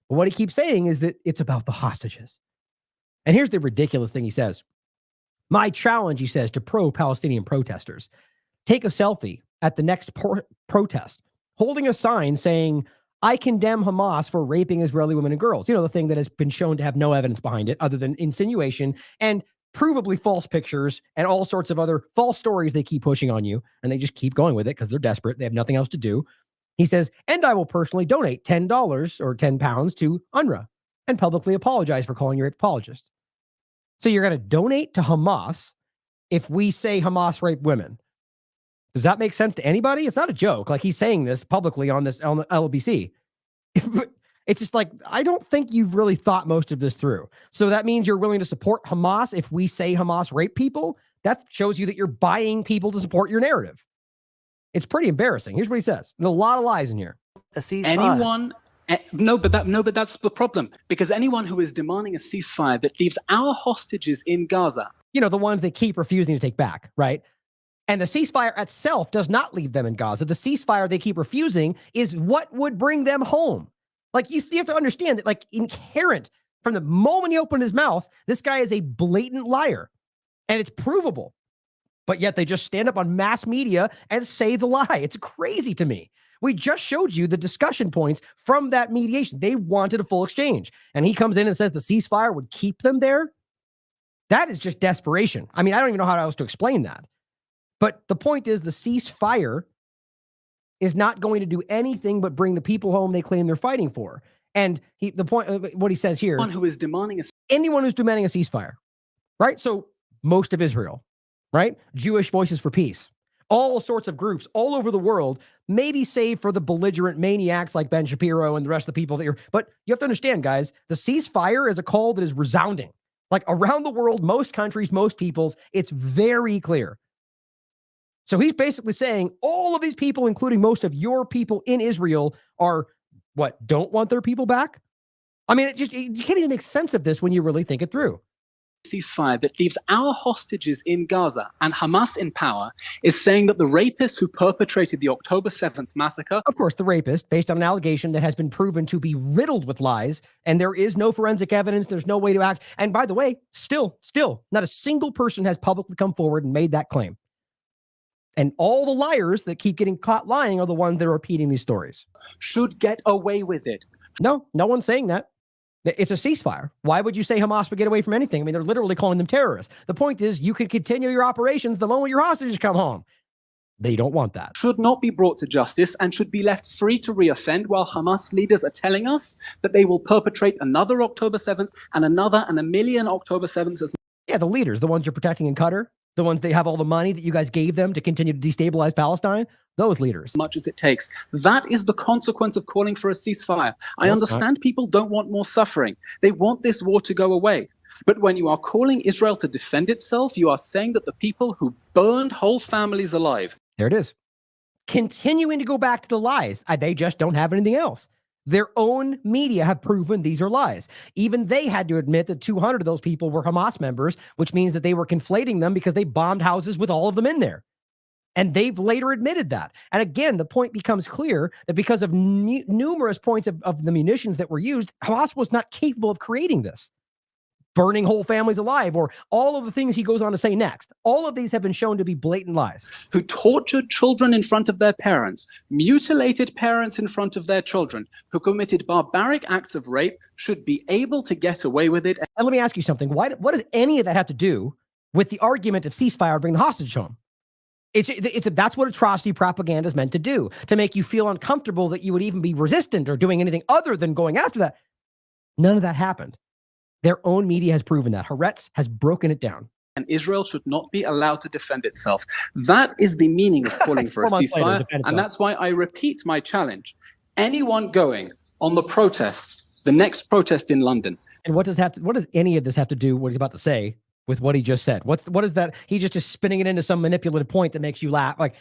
But what he keeps saying is that it's about the hostages. And here's the ridiculous thing he says. My challenge, he says, to pro-Palestinian protesters, take a selfie at the next protest, holding a sign saying, I condemn Hamas for raping Israeli women and girls. You know, the thing that has been shown to have no evidence behind it other than insinuation and provably false pictures and all sorts of other false stories they keep pushing on you. And they just keep going with it because they're desperate. They have nothing else to do. He says, and I will personally donate $10 or 10 pounds to UNRWA and publicly apologize for calling you an apologist. So you're going to donate to Hamas if we say Hamas raped women. Does that make sense to anybody? It's not a joke. Like he's saying this publicly on the LBC. It's just like, I don't think you've really thought most of this through. So that means you're willing to support Hamas if we say Hamas rape people? That shows you that you're buying people to support your narrative. It's pretty embarrassing. Here's what he says. There's a lot of lies in here. Anyone... No, but that's the problem. Because anyone who is demanding a ceasefire that leaves our hostages in Gaza... You know, the ones they keep refusing to take back, right? And the ceasefire itself does not leave them in Gaza. The ceasefire they keep refusing is what would bring them home. Like, you have to understand that, like, inherent from the moment he opened his mouth, this guy is a blatant liar. And it's provable. But yet they just stand up on mass media and say the lie. It's crazy to me. We just showed you the discussion points from that mediation. They wanted a full exchange. And he comes in and says the ceasefire would keep them there. That is just desperation. I mean, I don't even know how else to explain that. But the point is the ceasefire is not going to do anything but bring the people home they claim they're fighting for. And what he says here, anyone who's demanding a ceasefire, right? So most of Israel, right? Jewish Voices for Peace, all sorts of groups all over the world, maybe save for the belligerent maniacs like Ben Shapiro and the rest of the people but you have to understand, guys, the ceasefire is a call that is resounding. Like around the world, most countries, most peoples, it's very clear. So he's basically saying all of these people, including most of your people in Israel, are don't want their people back? I mean, you can't even make sense of this when you really think it through. Ceasefire that leaves our hostages in Gaza and Hamas in power is saying that the rapist who perpetrated the October 7th massacre... Of course, the rapist, based on an allegation that has been proven to be riddled with lies, and there is no forensic evidence, there's no way to act. And by the way, still, not a single person has publicly come forward and made that claim. And all the liars that keep getting caught lying are the ones that are repeating these stories. Should get away with it. No one's saying that. It's a ceasefire. Why would you say Hamas would get away from anything? I mean, they're literally calling them terrorists. The point is, you can continue your operations the moment your hostages come home. They don't want that. Should not be brought to justice and should be left free to reoffend while Hamas leaders are telling us that they will perpetrate another October 7th and another and a million October 7th. Yeah, the leaders, the ones you're protecting in Qatar, the ones that have all the money that you guys gave them to continue to destabilize Palestine, those leaders. As much as it takes. That is the consequence of calling for a ceasefire. I understand people don't want more suffering. They want this war to go away. But when you are calling Israel to defend itself, you are saying that the people who burned whole families alive. There it is. Continuing to go back to the lies. They just don't have anything else. Their own media have proven these are lies. Even they had to admit that 200 of those people were Hamas members, which means that they were conflating them because they bombed houses with all of them in there. And they've later admitted that. And again, the point becomes clear that because of numerous points of the munitions that were used, Hamas was not capable of creating this. Burning whole families alive, or all of the things he goes on to say next. All of these have been shown to be blatant lies. Who tortured children in front of their parents, mutilated parents in front of their children, who committed barbaric acts of rape should be able to get away with it. And let me ask you something. What does any of that have to do with the argument of ceasefire bring the hostage home? That's what atrocity propaganda is meant to do, to make you feel uncomfortable that you would even be resistant or doing anything other than going after that. None of that happened. Their own media has proven that. Haaretz has broken it down. and Israel should not be allowed to defend itself. That is the meaning of calling for a ceasefire, and that's why I repeat my challenge. Anyone going on the protest, the next protest in London. And what does any of this have to do, what he's about to say, with what he just said? What is that? He just is spinning it into some manipulative point that makes you laugh. Like,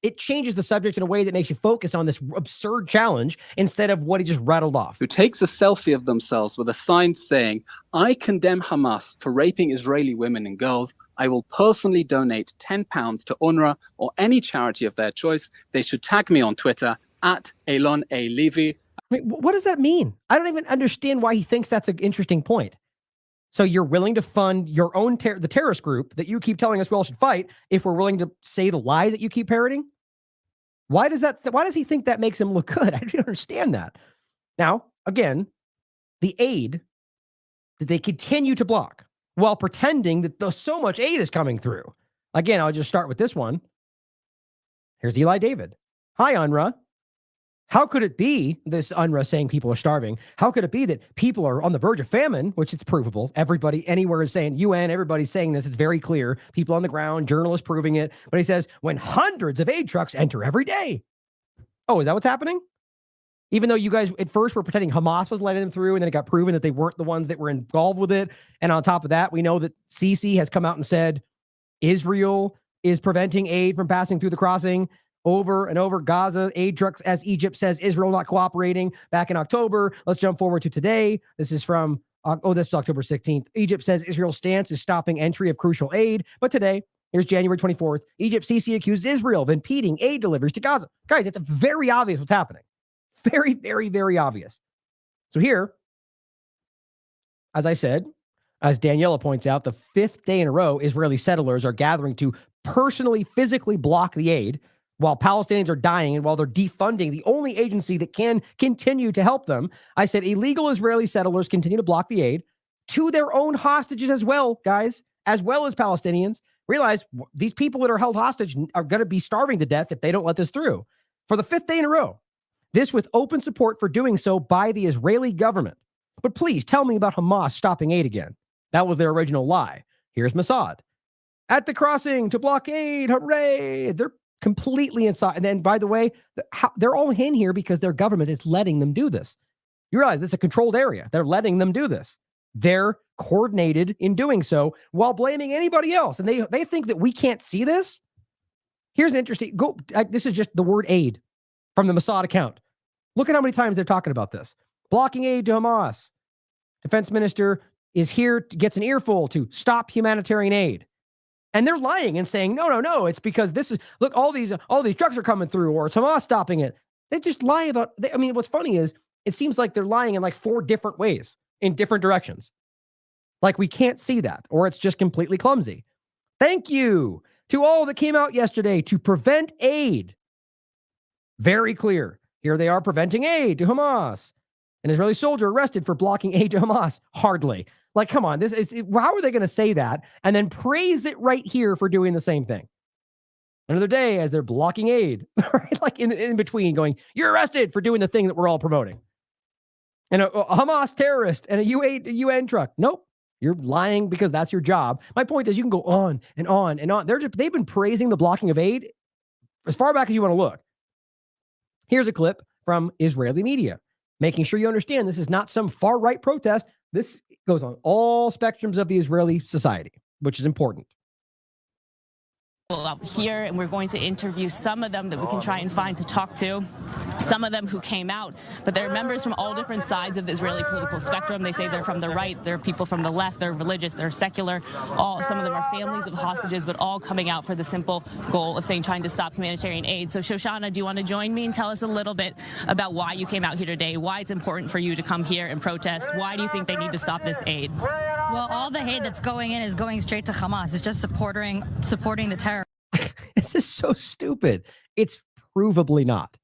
it changes the subject in a way that makes you focus on this absurd challenge instead of what he just rattled off. Who takes a selfie of themselves with a sign saying, "I condemn Hamas for raping Israeli women and girls. I will personally donate £10 to UNRWA or any charity of their choice. They should tag me on Twitter at Elon A. Levy." I mean, what does that mean? I don't even understand why he thinks that's an interesting point. So you're willing to fund your own the terrorist group that you keep telling us we all should fight if we're willing to say the lie that you keep parroting? Why does he think that makes him look good? I don't understand that. Now, again, the aid that they continue to block while pretending that so much aid is coming through. Again, I'll just start with this one. Here's Eli David. Hi, UNRWA. How could it be, this UNRWA saying people are starving, how could it be that people are on the verge of famine, which it's provable? Everybody, anywhere is saying, UN, everybody's saying this. It's very clear. People on the ground, journalists proving it. But he says, when hundreds of aid trucks enter every day. Oh, is that what's happening? Even though you guys at first were pretending Hamas was letting them through, and then it got proven that they weren't the ones that were involved with it. And on top of that, we know that Sisi has come out and said Israel is preventing aid from passing through the crossing. Over and over, Gaza, aid trucks, as Egypt says, Israel not cooperating back in October. Let's jump forward to today. This is from, this is October 16th. Egypt says Israel's stance is stopping entry of crucial aid. But today, here's January 24th. Egypt Sisi accuses Israel of impeding aid deliveries to Gaza. Guys, it's very obvious what's happening. Very, very, very obvious. So here, as I said, as Daniela points out, the fifth day in a row, Israeli settlers are gathering to personally, physically block the aid while Palestinians are dying and while they're defunding the only agency that can continue to help them. I said illegal Israeli settlers continue to block the aid to their own hostages as well, guys, as well as Palestinians. Realize these people that are held hostage are going to be starving to death if they don't let this through for the fifth day in a row. This with open support for doing so by the Israeli government. But please tell me about Hamas stopping aid again. That was their original lie. Here's Mossad. At the crossing to block aid, hooray! They're completely inside. And then, by the way, they're all in here because their government is letting them do this. You realize it's a controlled area. They're letting them do this. They're coordinated in doing so while blaming anybody else. And they think that we can't see this. Here's an interesting, this is just the word aid from the Mossad account. Look at how many times they're talking about this. Blocking aid to Hamas. Defense minister is here, gets an earful to stop humanitarian aid. And they're lying and saying, no, it's because this is, look, all these trucks are coming through, or it's Hamas stopping it. They just lie about, what's funny is it seems like they're lying in like 4 different ways in different directions. Like we can't see that, or it's just completely clumsy. Thank you to all that came out yesterday to prevent aid. Very clear. Here they are preventing aid to Hamas. An Israeli soldier arrested for blocking aid to Hamas. Hardly. Like, come on, how are they going to say that and then praise it right here for doing the same thing? Another day as they're blocking aid, right? Like in between going, you're arrested for doing the thing that we're all promoting. And a Hamas terrorist and a UN truck. Nope. You're lying because that's your job. My point is you can go on and on and on. They've been praising the blocking of aid as far back as you want to look. Here's a clip from Israeli media, making sure you understand this is not some far-right protest. This goes on all spectrums of the Israeli society, which is important. Up here, and we're going to interview some of them that we can try and find to talk to, some of them who came out, but they're members from all different sides of the Israeli political spectrum. They say they're from the right, they're people from the left, they're religious, they're secular. Some of them are families of hostages, but all coming out for the simple goal of trying to stop humanitarian aid. So Shoshana, do you want to join me and tell us a little bit about why you came out here today, why it's important for you to come here and protest? Why do you think they need to stop this aid? Well, all the aid that's going in is going straight to Hamas. It's just supporting the terror. This is so stupid. It's provably not.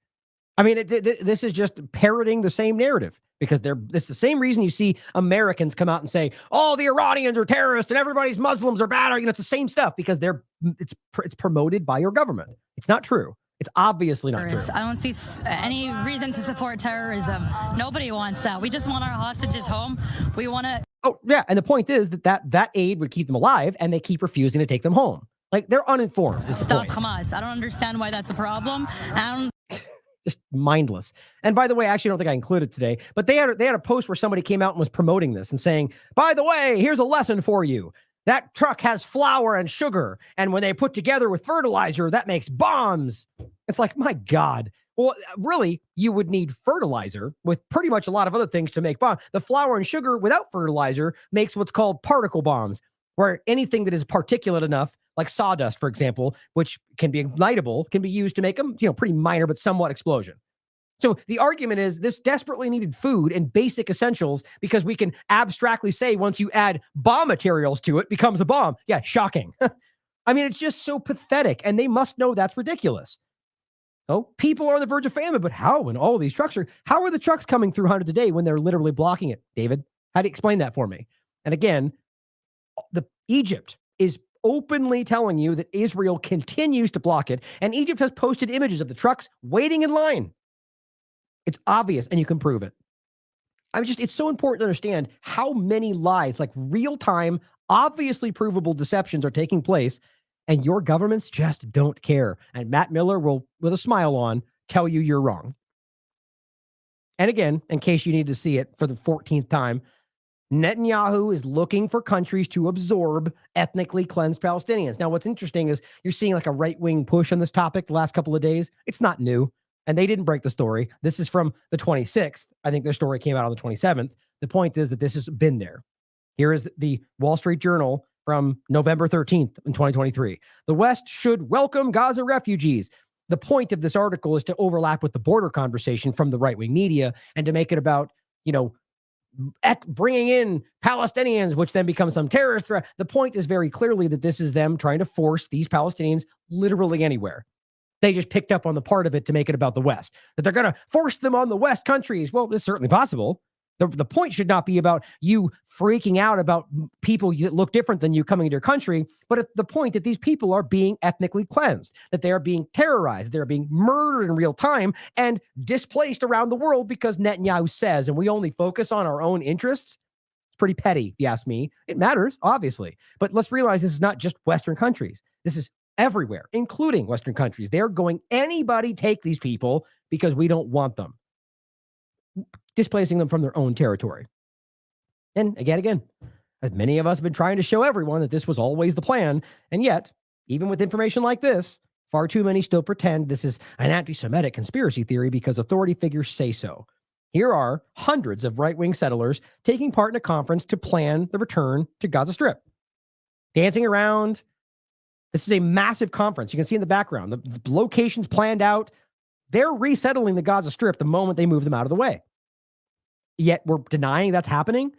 I mean, this is just parroting the same narrative because it's the same reason you see Americans come out and say, oh, the Iranians are terrorists and everybody's Muslims are bad. It's the same stuff because it's promoted by your government. It's not true. It's obviously not true. I don't see any reason to support terrorism. Nobody wants that. We just want our hostages home. We want to. Oh, yeah. And the point is that aid would keep them alive, and they keep refusing to take them home. Like, they're uninformed. Stop Hamas. I don't understand why that's a problem. Just mindless. And by the way, I actually don't think I included today, but they had a post where somebody came out and was promoting this and saying, by the way, here's a lesson for you. That truck has flour and sugar, and when they put together with fertilizer, that makes bombs. It's like, my God. Well, really, you would need fertilizer with pretty much a lot of other things to make bombs. The flour and sugar without fertilizer makes what's called particle bombs, where anything that is particulate enough, like sawdust, for example, which can be ignitable, can be used to make them, pretty minor but somewhat explosion. So the argument is this desperately needed food and basic essentials because we can abstractly say once you add bomb materials to it, becomes a bomb. Yeah, shocking. I mean, it's just so pathetic, and they must know that's ridiculous. Oh, people are on the verge of famine, but how? When all these trucks how are the trucks coming through hundreds a day when they're literally blocking it? David, how do you explain that for me? And again, Egypt is openly telling you that Israel continues to block it, and Egypt has posted images of the trucks waiting in line. It's obvious, and you can prove it. It's so important to understand how many lies, like real-time, obviously provable deceptions are taking place, and your governments just don't care. And Matt Miller will, with a smile on, tell you you're wrong. And again, in case you need to see it for the 14th time, Netanyahu is looking for countries to absorb ethnically cleansed Palestinians. Now, what's interesting is you're seeing like a right-wing push on this topic the last couple of days. It's not new. And they didn't break the story. This is from the 26th. I think their story came out on the 27th. The point is that this has been there. Here is the Wall Street Journal from November 13th in 2023. The West should welcome Gaza refugees. The point of this article is to overlap with the border conversation from the right-wing media and to make it about, bringing in Palestinians, which then becomes some terrorist threat. The point is very clearly that this is them trying to force these Palestinians literally anywhere. They just picked up on the part of it to make it about the West, that they're going to force them on the West countries. Well, it's certainly possible. The point should not be about you freaking out about people that look different than you coming into your country, but at the point that these people are being ethnically cleansed, that they are being terrorized, they're being murdered in real time and displaced around the world because Netanyahu says, and we only focus on our own interests. It's pretty petty, if you ask me. It matters, obviously, but let's realize this is not just Western countries. This is everywhere, including Western countries. They're going, anybody take these people because we don't want them, displacing them from their own territory. And again, as many of us have been trying to show everyone that this was always the plan, and yet, even with information like this, far too many still pretend this is an anti-Semitic conspiracy theory because authority figures say so. Here are hundreds of right-wing settlers taking part in a conference to plan the return to Gaza Strip. Dancing around. This is a massive conference. You can see in the background, the location's planned out. They're resettling the Gaza Strip the moment they move them out of the way. Yet we're denying that's happening.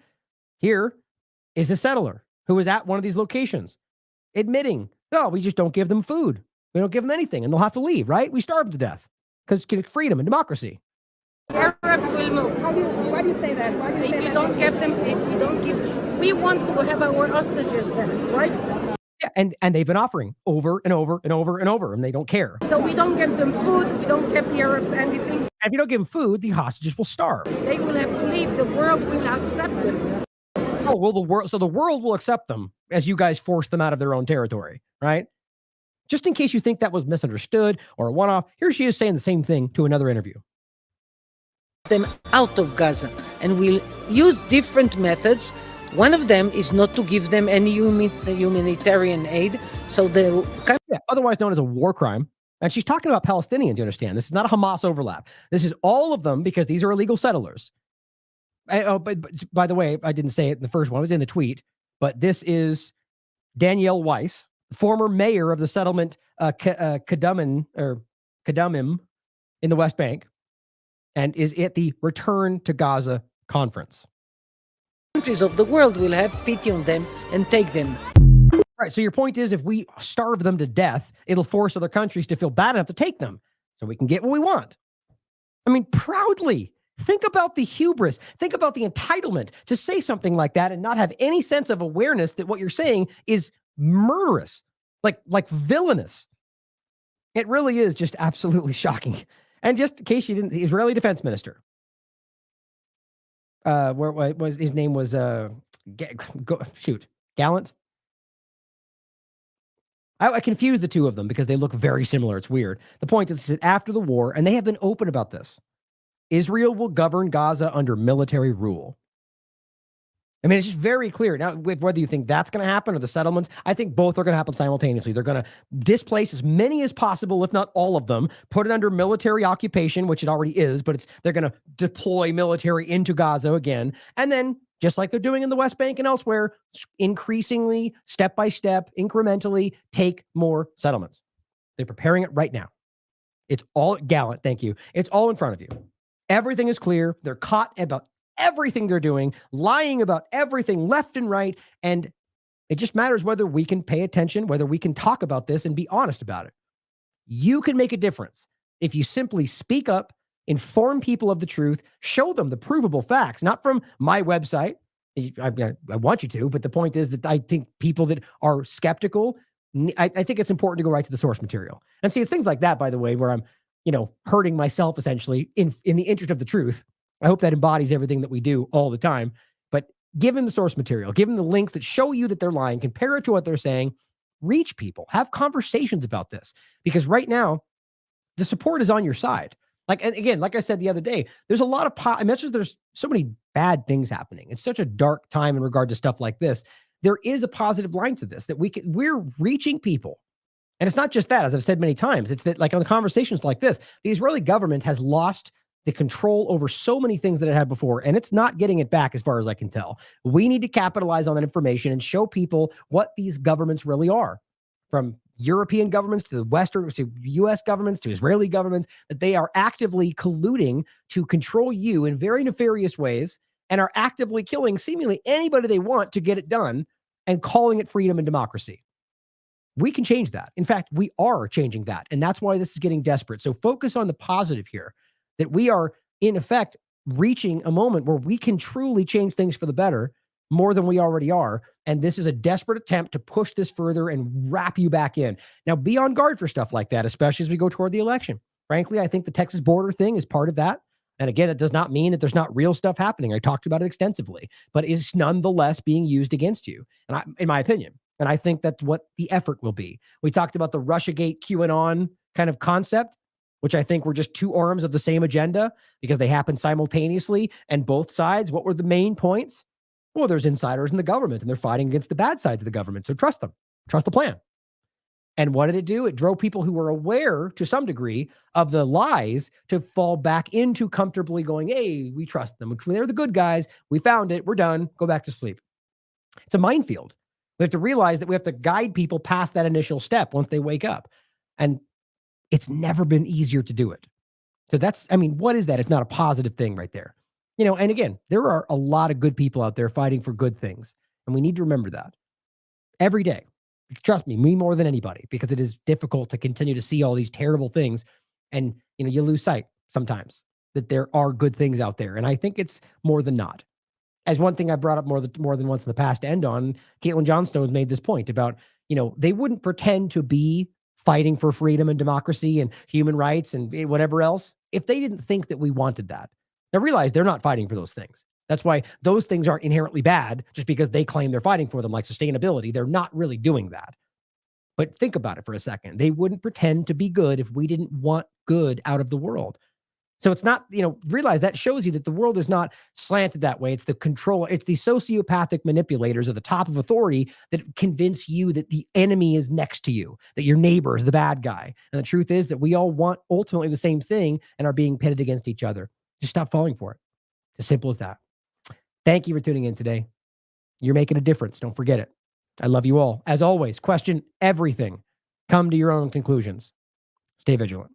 Here is a settler who is at one of these locations admitting, no, we just don't give them food. We don't give them anything, and they'll have to leave, right? We starve them to death because freedom and democracy. Arabs will move. Why do you say that? If you don't give them, if we don't give, we want to have our hostages then, right? Yeah, and they've been offering over and over and over and over, and they don't care. So we don't give them food, we don't give the Arabs anything. And if you don't give them food, the hostages will starve. They will have to leave. The world will accept them. Oh, well, the world will accept them as you guys force them out of their own territory, right? Just in case you think that was misunderstood or a one-off, here she is saying the same thing to another interview. Them out of Gaza, and we'll use different methods. One of them is not to give them any humanitarian aid. So otherwise known as a war crime. And she's talking about Palestinians, you understand? This is not a Hamas overlap. This is all of them because these are illegal settlers. But by the way, I didn't say it in the first one. It was in the tweet. But this is Danielle Weiss, former mayor of the settlement Kadumim in the West Bank, and is at the Return to Gaza conference. Countries of the world will have pity on them and take them. All right, so your point is if we starve them to death, it'll force other countries to feel bad enough to take them so we can get what we want. I mean, proudly. Think about the hubris. Think about the entitlement to say something like that and not have any sense of awareness that what you're saying is murderous, like villainous. It really is just absolutely shocking. And just in case you didn't, the Israeli defense minister, where was his name was Gallant. I confuse the two of them because they look very similar. It's weird. The point is that after the war, and they have been open about this, Israel will govern Gaza under military rule. I mean, it's just very clear. Now, whether you think that's going to happen or the settlements, I think both are going to happen simultaneously. They're going to displace as many as possible, if not all of them, put it under military occupation, which it already is, but they're going to deploy military into Gaza again. And then, just like they're doing in the West Bank and elsewhere, increasingly, step by step, incrementally, take more settlements. They're preparing it right now. It's all Gallant. Thank you. It's all in front of you. Everything is clear. They're caught about everything they're doing, lying about everything left and right. And it just matters whether we can pay attention, whether we can talk about this and be honest about it. You can make a difference if you simply speak up, inform people of the truth, show them the provable facts, not from my website. I want you to, but the point is that I think people that are skeptical, I think it's important to go right to the source material. And see, it's things like that, by the way, where I'm, hurting myself essentially in the interest of the truth. I hope that embodies everything that we do all the time. But give them the source material, give them the links that show you that they're lying, compare it to what they're saying, reach people, have conversations about this. Because right now, the support is on your side. And again, like I said the other day, there's a lot of, I mentioned there's so many bad things happening. It's such a dark time in regard to stuff like this. There is a positive line to this, that we're reaching people. And it's not just that, as I've said many times, it's that like on the conversations like this, the Israeli government has lost the control over so many things that it had before, and it's not getting it back as far as I can tell. We need to capitalize on that information and show people what these governments really are, from European governments to the Western, to U.S. governments, to Israeli governments, that they are actively colluding to control you in very nefarious ways and are actively killing seemingly anybody they want to get it done and calling it freedom and democracy. We can change that. In fact, we are changing that. And that's why this is getting desperate. So focus on the positive here, that we are, in effect, reaching a moment where we can truly change things for the better more than we already are. And this is a desperate attempt to push this further and wrap you back in. Now, be on guard for stuff like that, especially as we go toward the election. Frankly, I think the Texas border thing is part of that. And again, it does not mean that there's not real stuff happening. I talked about it extensively, but it's nonetheless being used against you, in my opinion. And I think that's what the effort will be. We talked about the Russiagate QAnon kind of concept, which I think were just two arms of the same agenda because they happened simultaneously. And both sides, what were the main points? Well, there's insiders in the government and they're fighting against the bad sides of the government. So trust them, trust the plan. And what did it do? It drove people who were aware to some degree of the lies to fall back into comfortably going, hey, we trust them. They're the good guys. We found it. We're done. Go back to sleep. It's a minefield. We have to realize that we have to guide people past that initial step once they wake up. And it's never been easier to do it. So that's, what is that if not a positive thing right there? And again, there are a lot of good people out there fighting for good things. And we need to remember that every day. Trust me more than anybody, because it is difficult to continue to see all these terrible things. And, you lose sight sometimes that there are good things out there. And I think it's more than not. As one thing I brought up more than once in the past to end on, Caitlin Johnstone made this point about, they wouldn't pretend to be fighting for freedom and democracy and human rights and whatever else if they didn't think that we wanted that. Now realize they're not fighting for those things. That's why those things aren't inherently bad just because they claim they're fighting for them, like sustainability. They're not really doing that. But think about it for a second. They wouldn't pretend to be good if we didn't want good out of the world. So it's not, realize that shows you that the world is not slanted that way. It's the control. It's the sociopathic manipulators at the top of authority that convince you that the enemy is next to you, that your neighbor is the bad guy. And the truth is that we all want ultimately the same thing and are being pitted against each other. Just stop falling for it. It's as simple as that. Thank you for tuning in today. You're making a difference. Don't forget it. I love you all. As always, question everything. Come to your own conclusions. Stay vigilant.